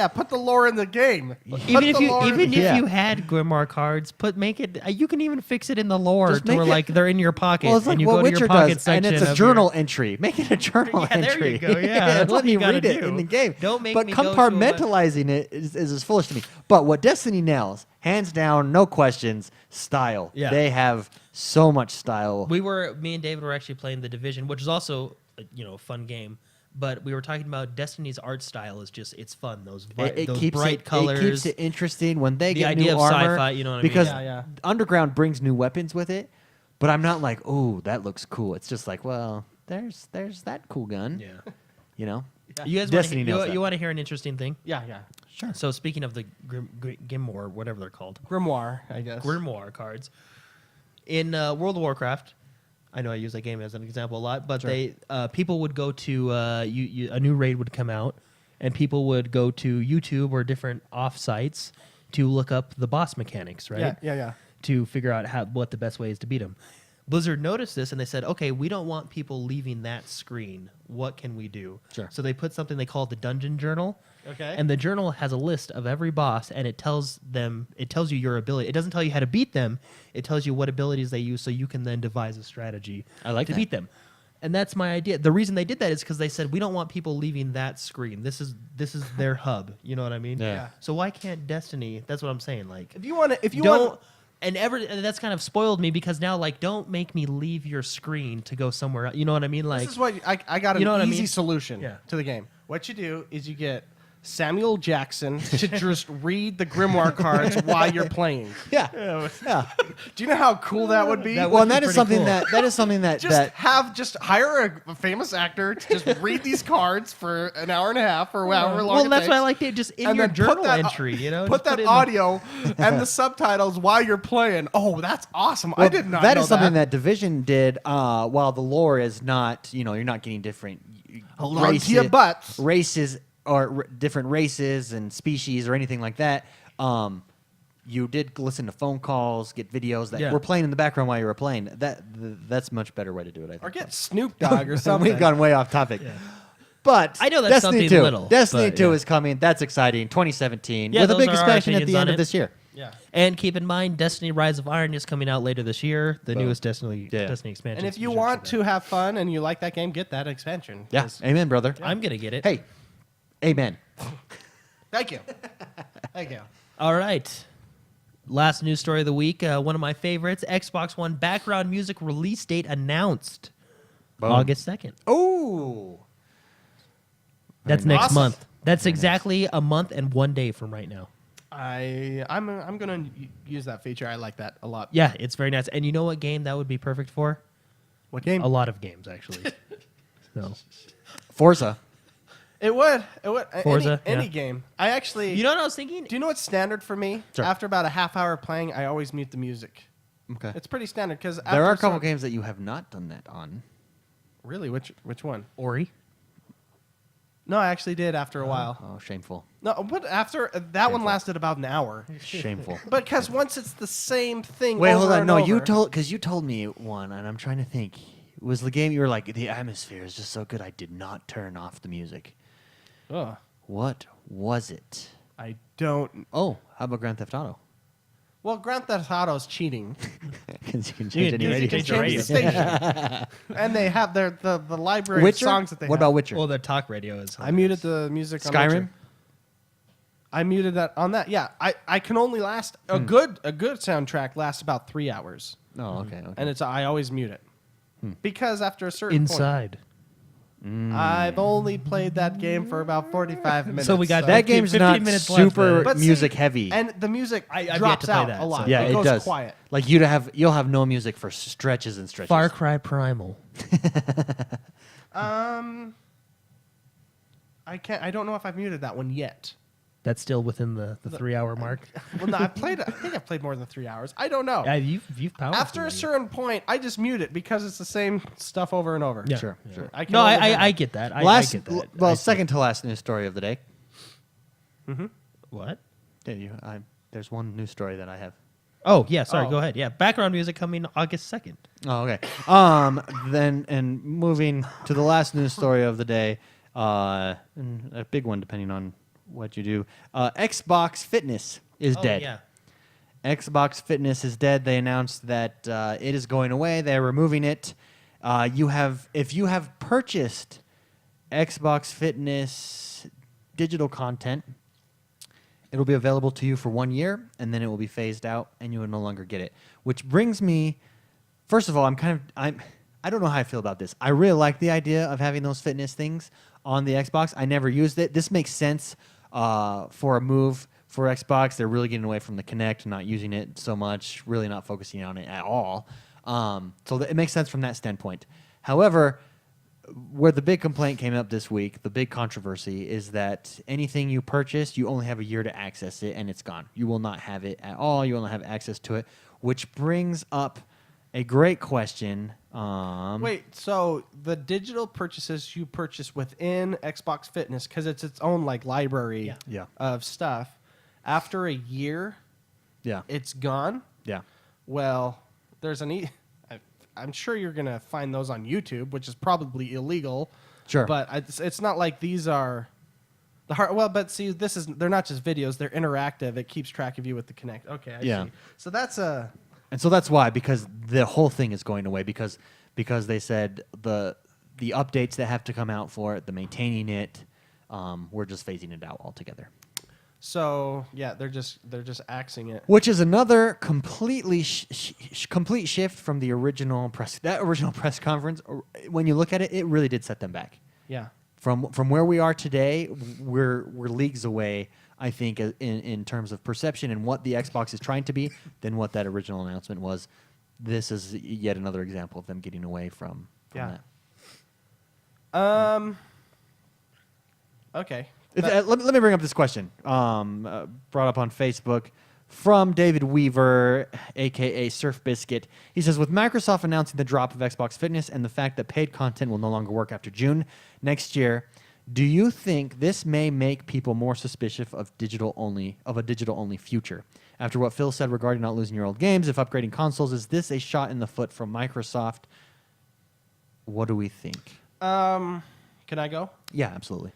Put the lore in the game. Even if Yeah. you had Grimoire cards, make it. You can even fix it in the lore Just to where make it- like they're in your pocket, Well, it's like and you what go to Witcher your pocket does, section, and it's a of journal entry. Make it a journal Yeah, there entry. you go, yeah, that's let all me you gotta read it do. in the game. Don't make but me go to a compartmentalizing it is foolish to me. But what Destiny nails, hands down, no questions, style. Yeah. They have so much style. Me and David were actually playing The Division, which is also a fun game. But we were talking about Destiny's art style is just it's fun. Those keeps bright colors. It keeps it interesting when they The get idea new of armor. sci-fi, you know what I mean? Because Yeah. Underground brings new weapons with it, but I'm not like, oh, that looks cool. It's just like, well, there's that cool gun. Yeah. You know. You guys Destiny nails want that. you want to hear an interesting thing? Yeah. Sure. So speaking of the Grimoire, whatever they're called, Grimoire, I guess. Grimoire cards in World of Warcraft. I know I use that game as an example a lot, but they people would go to a new raid would come out, and people would go to YouTube or different off sites to look up the boss mechanics, right? Yeah. To figure out what the best way is to beat them. Blizzard noticed this and they said, okay, we don't want people leaving that screen. What can we do? Sure. So they put something they call the Dungeon Journal. Okay. And the journal has a list of every boss, and it tells you your ability. It doesn't tell you how to beat them. It tells you what abilities they use, so you can then devise a strategy I like to that. beat them. And that's my idea. The reason they did that is because they said we don't want people leaving that screen. This is their hub. You know what I mean? Yeah. So why can't Destiny? That's what I'm saying. Like, If you want to, don't. And that's kind of spoiled me because now, like, don't make me leave your screen to go somewhere else. You know what I mean? Like, this is what I got an you know what I easy mean? solution Yeah. to the game. What you do is you get Samuel Jackson to just read the Grimoire cards while you're playing. Yeah. Do you know how cool that would be? That Well, would and be that is pretty something cool. that is something that just hire a famous actor to just read these cards for an hour and a half or however long. well, it that's takes. why I like it just in And your then put journal that- entry. You know, Put Just that it in the- audio and the subtitles while you're playing. Oh, that's awesome! I Well, did not. That know is something that Division did. While the lore is not, you're not getting different Hold on to your butts. races or different races and species or anything like that. You did listen to phone calls, get videos that Yeah. were playing in the background while you were playing. That's a much better way to do it. I think. Or get Snoop Dogg or something. We've gone way off topic. But I know that's Destiny something 2. little, Destiny but, 2 yeah. is coming. That's exciting. 2017 Yeah, with a those big are our expansion at opinions the on end it. of this year. Yeah. And keep in mind, Destiny: Rise of Iron is coming out later this year. The Boom. newest Destiny Yeah. expansion. And if you want to have fun and you like that game, get that expansion. Yeah. 'Cause- Amen, brother. I'm gonna get it. Hey. Amen. Thank you. Thank you. All right. Last news story of the week. One of my favorites: Xbox One background music release date announced, Boom. August 2nd. Oh. That's Very next nice. month. That's exactly a month and 1 day from right now. I'm gonna use that feature. I like that a lot. Yeah, it's very nice. And you know what game that would be perfect for? What game? A lot of games, actually. So, Forza. It would. Forza, Any yeah. game. I actually. you know what I was thinking? Do you know what's standard for me? Sure. After about a half hour playing, I always mute the music. Okay. It's pretty standard because There are a couple games that you have not done that on. Really, which one? Ori. No, I actually did after a while. Oh, shameful. No, but after that one Shameful. lasted about an hour. Shameful. But because once it's the same thing. Wait, over hold on. and No, over, you told me one, and I'm trying to think. Was the game you were like, the atmosphere is just so good, I did not turn off the music. Ugh, What was it? I don't. Oh, how about Grand Theft Auto? Well, Grand Theft Auto's cheating. Because you can You change can any do- radio you can Change station. the station, and they have the library Witcher? of songs that they What have. about Witcher? Well, the talk radio is. I muted the music on Skyrim? Witcher. I muted that on that. Yeah, I can only last a good soundtrack lasts about 3 hours, Oh, okay. Okay. and I always mute it because after a certain inside. point, I've only played that game for about 45 minutes. So we got that 15 game's not 15 minutes left super then. But see, music heavy. and the music I've yet drops to play out that, a lot. so- yeah, it it goes does. quiet. Like you'll have no music for stretches and stretches. Far Cry Primal. I don't know if I've muted that one yet. That's still within the 3 hour mark. Well, no, I think I've played more than 3 hours. I don't know. Yeah, you've powered After through a it. certain point, I just mute it because it's the same stuff over and over. Yeah. Sure, sure. I can No, only handle I it. get that. I get that. Well, I see second to last news story of the day. it. What? Yeah, there's one news story that I have. Oh, yeah, sorry, Oh. go ahead. Yeah, background music coming August 2nd. Oh, okay. Then and moving to the last news story of the day, and a big one depending on what you do. Xbox Fitness is dead. Yeah. Xbox Fitness is dead. They announced that it is going away. They're removing it. If you have purchased Xbox Fitness digital content, it'll be available to you for 1 year, and then it will be phased out, and you will no longer get it. Which brings me, first of all, I don't know how I feel about this. I really like the idea of having those fitness things on the Xbox. I never used it. This makes sense for a move for Xbox. They're really getting away from the Kinect, not using it so much, really not focusing on it at all. So it makes sense from that standpoint. However, where the big complaint came up this week, the big controversy, is that anything you purchase, you only have a year to access it, and it's gone. You will not have it at all. You will not have access to it, which brings up a great question. Wait, so the digital purchases you purchase within Xbox Fitness, because it's its own like library Yeah. of stuff, after a year, Yeah. it's gone? Yeah. Well, there's I'm sure you're going to find those on YouTube, which is probably illegal. Sure. But it's not like these are the hard. Well, but see, they're not just videos; they're interactive. It keeps track of you with the Kinect. Okay, I Yeah. see. So that's a And so that's why, because the whole thing is going away, because they said the updates that have to come out for it, the maintaining it, we're just phasing it out altogether. so yeah, they're just axing it. Which is another complete shift from the original press conference. When you look at it, it really did set them back. Yeah. From where we are today, we're leagues away, I think, in terms of perception and what the Xbox is trying to be than what that original announcement was. This is yet another example of them getting away from Yeah. that. Okay. Let me bring up this question brought up on Facebook from David Weaver, a.k.a. Surf Biscuit. He says, with Microsoft announcing the drop of Xbox Fitness and the fact that paid content will no longer work after June next year, do you think this may make people more suspicious of a digital-only future? After what Phil said regarding not losing your old games, if upgrading consoles, is this a shot in the foot from Microsoft? What do we think? Can I go? Yeah, absolutely.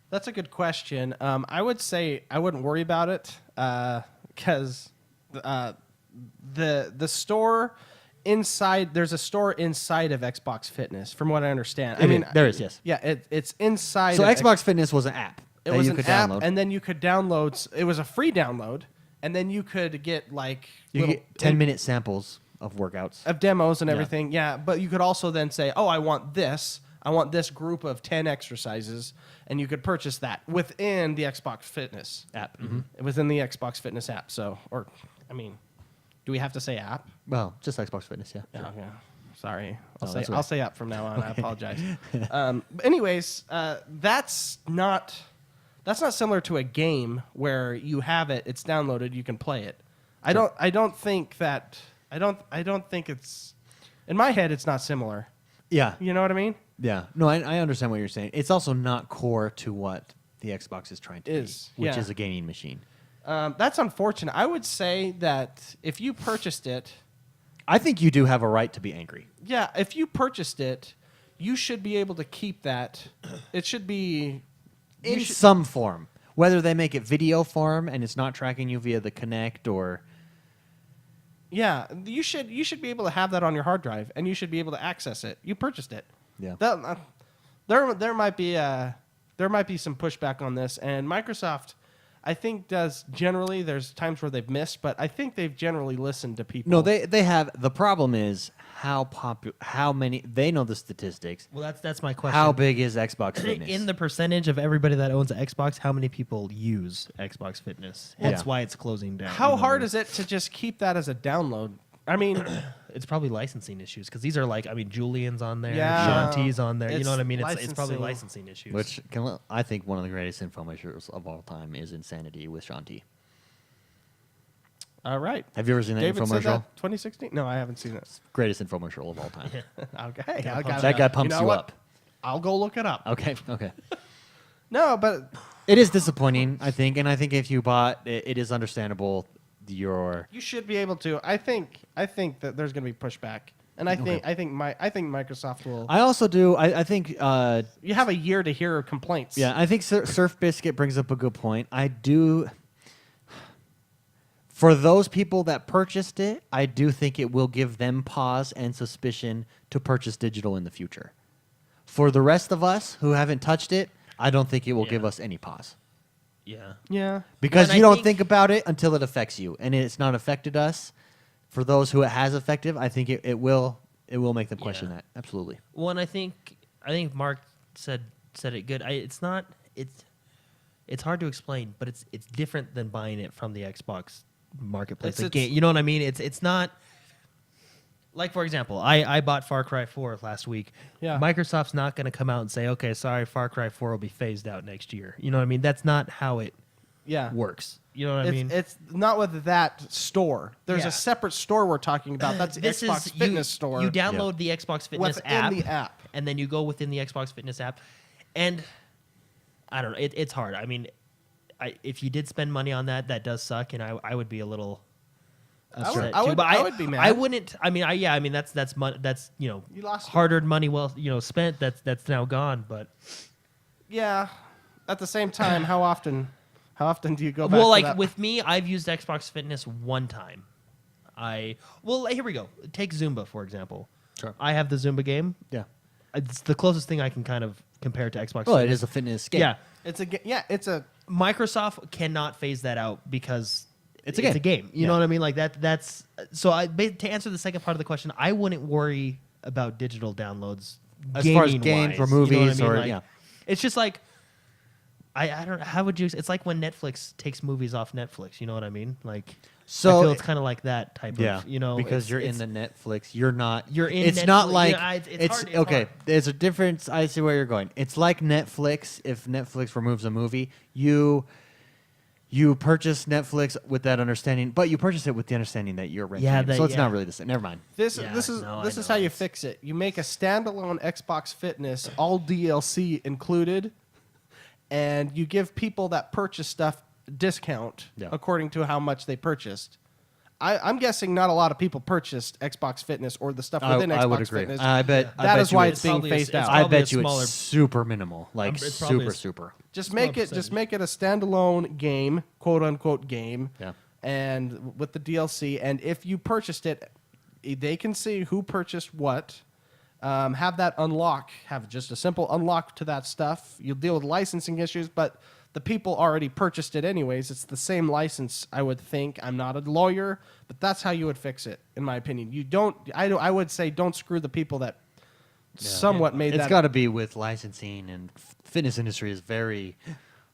That's a good question. I would say I wouldn't worry about it because the store inside, there's a store inside of Xbox Fitness, from what I understand. I mean, there is, yes. Yeah, it's inside. So of Xbox Fitness was an app It that was you an could app, download. and then you could download. It was a free download, and then you could get like You little get 10-minute samples of workouts. of demos and Yeah. everything. Yeah, but you could also then say, "Oh, I want this. I want this group of 10 exercises," and you could purchase that within the Xbox Fitness App. within the Xbox Fitness app. So, or I mean, do we have to say app? Well, just Xbox Fitness, yeah. Oh, yeah. Sorry, No, that's all I'll right. say app from now on. I apologize. But anyways, that's not similar to a game where you have it, it's downloaded, you can play it. I don't think it's, in my head, it's not similar. Yeah. You know what I mean? Yeah. No, I understand what you're saying. It's also not core to what the Xbox is trying to Is, be, which yeah. is a gaming machine. That's unfortunate. I would say that if you purchased it, I think you do have a right to be angry. yeah, if you purchased it, you should be able to keep that. It should be In some form. Whether they make it video form and it's not tracking you via the Kinect or... Yeah, you should be able to have that on your hard drive, and you should be able to access it. You purchased it. Yeah. There might be some pushback on this, and Microsoft, I think, does generally. There's times where they've missed, but I think they've generally listened to people. No, they have... The problem is how many... They know the statistics. Well, that's my question. How big is Xbox Fitness? In the percentage of everybody that owns an Xbox, how many people use Xbox Fitness? That's Yeah. why it's closing down. How hard is it to just keep that as a download? I mean, It's probably licensing issues because these are like, I mean, Julian's on there, Yeah. Shanti's on there. You It's know what I mean? It's probably licensing. licensing issues. Which I think one of the greatest infomercials of all time is Insanity with Shanti. all right. Have you ever seen that David said infomercial? that 2016? No, I haven't seen it. Greatest infomercial of all time. Okay, That guy pumps you what? up. I'll go look it up. Okay. No, but It is disappointing, I think, and I think if you bought it, it is understandable your. You should be able to. I think that there's going to be pushback, and I think Microsoft will. I also do. I think. You have a year to hear complaints. Yeah, I think Surf Biscuit brings up a good point. I do. For those people that purchased it, I do think it will give them pause and suspicion to purchase digital in the future. For the rest of us who haven't touched it, I don't think it will give us any pause. Yeah. Yeah. Because And you I don't think- think about it until it affects you, and it's not affected us. For those who it has affected, I think it will make them question Yeah. that. Absolutely. Well, and I think Mark said it good. It's hard to explain, but it's different than buying it from the Xbox marketplace. It's- You know what I mean? It's not like, for example, I bought Far Cry 4 last week. Yeah. Microsoft's not going to come out and say, okay, sorry, Far Cry 4 will be phased out next year. You know what I mean? That's not how it Yeah. works. You know what I mean? It's not with that store. There's Yeah. a separate store we're talking about. That's the Xbox Fitness store. You download the Xbox Fitness Within the app. and then you go within the Xbox Fitness app, and I don't know. It's hard. I mean, if you did spend money on that, that does suck, and I would be a little upset too. But I would be mad. I wouldn't. I mean, that's money. That's You lost it. hard-earned money. Well, spent. That's now gone. But Yeah. At the same time, how often do you go back well, to like that? with me, I've used Xbox Fitness one time. Here we go. Take Zumba for example. Sure. I have the Zumba game. Yeah. It's the closest thing I can kind of compare to Xbox. Well, it Fitness. is a fitness game. Yeah, it's a Microsoft cannot phase that out because It's a game. You know what I mean? Like that's so. To answer the second part of the question, I wouldn't worry about digital downloads As far as gaming-wise, games or you know what I movies mean? or- Like, yeah. It's just like I don't. How would you? It's like when Netflix takes movies off Netflix. You know what I mean? Like So I feel it's kind of like that type Yeah, of. because you're in it's- the Netflix. You're not. You're in It's not Netflix, like yeah, it's it's hard, it's okay. hard. There's a difference. I see where you're going. It's like Netflix. If Netflix removes a movie, you purchase Netflix with that understanding, but you purchase it with the understanding that you're renting. Yeah, it. So it's yeah. not really the same. Never mind. this Yeah, this is no, I this is know. how you fix it. You make a standalone Xbox Fitness, all DLC included, and you give people that purchase stuff discount Yeah. according to how much they purchased. I'm guessing not a lot of people purchased Xbox Fitness or the stuff within Xbox I would agree. Fitness. I bet. I That bet is why you it's being probably a- phased it's out. I probably bet a you smaller- it's super minimal, like it's probably super. Just make it a standalone game, quote unquote game. Yeah. And with the DLC, and if you purchased it, they can see who purchased what. Have that unlock, have just a simple unlock to that stuff. You'll deal with licensing issues, but the people already purchased it anyways. It's the same license, I would think. I'm not a lawyer, but that's how you would fix it, in my opinion. I would say don't screw the people that somewhat made It's that. got to be with licensing, and fitness industry is very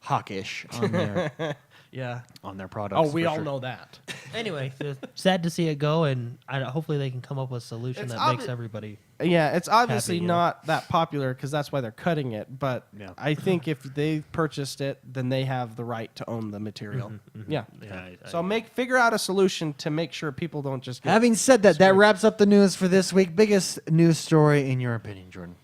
hawkish on their Yeah. on their products. Oh, we for all sure. know that. Anyway, sad to see it go, and hopefully they can come up with a solution It's that makes obvi- everybody. Yeah, it's obviously Happy, you know? not that popular because that's why they're cutting it. But Yeah. I think if they purchased it, then they have the right to own the material. Yeah. Yeah, So figure out a solution to make sure people don't just get. Having said that, that Screwed. wraps up the news for this week. Biggest news story in your opinion, Jordan?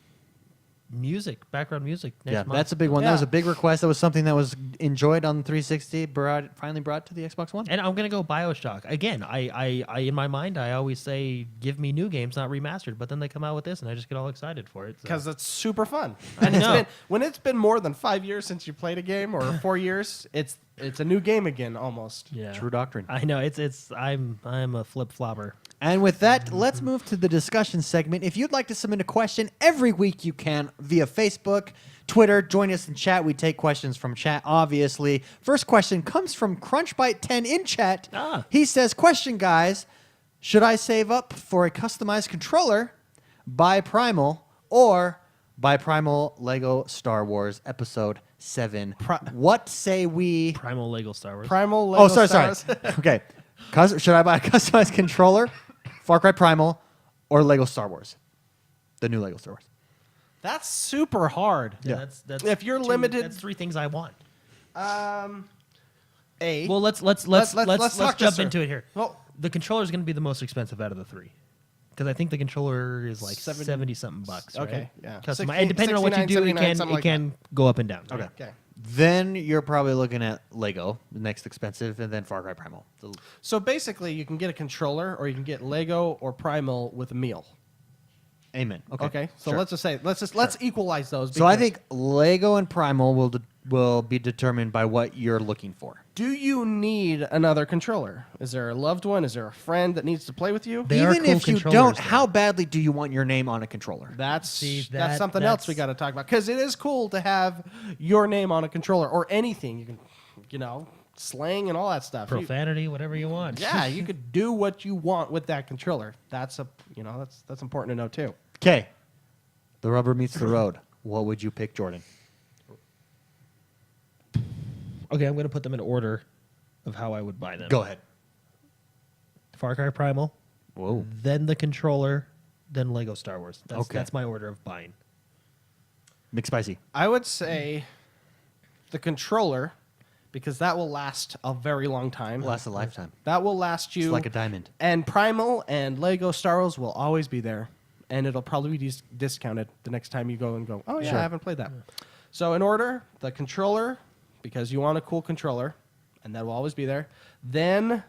background music. Next Yeah, month. that's a big one. Yeah. That was a big request. That was something that was enjoyed on the 360. Finally brought to the Xbox One. And I'm gonna go BioShock again. I in my mind, I always say, give me new games, not remastered. But then they come out with this, and I just get all excited for it. So. Because it's super fun. I And know. when it's been more than 5 years since you played a game or 4 years, it's a new game again almost. Yeah, True doctrine. I know I'm a flip flopper. And with that, let's move to the discussion segment. If you'd like to submit a question every week, you can via Facebook, Twitter. Join us in chat. We take questions from chat, obviously. First question comes from Crunchbite10 in chat. He says, question, guys. Should I save up for a customized controller, buy Primal, or buy Primal Lego Star Wars Episode 7? What say we... Primal Lego Star Wars. Primal Lego Oh, sorry. Stars. Okay. Should I buy a customized controller, Far Cry Primal, or Lego Star Wars? The new Lego Star Wars. That's super hard. Yeah, that's If you're limited- That's 3 things I want. A. Well, let's talk jump this into it here. Well, The controller is going to be the most expensive out of the 3. Because I think the controller is like 70 70 something bucks. Right? Okay, yeah. Custom, 60 and depending on what you do, 69, it something like can go up and down. right? Okay. Then you're probably looking at Lego, the next expensive, and then Far Cry Primal. So basically, you can get a controller, or you can get Lego or Primal with a meal. Amen. Okay. So Sure. let's equalize those. So I because think Lego and Primal will be determined by what you're looking for. Do you need another controller? Is there a loved one? Is there a friend that needs to play with you? They are Even cool if you controllers, don't, though. how badly do you want your name on a controller? That's See, something else we that's- got to talk about, because it is cool to have your name on a controller or anything. You can, slang and all that stuff. Profanity, whatever you want. Yeah, you could do what you want with that controller. That's that's important to know too. Okay. The rubber meets the road. What would you pick, Jordan? Okay, I'm going to put them in order of how I would buy them. Go ahead. Far Cry Primal, Whoa. then the controller, then Lego Star Wars. Okay. That's my order of buying. McSpicy. I would say the controller, because that will last a very long time. Last a lifetime. That will last you It's like a diamond. And Primal and Lego Star Wars will always be there, and it'll probably be discounted the next time you go. Oh yeah, Sure. I haven't played that. So in order, the controller, because you want a cool controller, and that will always be there. Then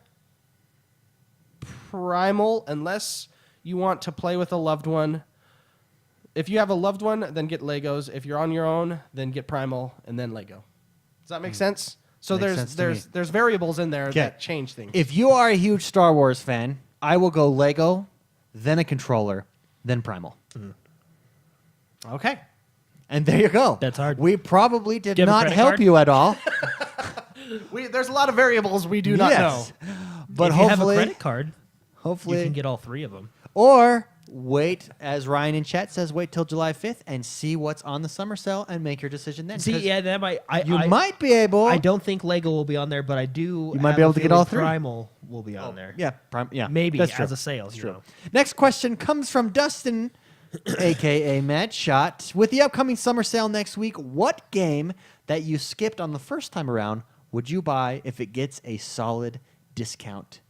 Primal, unless you want to play with a loved one. If you have a loved one, then get Legos. If you're on your own, then get Primal and then Lego. Does that make sense? So Makes sense to there's variables in there 'Kay. that change things. If you are a huge Star Wars fan, I will go Lego, then a controller, then Primal. Okay. And there you go. That's hard. We probably did Do you have a not credit help card? you at all. There's a lot of variables we do not know. But if you have a hopefully, credit card, you hopefully, can get all three of them. or wait, as Ryan in chat says, wait till July 5th and see what's on the summer sale and make your decision then. See, 'Cause yeah, that might. you might be able. I don't think Lego will be on there, but I do. You might have be a able to get feeling all three. Primal will be on there. Yeah, Maybe that's as true. a sales. That's You true. know. Next question comes from Dustin, aka Mad Shot. With the upcoming summer sale next week, what game that you skipped on the first time around would you buy if it gets a solid discount?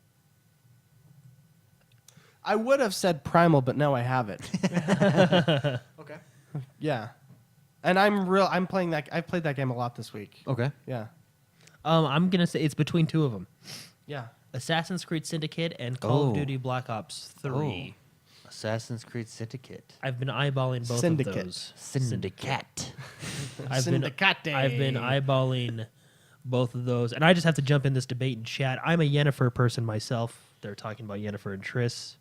I would have said Primal, but now I have it. Okay. Yeah. And I'm playing that. I've played that game a lot this week. Okay. Yeah. I'm gonna say it's between two of them: Yeah. Assassin's Creed Syndicate and Call Oh. of Duty Black Ops 3. Assassin's Creed Syndicate. I've been eyeballing both Syndicate. of those. Syndicate. I've been eyeballing both of those, and I just have to jump in this debate and chat. I'm a Yennefer person myself. They're talking about Yennefer and Triss.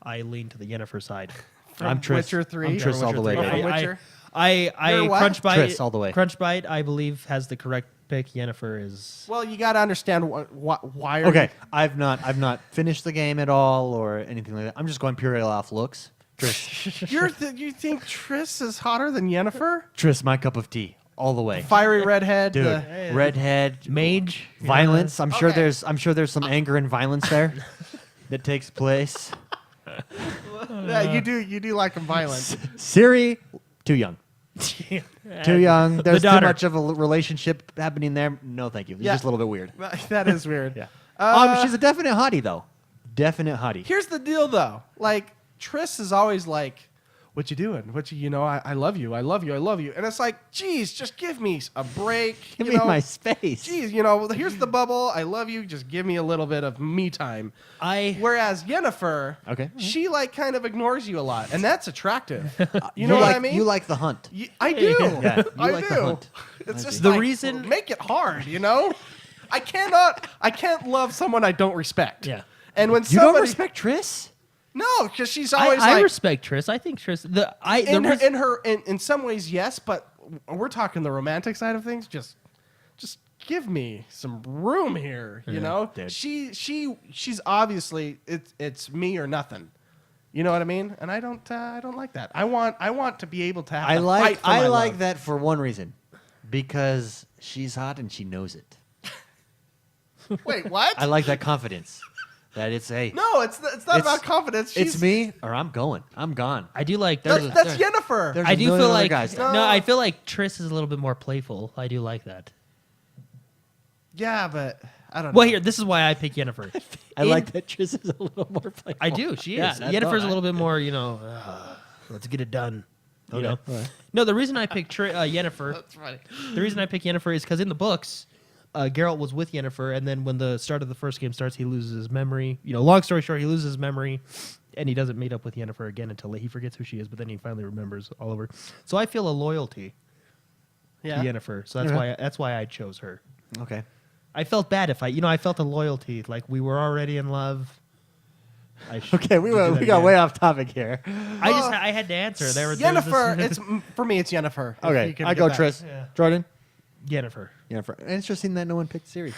I lean to the Yennefer side. I'm Triss. Witcher 3. I'm Triss all the way, Oh, baby. from Witcher? I You're what? Crunchbite. Triss all the way. Crunchbite, I believe, has the correct pick. Yennefer is. Well, you got to understand why. Are Okay, You, I've not finished the game at all or anything like that. I'm just going purely off looks. Triss, you think Triss is hotter than Yennefer? Triss, my cup of tea, all the way, Fiery redhead. dude. the- Redhead, Mage. violence. I'm sure Okay. there's some anger and violence there that takes place. yeah, you do like them violent. Siri, too young. Too young. There's too daughter. much of a relationship happening there. No, thank you. It's Yeah. just a little bit weird. That is weird. Yeah. She's a definite hottie though. Definite hottie. Here's the deal, though. Like, Triss is always like, what you doing? I love you. I love you. I love you. And it's like, geez, just give me a break. Give you me know? my space. Geez, here's the bubble. I love you. Just give me a little bit of me time. Whereas Yennefer, Okay. she like kind of ignores you a lot, and that's attractive. You know what I mean? You like the hunt. I do. Yeah, you I like do. the hunt. It's just The like, reason- make it hard. I can't love someone I don't respect. Yeah. And when You somebody don't respect Triss? no, because she's always I like respect Triss. I think Triss. in some ways yes, but we're talking the romantic side of things. Just give me some room here. You know, dude. she's obviously it's me or nothing. You know what I mean? And I don't like that. I want to be able to have. I to like fight for my love. that for one reason. Because she's hot and she knows it. Wait, what? I like that confidence. That it's a No, it's not It's- about confidence. it's me or I'm going. I'm gone. I do like. There's That's there- Yennefer. there's I a do million feel other like guys there. no. I feel like Triss is a little bit more playful. I do like that. Yeah, but I don't know. Well, here, this is why I pick Yennefer. I like that Triss is a little more playful. I do. She is. Yeah, Yennefer's a no, little bit more. Let's get it done. You know? Alright. No, the reason I picked Yennefer. That's funny. The reason I picked Yennefer is because in the books, Geralt was with Yennefer, and then when the start of the first game starts, he loses his memory. You know, long story short, he loses his memory, and he doesn't meet up with Yennefer again until he forgets who she is. But then he finally remembers all over. So I feel a loyalty to Yennefer. So that's why I chose her. Okay. I felt bad if I felt a loyalty, like we were already in love. Okay, we got way off topic here. I had to answer. There was Yennefer. For me, it's Yennefer. if Okay, you can I get go that. Tris. Yeah. Jordan? Yennefer. Yennefer. Interesting that no one picked Ciri.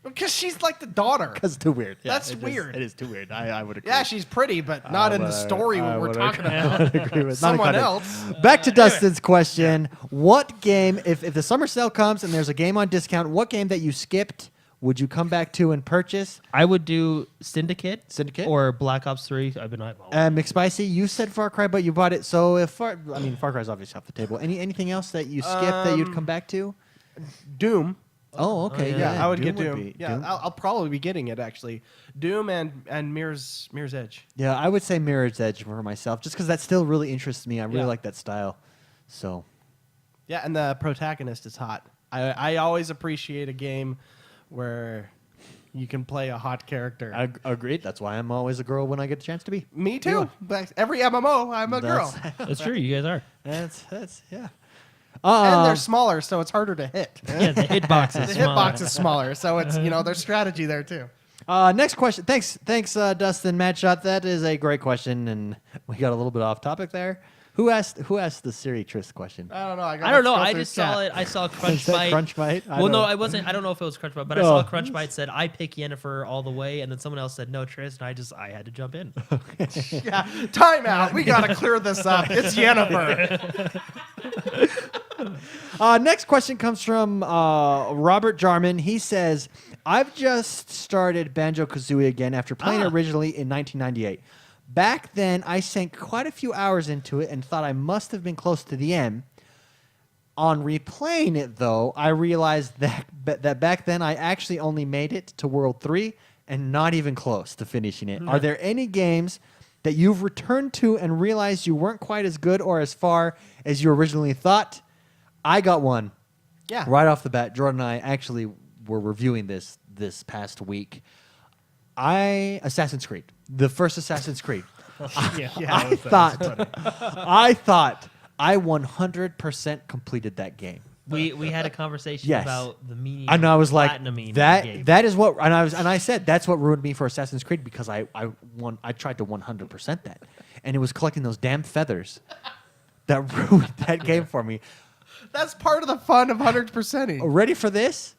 Because she's like the daughter. Because it's too weird. Yeah, That's it is- weird. It is too weird. I would agree. Yeah, she's pretty, but not in the story I we're would talking agree. about. I would agree with not in Someone context. else. Back to Dustin's question. What game, if the summer sale comes and there's a game on discount, what game that you skipped would you come back to and purchase? I would do Syndicate. Syndicate? Or Black Ops 3. I've been McSpicy, you said Far Cry, but you bought it. So if Far Cry's obviously off the table. Anything else that you skipped that you'd come back to? Doom. Oh, okay. yeah. Yeah, I would get would Doom. be- Yeah, Doom. I'll probably be getting it actually. Doom and Mirror's Edge. Yeah, I would say Mirror's Edge for myself, just because that still really interests me. I really Yeah. like that style. So Yeah, and the protagonist is hot. I always appreciate a game where you can play a hot character. agreed. That's why I'm always a girl when I get a chance to be. Me too. But every MMO, I'm a girl. That's true. You guys are. That's yeah. And they're smaller, so it's harder to hit. Yeah, the hitbox The is smaller. hitbox is smaller, so it's there's strategy there too. Next question. Thanks, Dustin. Matt Shot. That is a great question, and we got a little bit off topic there. Who asked the Siri Tris question? I don't know. I don't know. I just saw it. I saw Is Crunchbite. that Crunchbite? Well, no, I wasn't. I don't know if it was Crunchbite, but I Oh. saw Crunchbite said I pick Yennefer all the way, and then someone else said no, Tris, and I had to jump in. Yeah, time out. We gotta clear this up. It's Yennefer. Next question comes from Robert Jarman. He says, I've just started Banjo-Kazooie again after playing it originally in 1998. Back then, I sank quite a few hours into it and thought I must have been close to the end. On replaying it, though, I realized that back then I actually only made it to World 3 and not even close to finishing it. Are there any games that you've returned to and realized you weren't quite as good or as far as you originally thought? I got one. Yeah. Right off the bat, Jordan and I actually were reviewing this past week. Assassin's Creed, the first Assassin's Creed. I thought I 100% completed that game. We had a conversation Yes. about the meaning. And I was like, platinuming the game. that is what, and I said that's what ruined me for Assassin's Creed because I tried to 100% that, and it was collecting those damn feathers that ruined that game for me. That's part of the fun of 100%ing. Ready for this?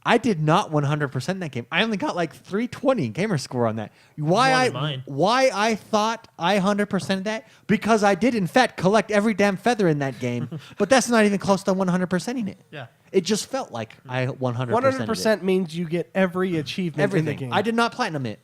I did not 100% that game. I only got like 320 gamer score on that. Why mine. I thought I 100% that? Because I did in fact collect every damn feather in that game, but that's not even close to 100%ing it. Yeah. It just felt like I 100%. 100% means you get every achievement everything. in the game. I did not platinum it.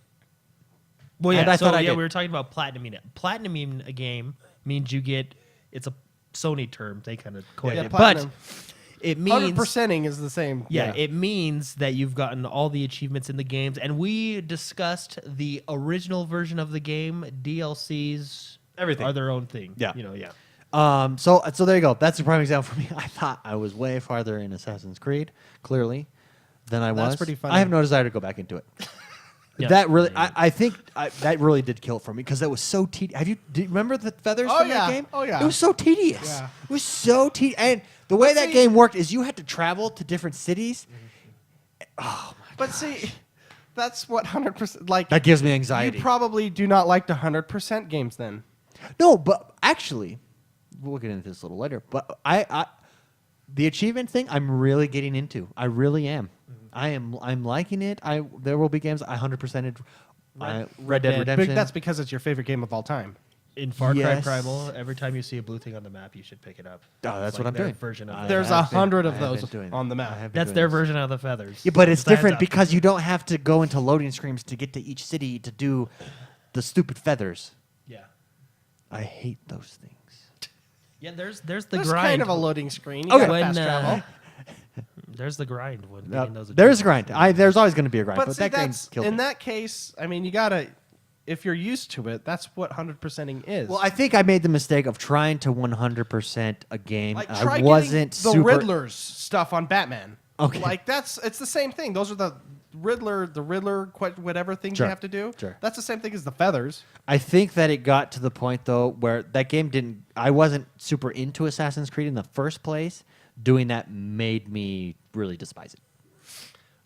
Well, yeah. And I So thought I yeah, did. we were talking about platinuming it. Platinuming a game means you get. It's a Sony term. They kind of coined Yeah, it, platinum. but it means 100%ing is the same. Yeah, it means that you've gotten all the achievements in the games, and we discussed the original version of the game. DLCs, Everything. are their own thing. Yeah. Yeah. So there you go. That's a prime example for me. I thought I was way farther in Assassin's Creed, clearly, than I was. That's pretty funny. I have no desire to go back into it. Yeah. That really, I think that really did kill it for me because that was so tedious. Do you remember the feathers Oh, from yeah. that game? Oh, yeah. It was so tedious. Yeah. It was so tedious. And the way that see- game worked is you had to travel to different cities. But see, that's what 100% like. That gives me anxiety. You probably do not like the 100% games then. No, but actually, we'll get into this a little later. But the achievement thing, I'm really getting into. I really am. I'm liking it. There will be games I 100%ed. Red Dead Redemption. That's because it's your favorite game of all time. In Far Cry Yes. Primal, every time you see a blue thing on the map, you should pick it up. Oh, that's It's what like I'm their doing. Version of I that. There's have been- 100 of I have those been doing on that. the I map. have been That's doing their this. version of the feathers. Yeah, but it's Stands different up. because you don't have to go into loading screens to get to each city to do the stupid feathers. Yeah. I hate those things. Yeah, there's the There's grind. kind of a loading screen. You Okay. got when, fast travel. There's the grind when getting those. There is a achievements. grind. There's always going to be a grind, But but see, that game that's killed in me. that case. I mean, if you're used to it, that's what 100%ing is. Well, I think I made the mistake of trying to 100% a game. like I try wasn't getting the super. Riddler's stuff on Batman. Okay. Like it's the same thing. Those are the Riddler, whatever things Sure. you have to do. Sure. That's the same thing as the feathers. I think that it got to the point though where that game didn't. I wasn't super into Assassin's Creed in the first place. Doing that made me really despise it.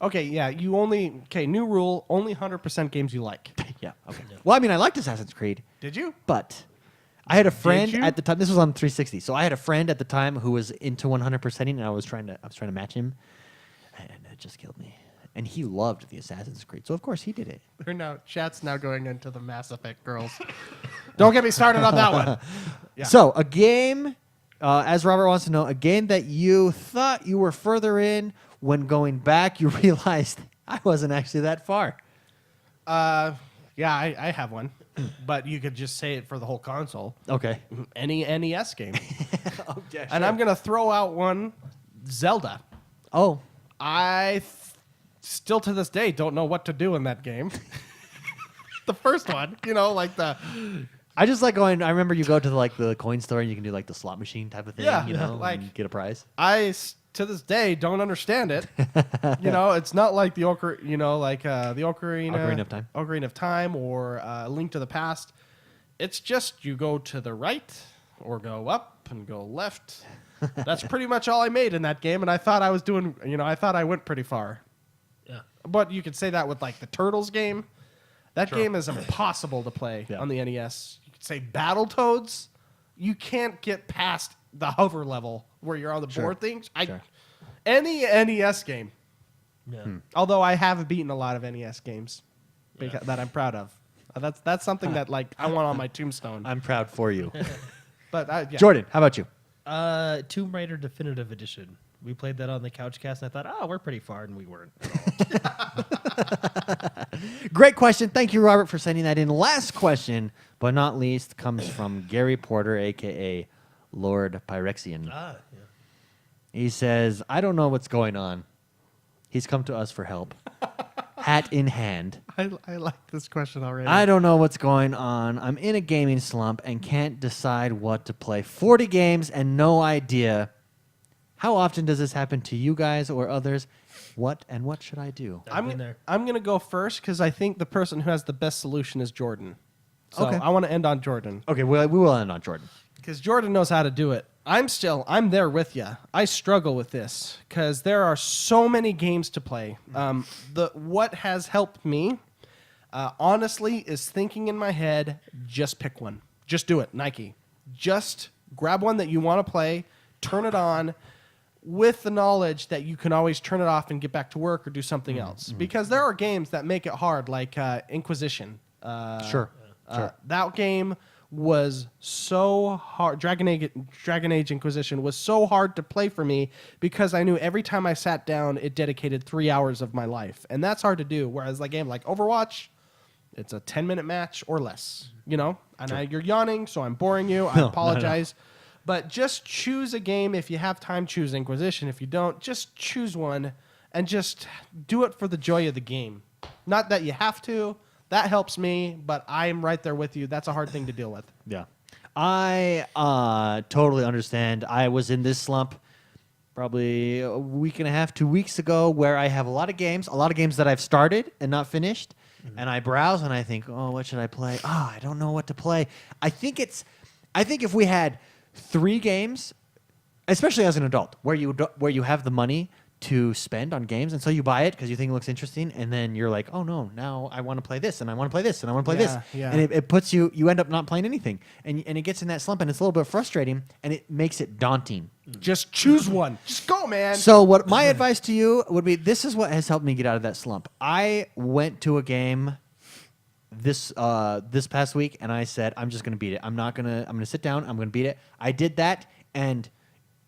Okay, yeah, new rule, only 100% games you like. Yeah. Okay. Well, I mean, I liked Assassin's Creed, Did you? but I had a friend you? at the time. This was on 360, so I had a friend at the time who was into 100%ing, and I was trying to match him, and it just killed me. And he loved the Assassin's Creed, so of course he did it. Chat's now going into the Mass Effect girls. Don't get me started on that one. Yeah. So a game, as Robert wants to know, a game that you thought you were further in. When going back, you realized I wasn't actually that far. Yeah, I have one, but you could just say it for the whole console. Okay. Any NES game. Oh, yeah, And I'm gonna throw out one, Zelda. Oh, Still to this day don't know what to do in that game. The first one, like the I just like going. I remember you go to the coin store and you can do like the slot machine type of thing. Yeah, and get a prize. to this day don't understand it. It's not like the the Ocarina of Time. Ocarina of Time, or Link to the Past. It's just you go to the right or go up and go left. That's pretty much all I made in that game, and I thought I was doing. I thought I went pretty far. Yeah. But you could say that with like the Turtles game. That Sure. game is impossible to play Yeah. on the NES. You could say Battletoads. You can't get past the hover level where you're on the Sure. Board things. Sure. Any NES game. Yeah. Although I have beaten a lot of NES games that I'm proud of. That's something that I want on my tombstone. I'm proud for you, But yeah. Jordan. How about you? Tomb Raider Definitive Edition. We played that on the Couchcast, and I thought, we're pretty far, and we weren't. Great question. Thank you, Robert, for sending that in. Last question, but not least, comes from Gary Porter, a.k.a. Lord Pyrexian. Yeah. He says, I don't know what's going on. He's come to us for help. Hat in hand. I like this question already. I don't know what's going on. I'm in a gaming slump and can't decide what to play. 40 games and no idea. How often does this happen to you guys or others? What should I do? I've been there. I'm going to go first because I think the person who has the best solution is Jordan. So Okay. I want to end on Jordan Okay, we will end on Jordan. because Jordan knows how to do it. I'm there with you. I struggle with this because there are so many games to play. What has helped me, honestly, is thinking in my head, just pick one. Just do it, Nike. Just grab one that you want to play, turn it on, with the knowledge that you can always turn it off and get back to work or do something else. Because there are games that make it hard, like Inquisition. Sure. That game was so hard. Dragon Age Inquisition was so hard to play for me because I knew every time I sat down, it dedicated 3 hours of my life. And that's hard to do. Whereas a game like Overwatch, it's a 10-minute match or less, And you're yawning, so I'm boring you. I apologize. But just choose a game. If you have time, choose Inquisition. If you don't, just choose one and just do it for the joy of the game. Not that you have to. That helps me, but I'm right there with you. That's a hard thing to deal with. Yeah. I totally understand. I was in this slump probably a week and a half, 2 weeks ago, where I have a lot of games that I've started and not finished. And I browse and I think, what should I play? I don't know what to play. I think if we had 3 games, especially as an adult, where you have the money to spend on games, and so you buy it because you think it looks interesting, and then you're like, oh no, now I want to play this, and I want to play this, and I want to play this, Yeah. and it puts you end up not playing anything, and it gets in that slump, and it's a little bit frustrating, and it makes it daunting. Just choose one. Just go, man. So what my advice to you would be, this is what has helped me get out of that slump. I went to a game this past week, and I said, I'm just going to beat it. I'm going to sit down. I'm going to beat it. I did that, and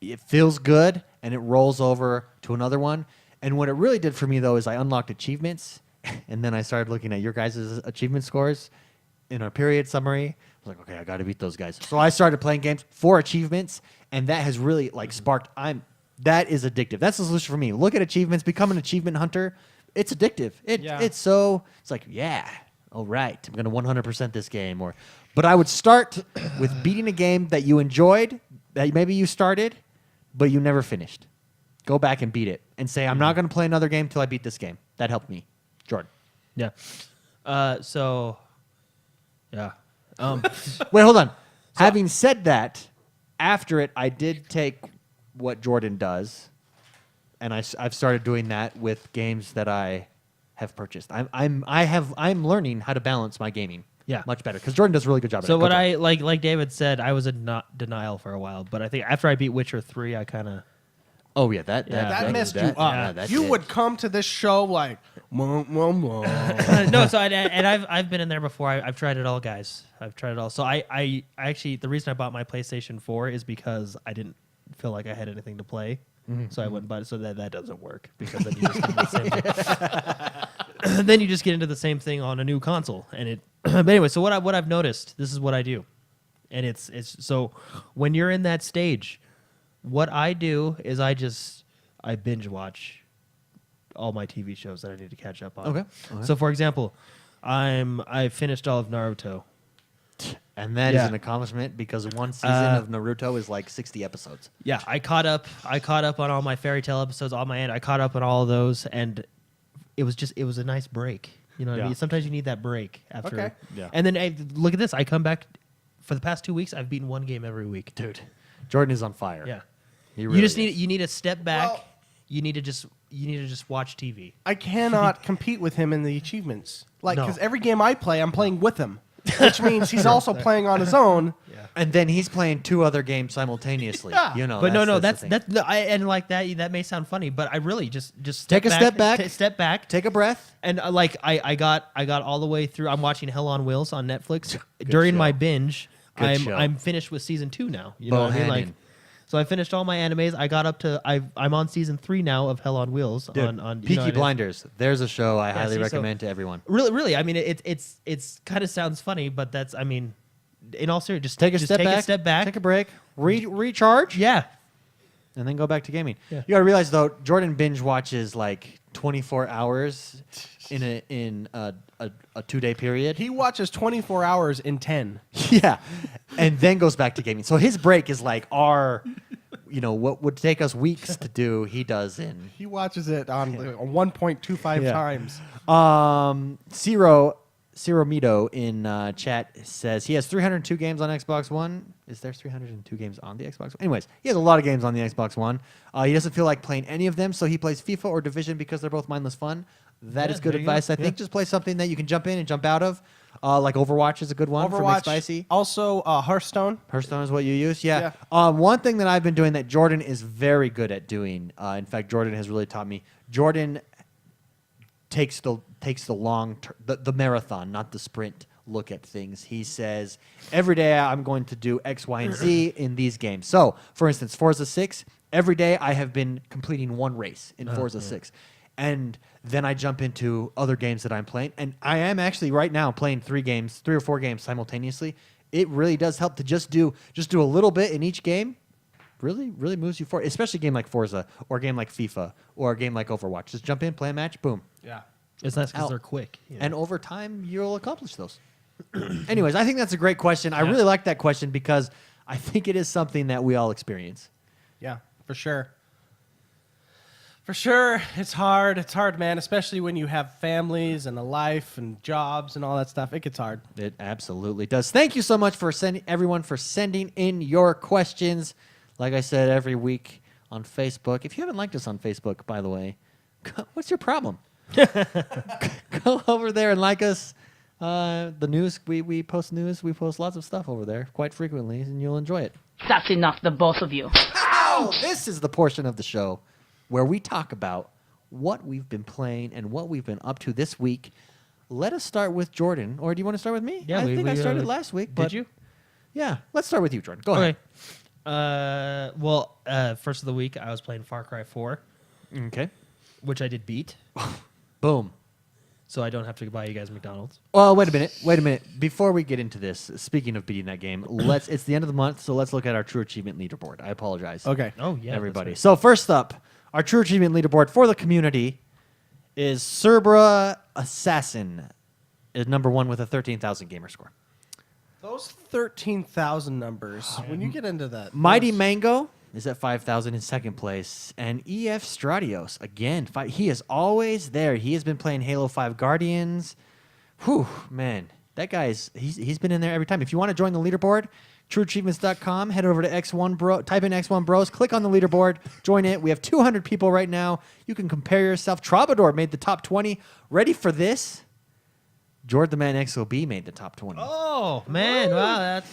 it feels good, and it rolls over to another one. And what it really did for me, though, is I unlocked achievements, and then I started looking at your guys' achievement scores in a period summary. I was like, okay, I got to beat those guys. So I started playing games for achievements, and that has really sparked. That is addictive. That's the solution for me. Look at achievements, become an achievement hunter. It's addictive. It's like, yeah, all right, I'm going to 100% this game. But I would start with beating a game that you enjoyed, that maybe you started, but you never finished. Go back and beat it and say, I'm not going to play another game till I beat this game. That helped me. Jordan. Yeah. Yeah. Wait, hold on. Having said that, after it, I did take what Jordan does, and I've started doing that with games that I have purchased. I'm learning how to balance my gaming. Yeah. Much better because Jordan does a really good job. So at it. what Go, I like David said, I was in denial for a while, but I think after I beat Witcher 3, I kind of oh yeah, that That messed you that- up. yeah, that You did. would come to this show like, "Mwah, mwah, mwah." no. So I've been in there before. I've tried it all, guys. I've tried it all. So I actually the reason I bought my PlayStation 4 is because I didn't feel like I had anything to play. So I went and bought it. So that doesn't work because then you just get into the same thing. Then you just get into the same thing on a new console, and it. But anyway, so what I've noticed, this is what I do, and it's so when you're in that stage, what I do is I binge watch all my TV shows that I need to catch up on. Okay. So for example, I finished all of Naruto. And that is Yeah. an accomplishment because one season of Naruto is like 60 episodes. Yeah, I caught up on all my fairy tale episodes, I caught up on all of those, and it was a nice break. You know what I Yeah. mean? Sometimes you need that break after. Okay. Yeah. And then hey, look at this. I come back for the past 2 weeks. I've beaten one game every week. Dude, Jordan is on fire. Yeah. He You really just is. need to step back. Well- you need to just watch TV. I cannot compete with him in the achievements. Like, No. because every game I play, I'm playing with him, which means he's also playing on his own. And then he's playing 2 other games simultaneously. Yeah. You know, But no, the thing. that's and like that may sound funny, but I really just Take a step back. step back, Take a breath. and like I got all the way through. I'm watching Hell on Wheels on Netflix during show. my binge. Good show. I'm finished with season 2 now. You know what I mean? Like, Bohannon. so I finished all my animes. I got up to I'm on season 3 now of Hell on Wheels Dude, on you Peaky know, Blinders. There's a show I Yeah, highly see, so- recommend to everyone. Really. I mean, it's kind of sounds funny, but that's I mean, in all seriousness, just Take a step back. Take a break. Recharge. Yeah. And then go back to gaming. Yeah. You got to realize though, Jordan binge watches like 24 hours in a 2-day period. He watches 24 hours in 10. Yeah, and then goes back to gaming. So his break is like what would take us weeks to do, he does in. He watches it on 1.25 Yeah. times. Ciro Mito in chat says he has 302 games on Xbox One. Is there 302 games on the Xbox One? Anyways, he has a lot of games on the Xbox One. He doesn't feel like playing any of them, so he plays FIFA or Division because they're both mindless fun. That Yeah, is good there you advice, go. I think. Yeah. Just play something that you can jump in and jump out of. Like Overwatch is a good one for Overwatch. McSpicy. Also, Hearthstone. Hearthstone is what you use, yeah. One thing that I've been doing that Jordan is very good at doing. In fact, Jordan has really taught me. Jordan takes the the marathon, not the sprint. Look at things. He says every day I'm going to do X, Y, and Z in these games. So, for instance, Forza 6. Every day I have been completing one race in Forza 6. And then I jump into other games that I'm playing. And I am actually right now playing 3 or 4 games simultaneously. It really does help to just do a little bit in each game. Really, really moves you forward, especially a game like Forza or a game like FIFA or a game like Overwatch. Just jump in, play a match, boom. Yeah. It's nice because Out. they're quick. you know. And over time, you'll accomplish those. Anyways, I think that's a great question. I really like that question because I think it is something that we all experience. Yeah, for sure. For sure, it's hard. It's hard, man, especially when you have families and a life and jobs and all that stuff. It gets hard. It absolutely does. Thank you so much for everyone for sending in your questions. Like I said, every week on Facebook. If you haven't liked us on Facebook, by the way, what's your problem? Go over there and like us. The news, we post news. We post lots of stuff over there quite frequently, and you'll enjoy it. That's enough, the both of you. This is the portion of the show where we talk about what we've been playing and what we've been up to this week. Let us start with Jordan, or do you want to start with me? Yeah, I we- think I we, started last week. did But you? Yeah, let's start with you, Jordan. Go ahead. First of the week, I was playing Far Cry 4, Okay. which I did beat, Boom. so I don't have to buy you guys McDonald's. Well, wait a minute. Before we get into this, speaking of beating that game, it's the end of the month, so let's look at our True Achievement leaderboard. I apologize. Okay. Oh, yeah. everybody. that's So first up, our True Achievement leaderboard for the community is Cerbera Assassin. is number 1 with a 13,000 gamer score. Those 13,000 numbers, when you get into that. Mighty those- Mango is at 5,000 in second place. And EF Stratios, again, he is always there. He has been playing Halo 5 Guardians. Whew, man. That guy's, he's been in there every time. If you want to join the leaderboard, trueachievements.com, head over to X1Bro, type in XoneBros, click on the leaderboard, join it. We have 200 people right now. You can compare yourself. Troubadour made the top 20. Ready for this? Jordan the Man XOB made the top 20. Oh man, wow, that's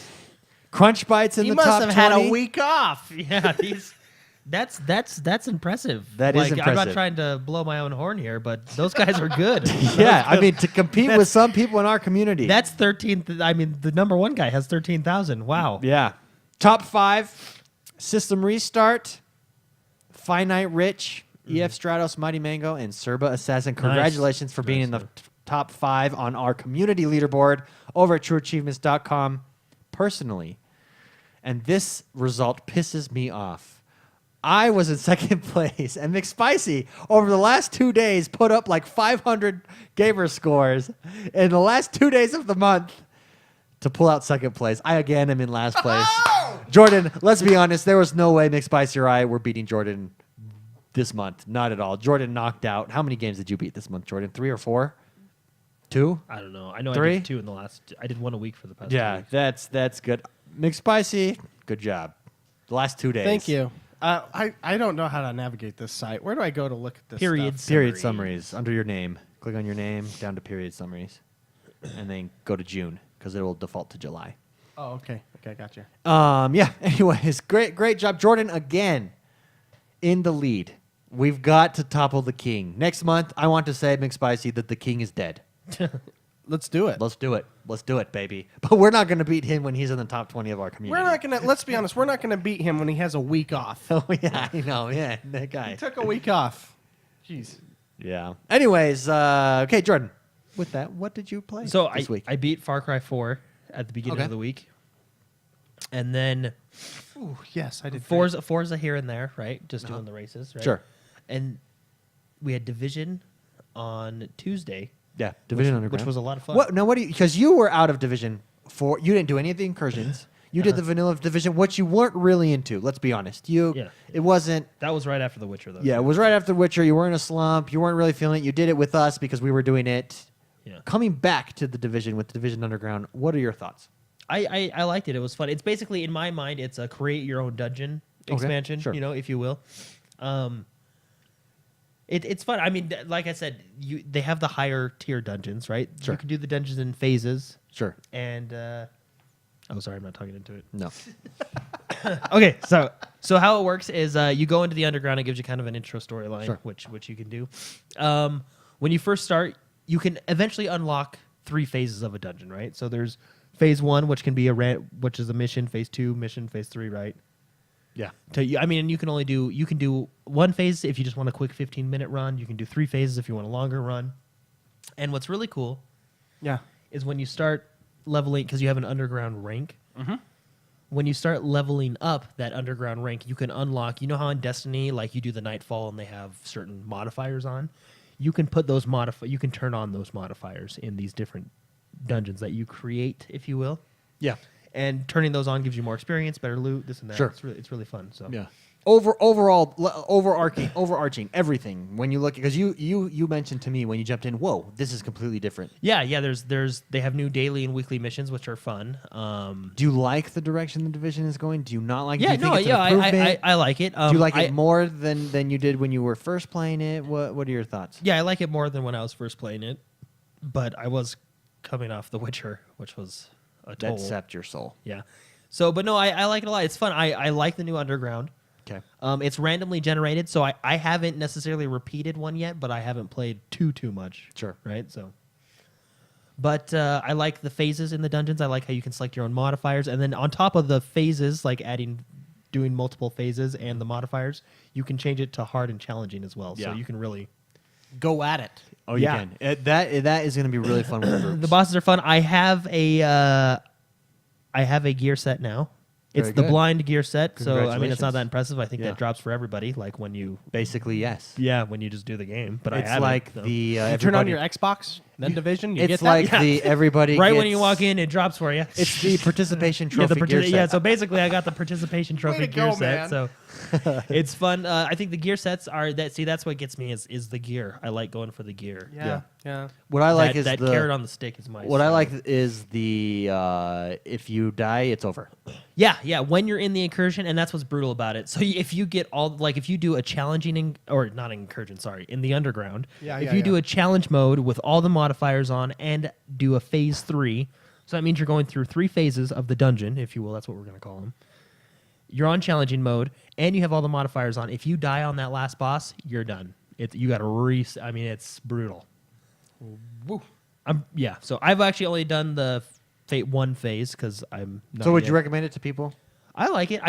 Crunch Bites in You the must top have 20. had a week off. yeah. That's impressive. That is I'm not impressive. trying to blow my own horn here, but those guys are good. Yeah, I mean, to compete with some people in our community. That's 13th. I mean, the number 1 guy has 13,000. Wow. Yeah. Top 5, System Restart, Finite Rich, EF Stratos, Mighty Mango, and Serba Assassin. Congratulations for being in the top 5 on our community leaderboard over at trueachievements.com personally. And this result pisses me off. I was in second place, and McSpicy, over the last 2 days, put up like 500 gamer scores in the last 2 days of the month to pull out second place. I, again, am in last place. Jordan, let's be honest, there was no way McSpicy or I were beating Jordan this month. Not at all. Jordan knocked out. How many games did you beat this month, Jordan? 3 or 4? 2? I don't know. I know 3? I did 2 in the last. I did 1 a week for the past. 2 Yeah, weeks. that's good. McSpicy, good job. The last 2 days. Thank you. I don't know how to navigate this site. Where do I go to look at this Period. stuff? Period summaries under your name. Click on your name, down to period summaries, and then go to June because it will default to July. Oh, okay. Okay, gotcha. Yeah. Anyways, great job, Jordan. Again, in the lead. We've got to topple the king next month. I want to say, McSpicy, that the king is dead. Let's do it. Let's do it. Let's do it, baby. But we're not going to beat him when he's in the top 20 of our community. We're not gonna. Let's be honest. We're not gonna beat him when he has a week off. Oh yeah, I know. Yeah, that guy. He took a week off. Jeez. Yeah. Anyways, okay, Jordan. With that, what did you play So this week? I beat Far Cry 4 at the beginning Okay. of the week, and then Ooh, yes, I did. Forza here and there, right? Just doing the races, right? Sure. And we had Division on Tuesday, Yeah, Division which Underground. was a lot of fun. What? No, what do you? Because you were out of Division 4. You didn't do any of the incursions. You did the vanilla Division, which you weren't really into. Let's be honest. Yeah. It wasn't. That was right after The Witcher, though. Yeah, it was right after Witcher. You were in a slump. You weren't really feeling it. You did it with us because we were doing it. Yeah. Coming back to the Division with Division Underground, what are your thoughts? I liked it. It was fun. It's basically, in my mind, it's a create your own dungeon expansion, sure. if you will. It's fun. I mean, like I said, they have the higher tier dungeons, right? Sure. You can do the dungeons in phases. Sure. And oh, sorry, I'm not talking into it. No. Okay, so how it works is you go into the underground. It gives you kind of an intro storyline, Sure. which you can do. When you first start, you can eventually unlock 3 phases of a dungeon, right? So there's phase 1, which can be which is a mission. Phase 2, mission. Phase 3, right? Yeah. You can do 1 phase if you just want a quick 15-minute run. You can do 3 phases if you want a longer run. And what's really cool Yeah. is when you start leveling, because you have an underground rank. When you start leveling up that underground rank, you can unlock. You know how in Destiny, like you do the Nightfall and they have certain modifiers on. You can put those You can turn on those modifiers in these different dungeons that you create, if you will. Yeah. And turning those on gives you more experience, better loot, this and that. Sure. It's really fun. So Yeah. Overarching everything. When you look, because you mentioned to me when you jumped in, whoa, this is completely different. yeah. They have new daily and weekly missions which are fun. Do you like the direction the Division is going? Do you not like? Yeah, do you think it's an I improvement? like it. Do you like it more than you did when you were first playing it? What are your thoughts? Yeah, I like it more than when I was first playing it, but I was coming off The Witcher, which was a toll. That sapped your soul. Yeah. So, but no, I like it a lot. It's fun. I like the new underground. Okay. It's randomly generated, so I haven't necessarily repeated one yet, but I haven't played too much. Sure. Right. So. But I like the phases in the dungeons. I like how you can select your own modifiers, and then on top of the phases, like doing multiple phases and the modifiers, you can change it to hard and challenging as well. Yeah. So you can really. Go at it. Oh, Yeah. you can. That is going to be really fun with groups. The bosses are fun. I have a gear set now. It's Very the good. blind gear set, so I mean it's not Congratulations. that impressive. I think Yeah. that drops for everybody. Like when you, Basically, yes. when you just do the game. But I It's have like it, so. the You turn on your Xbox. then division. You It's get like that? the everybody Right gets, when you walk in, it drops for you. It's the participation yeah, trophy gear set. so basically I got the participation trophy to gear go, set. man. So it's fun. I think the gear sets are that's what gets me is the gear. I like going for the gear. Yeah. What I like that, is that the carrot on the stick is my What I style. like is the if you die, it's over. Yeah, when you're in the incursion, and that's what's brutal about it. So if you get if you do a challenging, or not an incursion, sorry, in the underground, if you do a challenge mode with all the modifiers on and do a phase 3, so that means you're going through 3 phases of the dungeon, if you will, that's what we're going to call them. You're on challenging mode, and you have all the modifiers on. If you die on that last boss, you're done. You got to it's brutal. Woo. So I've actually only done the Fate 1 phase because I'm not So would yet. you recommend it to people? I like it.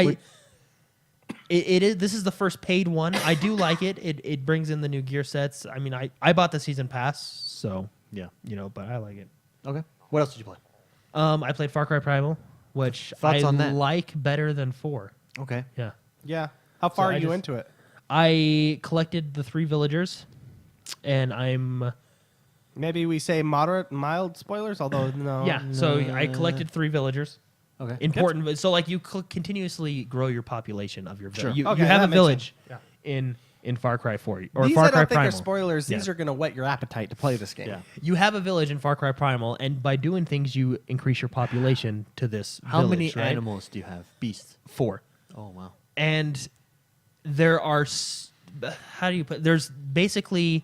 It is. This is the first paid one. I do like it. It brings in the new gear sets. I mean, I bought the season pass, so Yeah. but I like it. Okay. What else did you play? I played Far Cry Primal, which Thoughts I on that? like better than 4. Okay. Yeah, Yeah. How far I are you just- into it? I collected the 3 villagers, and I'm Maybe we say mild spoilers, although no. So I collected 3 villagers. Okay. Important. So like you continuously grow your population of your Sure. village. You Okay, have that a makes village sense. Yeah. in Far Cry 4 or These Far I Cry don't think Primal. are spoilers. These Yeah. are going to whet your appetite to play this game. Yeah. You have a village in Far Cry Primal, and by doing things, you increase your population to this How many village, right? animals do you have? Beasts. 4. Oh wow. And there are, how do you put, there's basically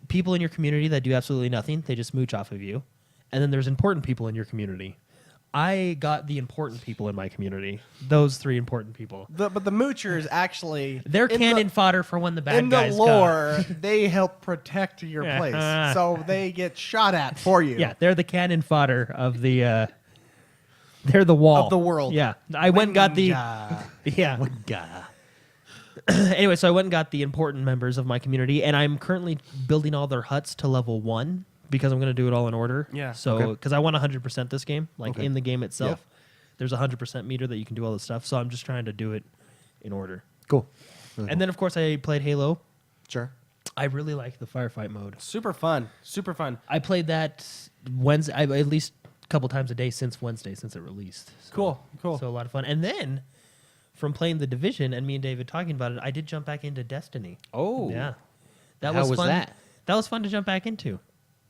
people in your community that do absolutely nothing. They just mooch off of you. And then there's important people in your community. I got the important people in my community. Those 3 important people. But the moochers actually They're in cannon fodder for when the bad in the guys come. lore, they help protect your Yeah. place, so they get shot at for you. Yeah, they're the cannon fodder of the. They're the wall Of the world. Yeah, I went and got the. Ninja. Yeah. God. Anyway, so I went and got the important members of my community, and I'm currently building all their huts to level 1 because I'm going to do it all in order. Yeah. So Okay. because I want 100% this game, like Okay. in the game itself, there's a 100% meter that you can do all this stuff. So I'm just trying to do it in order. Cool. Really And then of course I played Halo. Sure. I really like the firefight mode. Super fun. Super fun. I played that Wednesday, at least a couple times a day since Wednesday, since it released. So, Cool. So a lot of fun. And then from playing The Division and me and David talking about it, I did jump back into Destiny. Oh. Yeah. That How was fun. that? That was fun to jump back into.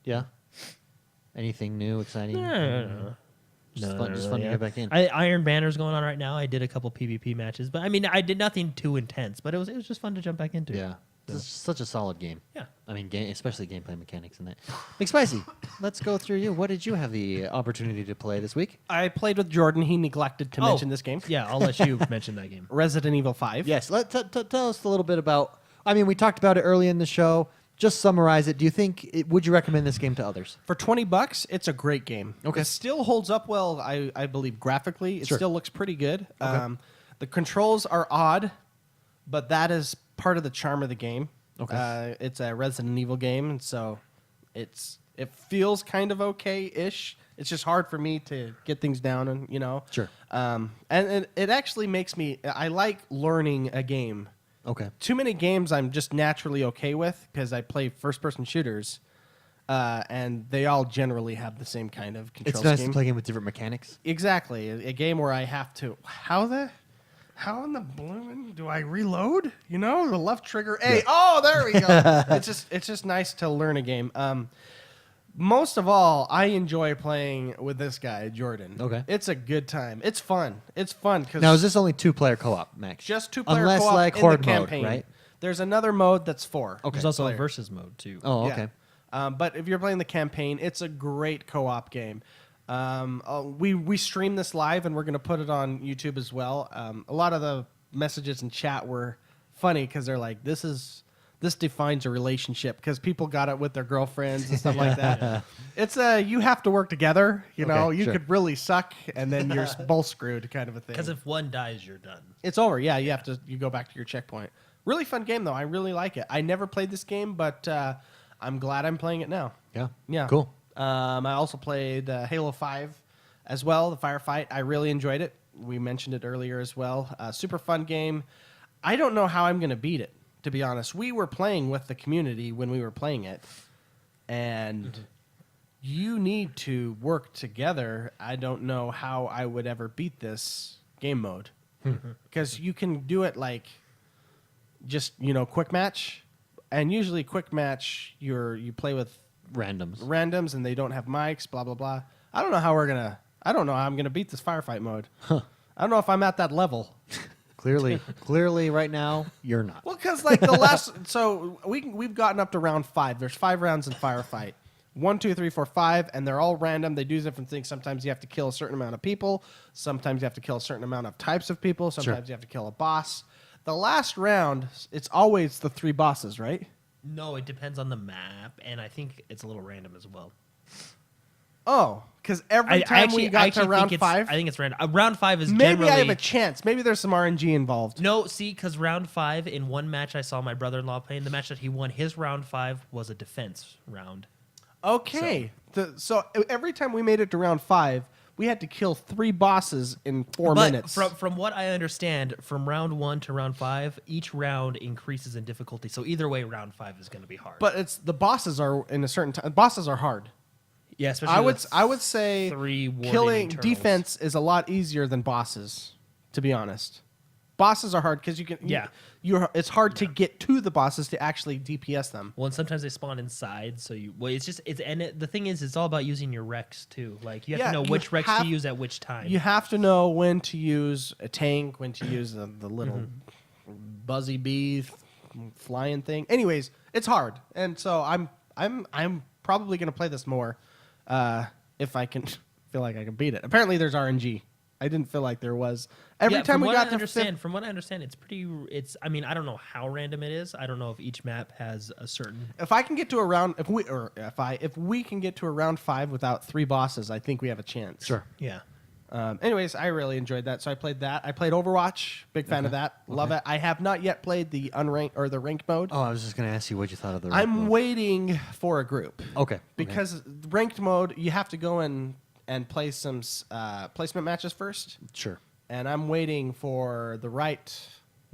Yeah. Anything new, exciting? No, Just fun to get back in. Iron Banner's going on right now. I did a couple PvP matches, but I mean, I did nothing too intense, but it was just fun to jump back into. Yeah. It's such a solid game. Yeah. I mean, especially gameplay mechanics in that. McSpicy, let's go through you. What did you have the opportunity to play this week? I played with Jordan. He neglected to mention this game. Yeah, I'll let you mention that game. Resident Evil 5. Yes. Tell us a little bit about. I mean, we talked about it early in the show. Just summarize it. Do you think? Would you recommend this game to others? For $20, it's a great game. Okay. It still holds up well, I believe, graphically. It Sure. still looks pretty good. The controls are odd, but that is part of the charm of the game. Okay. It's a Resident Evil game, and so it feels kind of okay-ish. It's just hard for me to get things down, and Sure. And it actually makes me. I like learning a game. Okay. Too many games I'm just naturally okay with because I play first-person shooters, and they all generally have the same kind of control It's nice scheme. to play a game with different mechanics. Exactly, a game where I have to how in the blooming do I reload? The left trigger. Hey, oh, there we go. it's just nice to learn a game. Most of all, I enjoy playing with this guy, Jordan. Okay. It's a good time. It's fun. It's fun because Now, is this only 2-player co-op, Max? just 2-player Unless co-op like in horde the mode, campaign. right? There's another mode that's 4. Okay. There's also a player. versus mode too. Oh, Yeah. okay. But if you're playing the campaign, it's a great co-op game. We stream this live, and we're going to put it on YouTube as well. A lot of the messages in chat were funny because they're like, this defines a relationship because people got it with their girlfriends and stuff like that. It's you have to work together. You sure. could really suck, and then you're both screwed, kind of a thing. Because if one dies, you're done. It's over. Yeah, you go back to your checkpoint. Really fun game though. I really like it. I never played this game, but I'm glad I'm playing it now. Yeah. Yeah. Cool. I also played Halo 5 as well, the firefight. I really enjoyed it. We mentioned it earlier as well. Super fun game. I don't know how I'm going to beat it, to be honest. We were playing with the community when we were playing it. and you need to work together. I don't know how I would ever beat this game mode because you can do it like just quick match, and usually quick match you play with randoms and they don't have mics, blah blah blah. I don't know how I'm gonna beat this firefight mode. I don't know if I'm at that level. Clearly, right now you're not. Well, because like the last, so we've gotten up to round 5. There's 5 rounds in firefight. 1, 2, 3, 4, 5, and they're all random. They do different things. Sometimes you have to kill a certain amount of people. Sometimes you have to kill a certain amount of types of people. Sometimes you have to kill a boss. The last round, it's always the 3 bosses, right? No, it depends on the map, and I think it's a little random as well. Oh, because every time we got to round 5, I think it's random. Round 5 is maybe generally... I have a chance. Maybe there's some RNG involved. No, see, because round 5, in one match I saw my brother-in-law playing, the match that he won, his round 5 was a defense round. Okay. So every time we made it to round 5, we had to kill 3 bosses in 4 minutes. From what I understand, from round 1 to round 5, each round increases in difficulty. So either way, round 5 is going to be hard. But it's the bosses are in a certain time. Bosses are hard. Yeah, especially I would say 3 warden killing turtles. defense is a lot easier than bosses, to be honest. Bosses are hard because you can. It's hard to get to the bosses to actually DPS them. Well, and sometimes they spawn inside, so the thing is, it's all about using your Rex too. Like you have to know which Rex to use at which time. You have to know when to use a tank, when to use the little buzzy bee flying thing. Anyways, it's hard, and so I'm probably gonna play this more if I can feel like I can beat it. Apparently, there's RNG. I didn't feel like there was. Every time we got to from what I understand, it's pretty. I mean, I don't know how random it is. I don't know if each map has a certain. If I can get to a round, if we can get to a round 5 without 3 bosses, I think we have a chance. Sure. Yeah. Anyways, I really enjoyed that, so I played that. I played Overwatch. Big fan of that. Love it. I have not yet played the unranked or the ranked mode. Oh, I was just going to ask you what you thought of the ranked I'm mode. waiting for a group. Okay. Because ranked mode, you have to go in and play some placement matches first. Sure. And I'm waiting for the right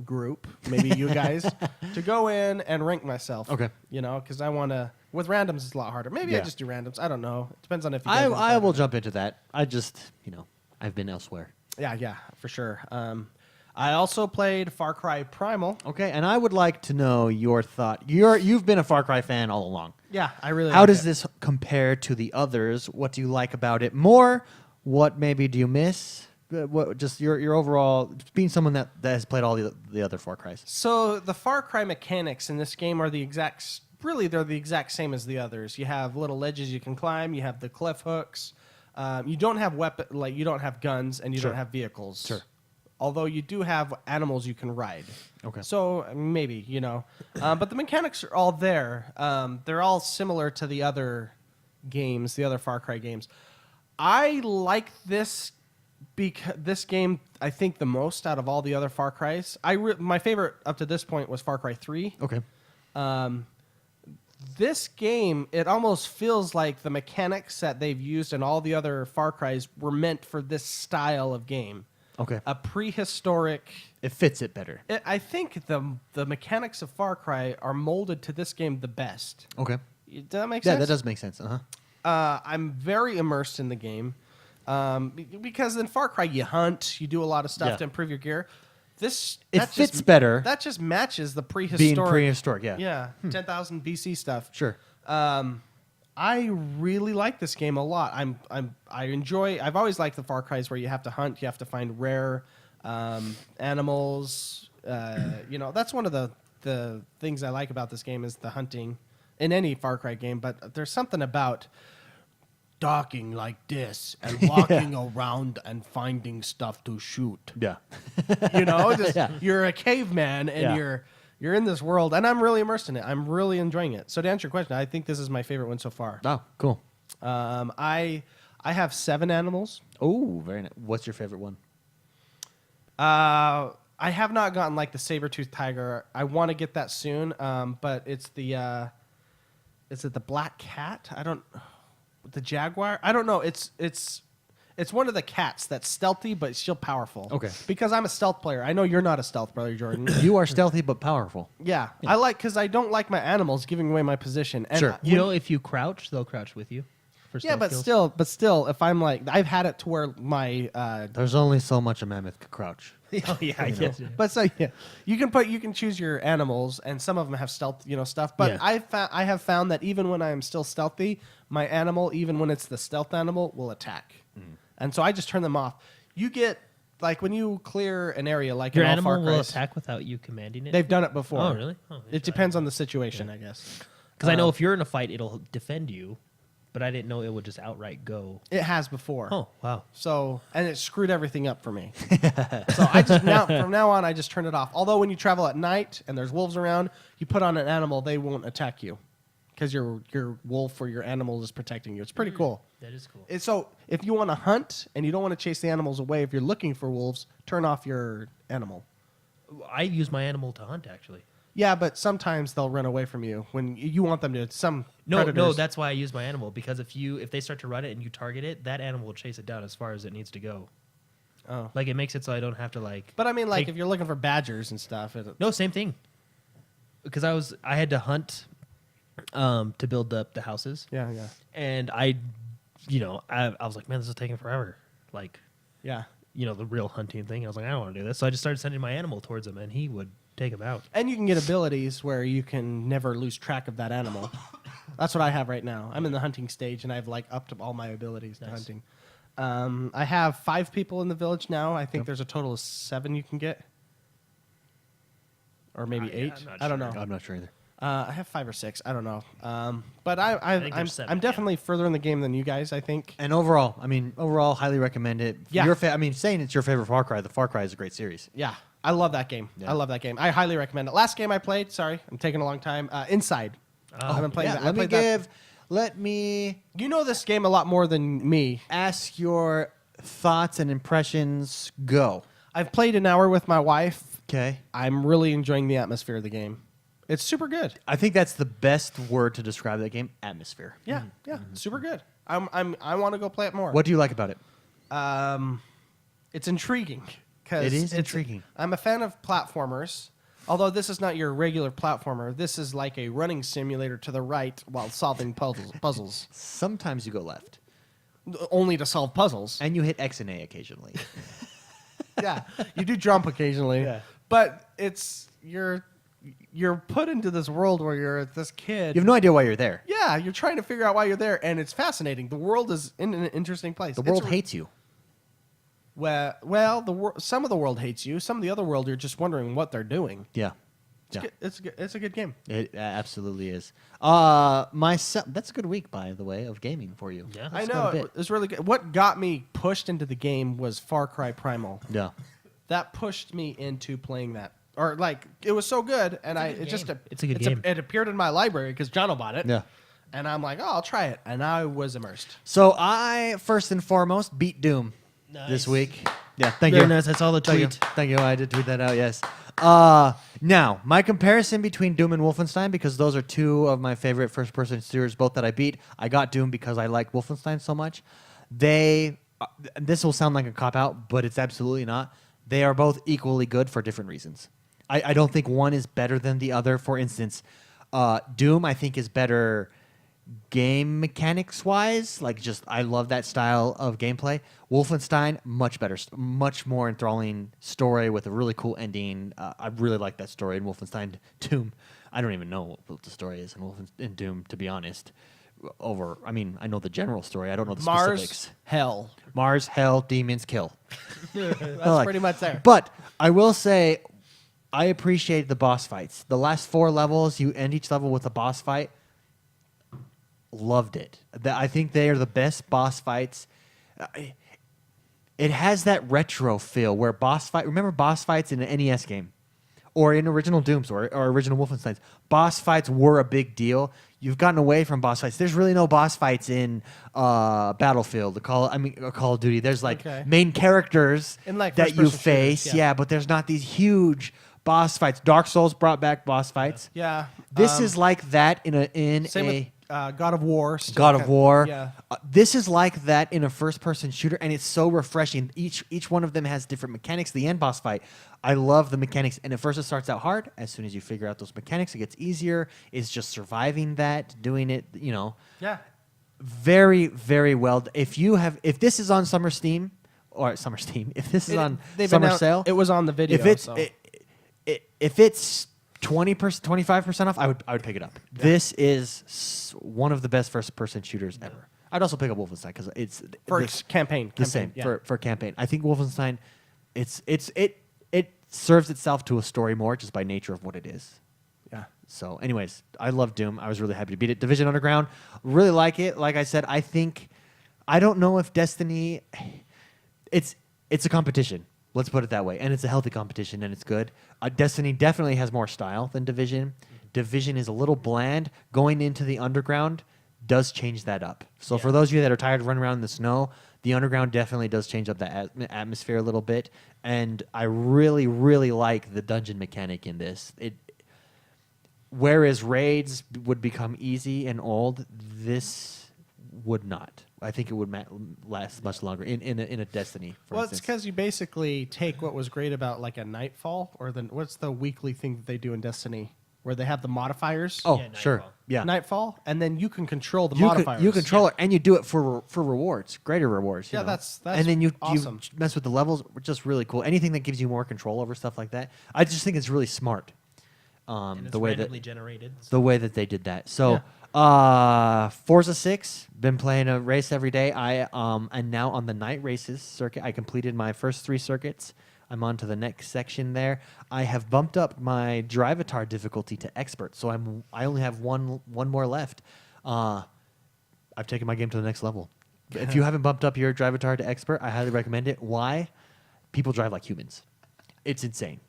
group, maybe you guys, to go in and rank myself. Okay. Because I want to. With randoms, it's a lot harder. Maybe I just do randoms. I don't know. It depends on if you guys I will jump into that. I just, I've been elsewhere. Yeah, for sure. I also played Far Cry Primal. Okay, and I would like to know your thought. You've been a Far Cry fan all along. Yeah, I really. How like does it. this compare to the others? What do you like about it more? What maybe do you miss? What just your overall being someone that has played all the other Far Cries. So the Far Cry mechanics in this game are the exact. Really, they're the exact same as the others. You have little ledges you can climb. You have the cliff hooks. You don't have you don't have guns, and you don't have vehicles. Sure. Although you do have animals you can ride. Okay. So maybe, but the mechanics are all there. They're all similar to the other games, the other Far Cry games. I like this this game, I think, the most out of all the other Far Cries. My favorite up to this point was Far Cry 3. Okay. This game, it almost feels like the mechanics that they've used in all the other Far Cries were meant for this style of game. Okay. A prehistoric. It fits it better. I think the mechanics of Far Cry are molded to this game the best. Okay. Does that make Yeah, sense? that does make sense. I'm very immersed in the game because in Far Cry you hunt, you do a lot of stuff to improve your gear. It fits better. That just matches the prehistoric. Being prehistoric, yeah. Yeah, 10,000 BC stuff. Sure. I really like this game a lot. I enjoy. I've always liked the Far Cries where you have to hunt, you have to find rare animals. That's one of the things I like about this game is the hunting in any Far Cry game. But there's something about docking like this and walking around and finding stuff to shoot. Yeah. You're a caveman and you're in this world, and I'm really immersed in it. I'm really enjoying it. So to answer your question, I think this is my favorite one so far. Oh, cool. I have 7 animals. Oh, very nice. What's your favorite one? I have not gotten like the saber-toothed tiger. I want to get that soon, but it's the is it the black cat? The jaguar? I don't know. It's It's one of the cats that's stealthy but still powerful. Okay. Because I'm a stealth player. I know you're not a stealth player, Jordan. You are stealthy but powerful. Yeah. I like because I don't like my animals giving away my position. And Sure. You know, if you crouch, they'll crouch with you. For Yeah, stealth but kills. still, if I'm like, I've had it to where my There's only so much a mammoth could crouch. Oh yeah, I guess. But so yeah, you can choose your animals, and some of them have stealth, stuff. But Yeah. I have found that even when I'm still stealthy, my animal, even when it's the stealth animal, will attack, and so I just turn them off. You get like when you clear an area, like Your in all animal Far will Cry's, attack without you commanding it. they've done it before. Oh really? Oh, It depends on the situation, I guess. Because I know if you're in a fight, it'll defend you, but I didn't know it would just outright go. It has before. Oh wow. So, and it screwed everything up for me. So from now on, I just turn it off. Although when you travel at night and there's wolves around, you put on an animal, they won't attack you because your wolf or your animal is protecting you. It's pretty cool. That is cool. So if you want to hunt and you don't want to chase the animals away, if you're looking for wolves, turn off your animal. I use my animal to hunt actually. Yeah, but sometimes they'll run away from you when you want them to. Some No, predators, that's why I use my animal because if they start to run it and you target it, that animal will chase it down as far as it needs to go. Oh. Like it makes it so I don't have to like. But I mean, like take- if you're looking for badgers and stuff, No, same thing. Because I had to hunt to build up the houses. yeah, And I was like, man, this is taking forever. Like, yeah. the real hunting thing. I was like, I don't want to do this. So I just started sending my animal towards him, and he would take him out. And you can get abilities where you can never lose track of that animal. That's what I have right now. I'm in the hunting stage, and I've like upped all my abilities to Nice. hunting. I have 5 people in the village now. I think there's a total of 7 you can get, or maybe 8. I'm not I don't sure. know. I'm not sure either. I have 5 or 6. I don't know. But think I'm there's 7, I'm definitely further in the game than you guys. I think. And overall, highly recommend it. Yeah. Saying it's your favorite Far Cry, the Far Cry is a great series. Yeah, I love that game. Yeah. I love that game. I highly recommend it. Last game I played. Sorry, I'm taking a long time. Inside. I've been playing that. I played that. Let me You know this game a lot more than me. ask your thoughts and impressions. Go. I've played an hour with my wife. Okay. I'm really enjoying the atmosphere of the game. It's super good. I think that's the best word to describe that game: atmosphere. Yeah, yeah, super good. I want to go play it more. What do you like about it? It's intriguing. 'Cause It is it's- intriguing. I'm a fan of platformers. Although this is not your regular platformer, this is like a running simulator to the right while solving puzzles. Sometimes you go left, Only to solve puzzles. and you hit X and A occasionally. Yeah, you do jump occasionally. Yeah. But it's you're put into this world where you're this kid. You have no idea why you're there. Yeah, you're trying to figure out why you're there, and it's fascinating. The world is in an interesting place. The world hates you. Well, some of the world hates you. Some of the other world, you're just wondering what they're doing. Yeah. Yeah. It's a good game. It absolutely is. That's a good week, by the way, of gaming for you. Yeah. I That's know quite a bit. it's really good. What got me pushed into the game was Far Cry Primal. Yeah. That pushed me into playing that. Or like it was so good, and It's a good game. It appeared in my library because Jono bought it. Yeah. And I'm like, oh, I'll try it, and I was immersed. So I first and foremost beat Doom this Nice. week. Yeah, thank Very you. nice. I saw the Thank you. tweet. Thank you. I did tweet that out. Yes. Now my comparison between Doom and Wolfenstein, because those are two of my favorite first-person shooters, both that I beat. I got Doom because I like Wolfenstein so much. This will sound like a cop-out, but it's absolutely not. They are both equally good for different reasons. I don't think one is better than the other. For instance, Doom I think is better game mechanics wise. Like just I love that style of gameplay. Wolfenstein much better, much more enthralling story with a really cool ending. I really like that story in Wolfenstein. Doom, I don't even know what the story is in Doom, to be honest. I know the general story. I don't know the specifics. Hell. Mars, hell, demons, kill. That's pretty much there. But I will say, I appreciate the boss fights. The last 4 levels, you end each level with a boss fight. Loved it. I think they are the best boss fights. It has that retro feel where remember boss fights in an NES game or in original Dooms or original Wolfensteins. Boss fights were a big deal. You've gotten away from boss fights. There's really no boss fights in Battlefield, Call of Duty. There's like main characters In, like, that you first-person face, shooters, yeah. but there's not these huge boss fights. Dark Souls brought back boss fights. Yeah. This is like that in Same with God of War. Still God of War. Yeah. This is like that in a first-person shooter, and it's so refreshing. Each one of them has different mechanics. The end boss fight, I love the mechanics. And at first, it starts out hard. As soon as you figure out those mechanics, it gets easier. It's just surviving that, doing it. Yeah. Very, very well. If this is on Summer Steam, if this is on Summer Sale, It was on the video. if it's so. if it's 20%, 25% off, I would pick it up. Yeah. This is one of the best first-person shooters ever. I'd also pick up Wolfenstein because it's for the, campaign. the same Yeah. for campaign. I think Wolfenstein, it serves itself to a story more just by nature of what it is. Yeah. So, anyways, I love Doom. I was really happy to beat it. Division Underground, really like it. Like I said, I don't know if Destiny, it's a competition. Let's put it that way. And it's a healthy competition, and it's good. Destiny definitely has more style than Division. Division is a little bland. Going into the Underground does change that up. So for those of you that are tired of running around in the snow, the Underground definitely does change up the atmosphere a little bit. And I really, really like the dungeon mechanic in this. Whereas raids would become easy and old, this would not. I think it would last much longer in a Destiny. For It's instance. because you basically take what was great about like a Nightfall, or what's the weekly thing that they do in Destiny, where they have the modifiers. Oh, Yeah, sure, Nightfall. yeah. Nightfall, and then you can control the You modifiers. control it, and you do it for rewards, greater rewards. you Yeah, know. that's and then you awesome. mess with the levels, which is just really cool. Anything that gives you more control over stuff like that, I just think it's really smart. And it's The way randomly that generated. the way that they did that. So, Forza 6, been playing a race every day. I am now on the night races circuit. I completed my first 3 circuits. I'm on to the next section there. I have bumped up my Drivatar difficulty to expert, so I only have one more left. I've taken my game to the next level. If you haven't bumped up your Drivatar to expert, I highly recommend it. Why? People drive like humans. It's insane.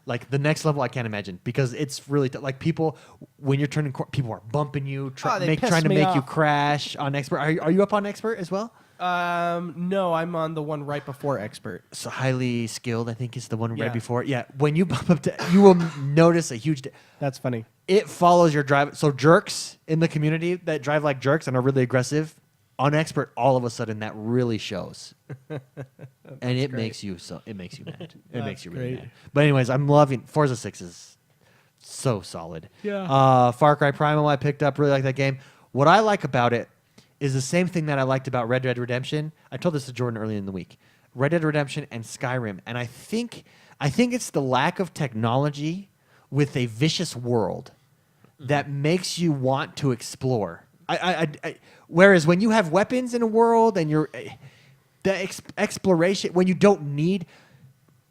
Like the next level, I can't imagine because it's really like people when you're turning, people are bumping you, They piss trying to me make you off. crash on expert. Are you up on expert as well? No, I'm on the one right before expert. So highly skilled, I think is the one Yeah. right before. Yeah, when you bump up to, you will notice a huge. That's funny. It follows your drive. So jerks in the community that drive like jerks and are really aggressive, on expert, all of a sudden that really shows, and it makes you It makes you mad. It makes you really great. mad. But anyways, I'm loving Forza 6 is so solid. Yeah. Far Cry Primal I picked up. Really like that game. What I like about it is the same thing that I liked about Red Dead Redemption. I told this to Jordan earlier in the week. Red Dead Redemption and Skyrim, and I think it's the lack of technology with a vicious world that makes you want to explore. Whereas when you have weapons in a world and you're exploration, when you don't need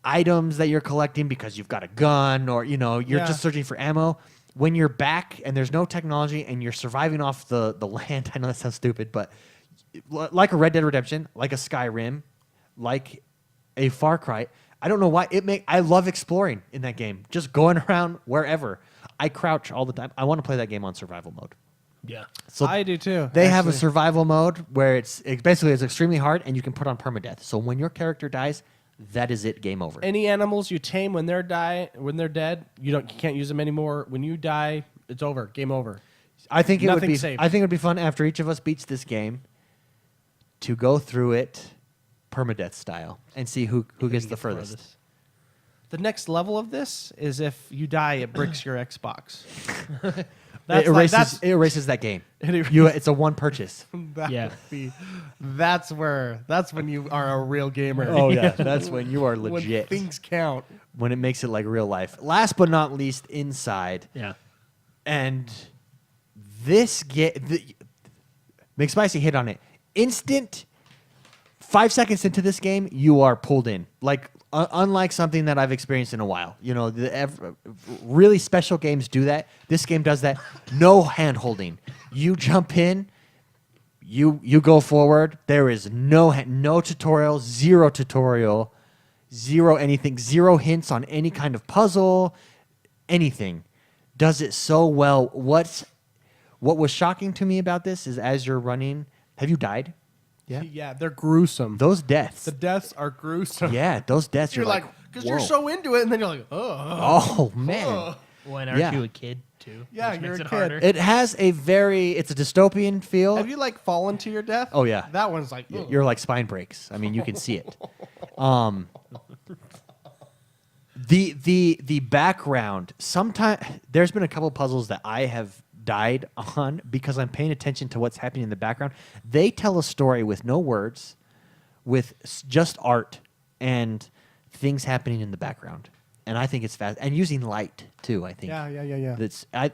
items that you're collecting because you've got a gun or you're Yeah. just searching for ammo. When you're back and there's no technology and you're surviving off the land, I know that sounds stupid, but like a Red Dead Redemption, like a Skyrim, like a Far Cry, I don't know why I love exploring in that game. Just going around wherever. I crouch all the time. I want to play that game on survival mode. Yeah. So I do too. They have a actually. survival mode where it's extremely hard and you can put on permadeath. So when your character dies, that is it. Game over. Any animals you tame when they're dead, you can't use them anymore. When you die, it's over. Game over. I think it would nothing be. saved. I think it would be fun after each of us beats this game to go through it permadeath style and see who gets the furthest. The next level of this is if you die, it bricks your Xbox. It erases that game. It's a one purchase. Yeah. That's when you are a real gamer. Oh yeah, that's when you are When legit. things count. When it makes it like real life. Last but not least, Inside. Yeah. And this McSpicy hit on it. Instant 5 seconds into this game, you are pulled in. Like unlike something that I've experienced in a while. Really special games do that. This game does that. No hand holding. You jump in. You go forward. There is no tutorial, zero anything, zero hints on any kind of puzzle, anything. Does it so well. What was shocking to me about this is as you're running, have you died? Yeah, they're gruesome. Those deaths. The deaths are gruesome. Yeah, those deaths. You're like, because you're whoa. so into it, and then you're like, oh. Oh man. When aren't Yeah. you a kid too. Yeah, which you're makes a it kid. harder. It's a dystopian feel. Have you like fallen to your death? Oh, yeah. That one's like You're like spine breaks. I mean, you can see it. The background. Sometimes there's been a couple puzzles that I have died on because I'm paying attention to what's happening in the background. They tell a story with no words, with just art and things happening in the background, and I think it's fast and using light too. I think. Yeah. It's a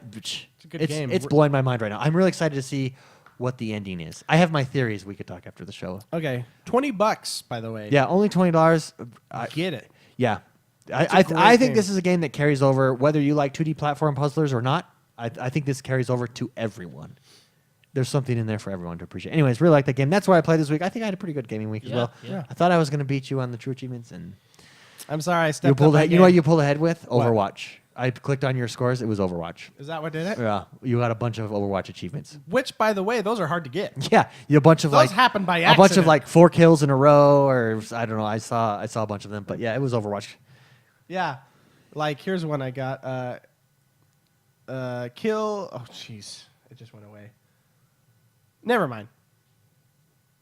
good game. It's blowing my mind right now. I'm really excited to see what the ending is. I have my theories. We could talk after the show. Okay, $20 by the way. Yeah, only $20. Get it. Yeah, a I great think game. this is a game that carries over whether you like 2D platform puzzlers or not. I think this carries over to everyone. There's something in there for everyone to appreciate. Anyways, really like that game. That's why I played this week. I think I had a pretty good gaming week as well. Yeah. I thought I was going to beat you on the true achievements, and I'm sorry, I you stepped pulled up my ahead. You know what game. you pulled ahead with? What? Overwatch. I clicked on your scores. It was Overwatch. Is that what did it? Yeah, you got a bunch of Overwatch achievements. Which, by the way, those are hard to get. Yeah, you a bunch of Those like happen by a bunch of accident. like 4 kills in a row, or I don't know. I saw a bunch of them, but yeah, it was Overwatch. Yeah, like here's one I got. Kill. Oh, jeez, it just went away. Never mind.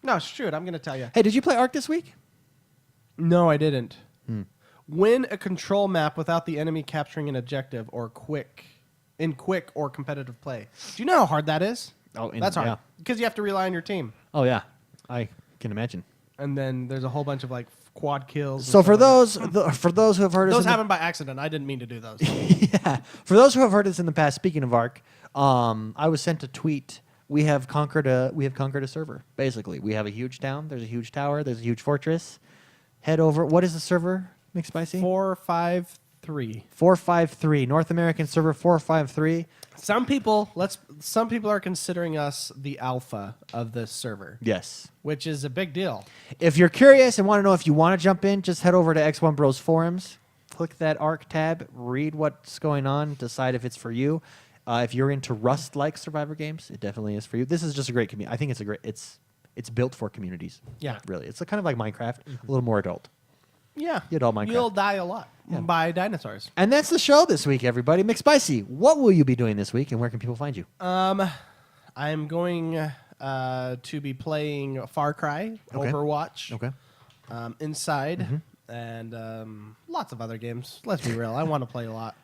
No, shoot, I'm gonna tell you. Hey, did you play Ark this week? No, I didn't. Win a control map without the enemy capturing an objective or quick or competitive play. Do you know how hard that is? Oh, That's hard yeah. because you have to rely on your team, Oh yeah, I can imagine. and then there's a whole bunch of like quad kills. and So for stuff like those for those who have heard that. us Those in happen by accident. I didn't mean to do those. yeah, for those who have heard us in the past, speaking of Ark, I was sent a tweet. We have conquered a server. Basically, we have a huge town. There's a huge tower. There's a huge fortress. Head over. What is the server, McSpicy? 453. 453 North American server 453. Some people are considering us the alpha of this server, Yes. which is a big deal. If you're curious and want to know if you want to jump in, just head over to XoneBros forums. Click that Ark tab. Read what's going on. Decide if it's for you. If you're into Rust-like Survivor games, it definitely is for you. This is just a great community. I think it's built for communities. Yeah. Really. It's kind of like Minecraft, a little more adult. Yeah, You adult Minecraft. You'll die a lot by dinosaurs. And that's the show this week, everybody. McSpicy, what will you be doing this week, and where can people find you? I'm going to be playing Far Cry, Okay. Overwatch, Okay. Inside, and lots of other games. Let's be real. I want to play a lot.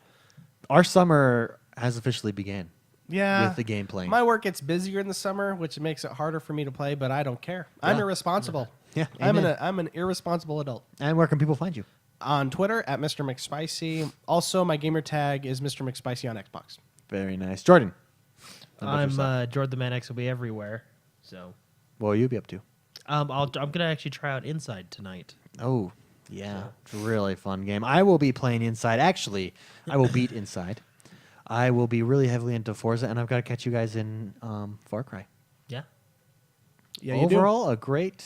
Our summer has officially began. Yeah. With the game playing. My work gets busier in the summer, which makes it harder for me to play, but I don't care. I'm Yeah. irresponsible. Yeah, I'm amen. an irresponsible adult. And where can people find you? On Twitter at Mr. McSpicy. Also, my gamer tag is Mr. McSpicy on Xbox. Very nice. Jordan. how about I'm yourself? Jordan the Man X will be everywhere. So What will you be up to? I'm gonna actually try out Inside tonight. Oh, yeah. It's a really fun game. I will be playing Inside. Actually, I will beat Inside. I will be really heavily into Forza, and I've got to catch you guys in Far Cry. Yeah. Yeah, you do. Overall, a great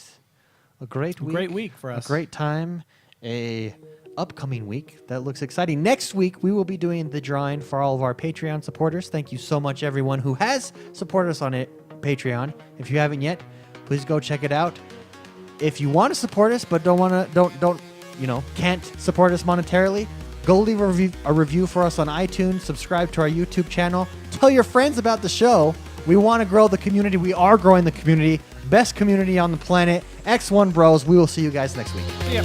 week. Great week for us. A great time. A upcoming week that looks exciting. Next week, we will be doing the drawing for all of our Patreon supporters. Thank you so much, everyone who has supported us on Patreon. If you haven't yet, please go check it out. If you want to support us but can't support us monetarily, go leave a review for us on iTunes, subscribe to our YouTube channel, tell your friends about the show. We want to grow the community. We are growing the community. Best community on the planet. XoneBros. We will see you guys next week. See ya.